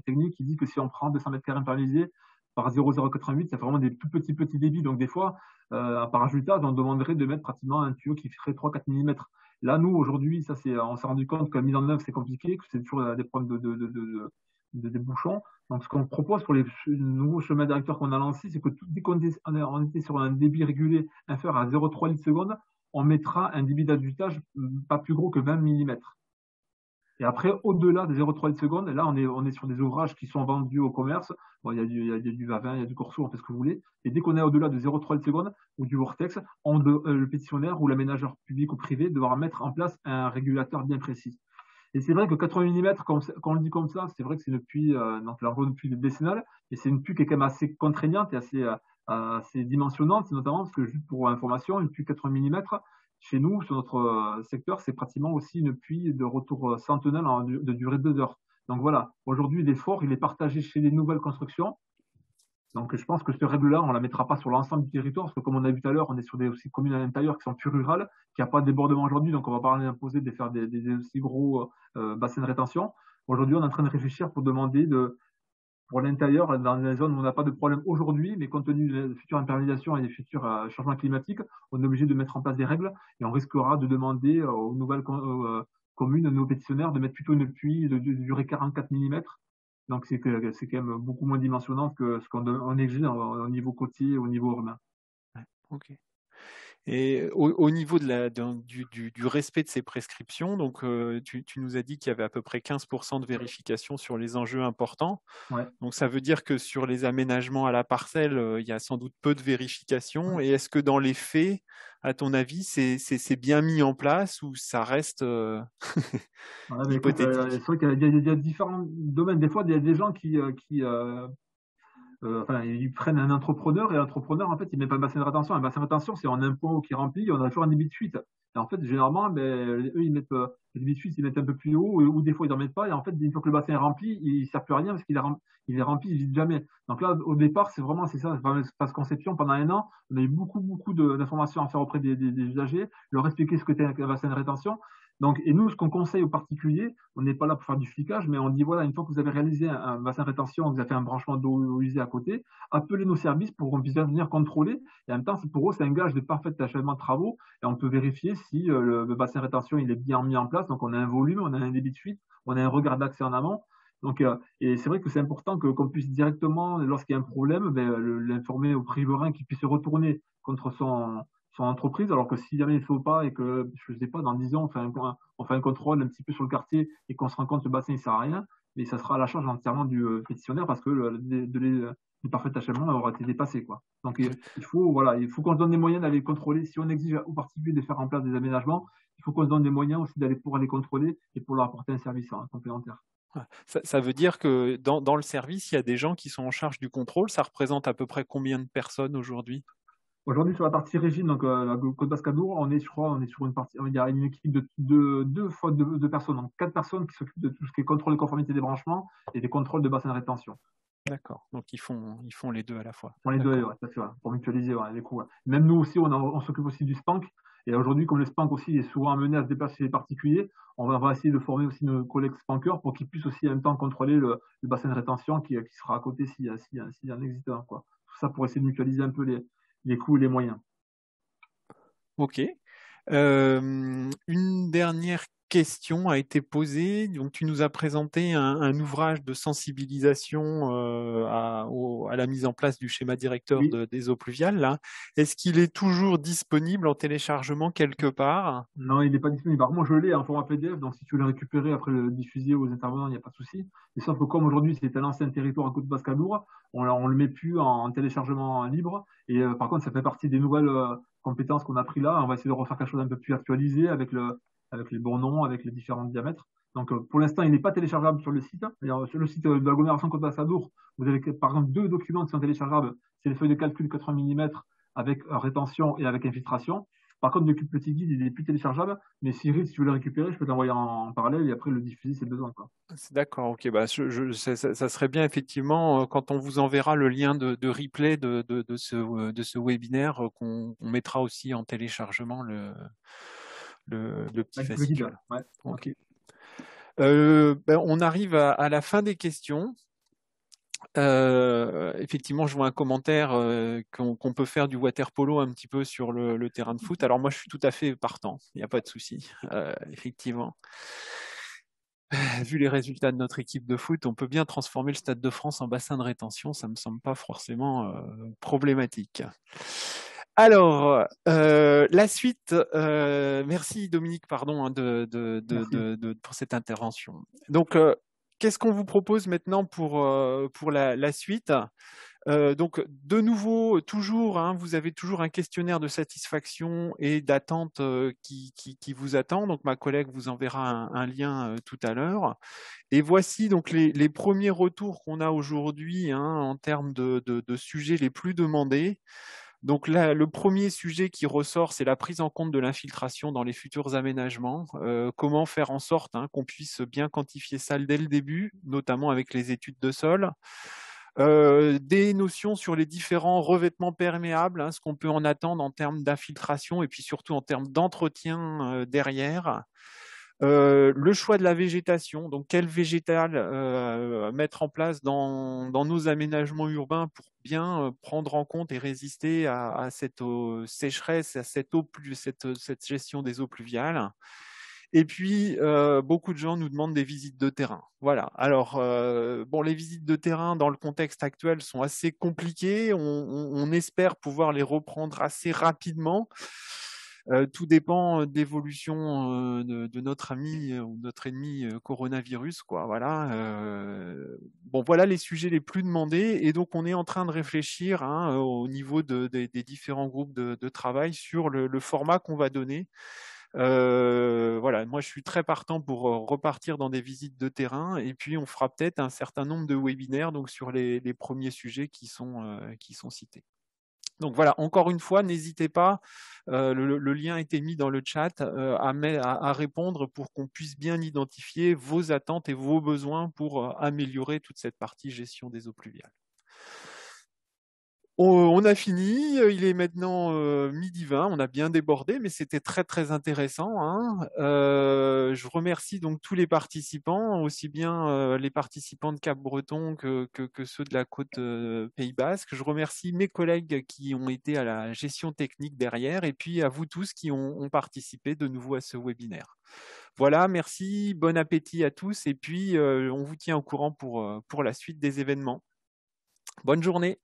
technique qui dit que si on prend 200 mètres carrés imperméabilisés par 0,088, ça fait vraiment des tout petits débits. Donc des fois, par ajutage, on demanderait de mettre pratiquement un tuyau qui ferait 3-4 mm. Là, nous, aujourd'hui, on s'est rendu compte que la mise en œuvre, c'est compliqué, que c'est toujours des problèmes des bouchons. Donc, ce qu'on propose pour les nouveaux chemins directeurs qu'on a lancés, c'est que dès qu'on était sur un débit régulé inférieur à 0,3 litres seconde, on mettra un débit d'adjutage pas plus gros que 20 mm. Et après, au-delà de 0,3 litres seconde, là, on est sur des ouvrages qui sont vendus au commerce. Bon, il y a du Vavin, il y a du Corso, on fait ce que vous voulez. Et dès qu'on est au-delà de 0,3 litres seconde ou du Vortex, le pétitionnaire ou l'aménageur public ou privé devra mettre en place un régulateur bien précis. Et c'est vrai que 80 mm, quand on le dit comme ça, c'est vrai que c'est une pluie, donc la bonne pluie décennale, et c'est une pluie qui est quand même assez contraignante et assez dimensionnante, notamment parce que, juste pour information, une pluie 80 mm, chez nous, sur notre secteur, c'est pratiquement aussi une pluie de retour centennal de durée de 2 heures. Donc voilà, aujourd'hui, l'effort, il est partagé chez les nouvelles constructions. Donc je pense que cette règle-là, on ne la mettra pas sur l'ensemble du territoire, parce que comme on a vu tout à l'heure, on est sur des aussi communes à l'intérieur qui sont plus rurales, qui n'ont pas de débordement aujourd'hui, donc on ne va pas leur imposer de faire des aussi gros bassins de rétention. Aujourd'hui, on est en train de réfléchir pour demander pour l'intérieur, dans les zones où on n'a pas de problème aujourd'hui, mais compte tenu de la future imperméabilisation et des futurs changements climatiques, on est obligé de mettre en place des règles et on risquera de demander aux nouvelles communes, aux nouveaux pétitionnaires, de mettre plutôt une pluie de durée 44 mm. Donc c'est quand même beaucoup moins dimensionnant que ce qu'on exige au niveau côtier et au niveau urbain. Ouais, ok. Et au niveau du respect de ces prescriptions, donc tu nous as dit qu'il y avait à peu près 15% de vérification sur les enjeux importants. Ouais. Donc ça veut dire que sur les aménagements à la parcelle, il y a sans doute peu de vérification. Et est-ce que dans les faits, à ton avis, c'est bien mis en place ou ça reste hypothétique? C'est vrai qu'il y a différents domaines. Des fois, il y a des gens qui ils prennent un entrepreneur et l'entrepreneur, en fait, il met pas de bassin de rétention. Un bassin de rétention, c'est un impôt qui remplit, on a toujours un débit de fuite. Et en fait, généralement, eux, ils mettent le débit de fuite, ils mettent un peu plus haut, ou des fois, ils n'en mettent pas. Et en fait, une fois que le bassin est rempli, il ne sert plus à rien parce qu'il est rempli, il ne vide jamais. Donc là, au départ, c'est ça. Phase conception, pendant 1 an, on a eu beaucoup d'informations à faire auprès des usagers, leur expliquer ce que c'était un bassin de rétention. Donc, et nous, ce qu'on conseille aux particuliers, on n'est pas là pour faire du flicage, mais on dit voilà, une fois que vous avez réalisé un bassin de rétention, vous avez fait un branchement d'eau usée à côté, appelez nos services pour qu'on puisse venir contrôler. Et en même temps, pour eux, c'est un gage de parfait achèvement de travaux. Et on peut vérifier si le bassin de rétention il est bien mis en place. Donc, on a un volume, on a un débit de fuite, on a un regard d'accès en amont. Donc, et c'est vrai que c'est important qu'on puisse directement, lorsqu'il y a un problème, l'informer au riverain qui puisse se retourner contre son son entreprise, alors que si jamais il ne faut pas et que, je ne sais pas, dans 10 ans, on fait un contrôle un petit peu sur le quartier et qu'on se rend compte que le bassin ne sert à rien, mais ça sera à la charge entièrement du pétitionnaire parce que le parfait achèvement aura été dépassé, quoi. Donc il faut qu'on se donne les moyens d'aller contrôler. Si on exige aux particuliers de faire en place des aménagements, il faut qu'on se donne les moyens aussi d'aller pouvoir les contrôler et pour leur apporter un service complémentaire. Ça veut dire que dans le service, il y a des gens qui sont en charge du contrôle. Ça représente à peu près combien de personnes aujourd'hui? Aujourd'hui, sur la partie régime, donc la Côte Basque-Adour, je crois, on est sur une partie, il y a une équipe de deux personnes, donc 4 personnes qui s'occupent de tout ce qui est contrôle de conformité des branchements et des contrôles de bassin de rétention. D'accord, donc ils font les deux à la fois. Pour les deux, ouais, pour mutualiser les coûts. Ouais. Même nous aussi, on s'occupe aussi du SPANC. Et aujourd'hui, comme le SPANC aussi est souvent amené à se déplacer chez les particuliers, on va essayer de former aussi nos collègues SPANqueurs pour qu'ils puissent aussi en même temps contrôler le bassin de rétention qui sera à côté s'il y en existe un, quoi. Tout ça pour essayer de mutualiser un peu les coûts et les moyens. Ok. Une dernière question a été posée. Donc, tu nous as présenté un ouvrage de sensibilisation à la mise en place du schéma directeur Oui. des eaux pluviales. Là. Est-ce qu'il est toujours disponible en téléchargement quelque part? Non, il n'est pas disponible. Alors, moi, je l'ai en format PDF, donc si tu veux le récupérer après le diffuser aux intervenants, il n'y a pas de souci. Mais sauf que comme aujourd'hui, c'est un ancien territoire en Côte Basque-Adour, on ne le met plus en téléchargement libre. Et par contre, ça fait partie des nouvelles compétences qu'on a pris là. On va essayer de refaire quelque chose d'un peu plus actualisé avec les bons noms, avec les différents diamètres. Donc, pour l'instant, il n'est pas téléchargeable sur le site. D'ailleurs, sur le site de l'agglomération Côte Basque-Adour, vous avez par exemple 2 documents qui sont téléchargeables. C'est les feuilles de calcul 80 mm avec rétention et avec infiltration. Par contre, le petit guide, il n'est plus téléchargeable. Mais Cyril, si tu veux le récupérer, je peux t'envoyer en parallèle et après le diffuser si besoin, quoi. D'accord, ok. Bah, ça serait bien effectivement quand on vous enverra le lien de replay de ce webinaire qu'on mettra aussi en téléchargement le petit Avec le fascicule. guide, ouais. Ok. On arrive à la fin des questions. Effectivement, je vois un commentaire qu'on peut faire du water polo un petit peu sur le terrain de foot. Alors moi, je suis tout à fait partant, il n'y a pas de souci, effectivement. Vu les résultats de notre équipe de foot, on peut bien transformer le Stade de France en bassin de rétention, ça ne me semble pas forcément problématique. Alors, la suite, merci Dominique, pardon, hein, pour cette intervention. Donc, qu'est-ce qu'on vous propose maintenant pour la suite? Donc, de nouveau, toujours, hein, vous avez toujours un questionnaire de satisfaction et d'attente qui vous attend. Donc, ma collègue vous enverra un lien tout à l'heure. Et voici donc les premiers retours qu'on a aujourd'hui hein, en termes de sujets les plus demandés. Donc là, le premier sujet qui ressort, c'est la prise en compte de l'infiltration dans les futurs aménagements. Comment faire en sorte hein, qu'on puisse bien quantifier ça dès le début, notamment avec les études de sol. Des notions sur les différents revêtements perméables, hein, ce qu'on peut en attendre en termes d'infiltration et puis surtout en termes d'entretien derrière. Le choix de la végétation, donc quel végétal mettre en place dans nos aménagements urbains pour bien prendre en compte et résister à cette sécheresse, à cette gestion des eaux pluviales. Et puis, beaucoup de gens nous demandent des visites de terrain. Voilà. Alors, bon, les visites de terrain dans le contexte actuel sont assez compliquées. On espère pouvoir les reprendre assez rapidement. Tout dépend d'évolution de notre ami ou notre ennemi coronavirus, quoi. Voilà. Bon, voilà les sujets les plus demandés, et donc on est en train de réfléchir hein, au niveau des différents groupes de travail sur le format qu'on va donner. Voilà, moi je suis très partant pour repartir dans des visites de terrain, et puis on fera peut-être un certain nombre de webinaires donc sur les premiers sujets qui sont cités. Donc voilà, encore une fois, n'hésitez pas, le lien a été mis dans le chat, à répondre pour qu'on puisse bien identifier vos attentes et vos besoins pour améliorer toute cette partie gestion des eaux pluviales. On a fini, il est maintenant 12h20, on a bien débordé, mais c'était très très intéressant. Hein. Je remercie donc tous les participants, aussi bien les participants de Cap-Breton que ceux de la côte Pays Basque. Je remercie mes collègues qui ont été à la gestion technique derrière, et puis à vous tous qui ont participé de nouveau à ce webinaire. Voilà, merci, bon appétit à tous, et puis on vous tient au courant pour la suite des événements. Bonne journée.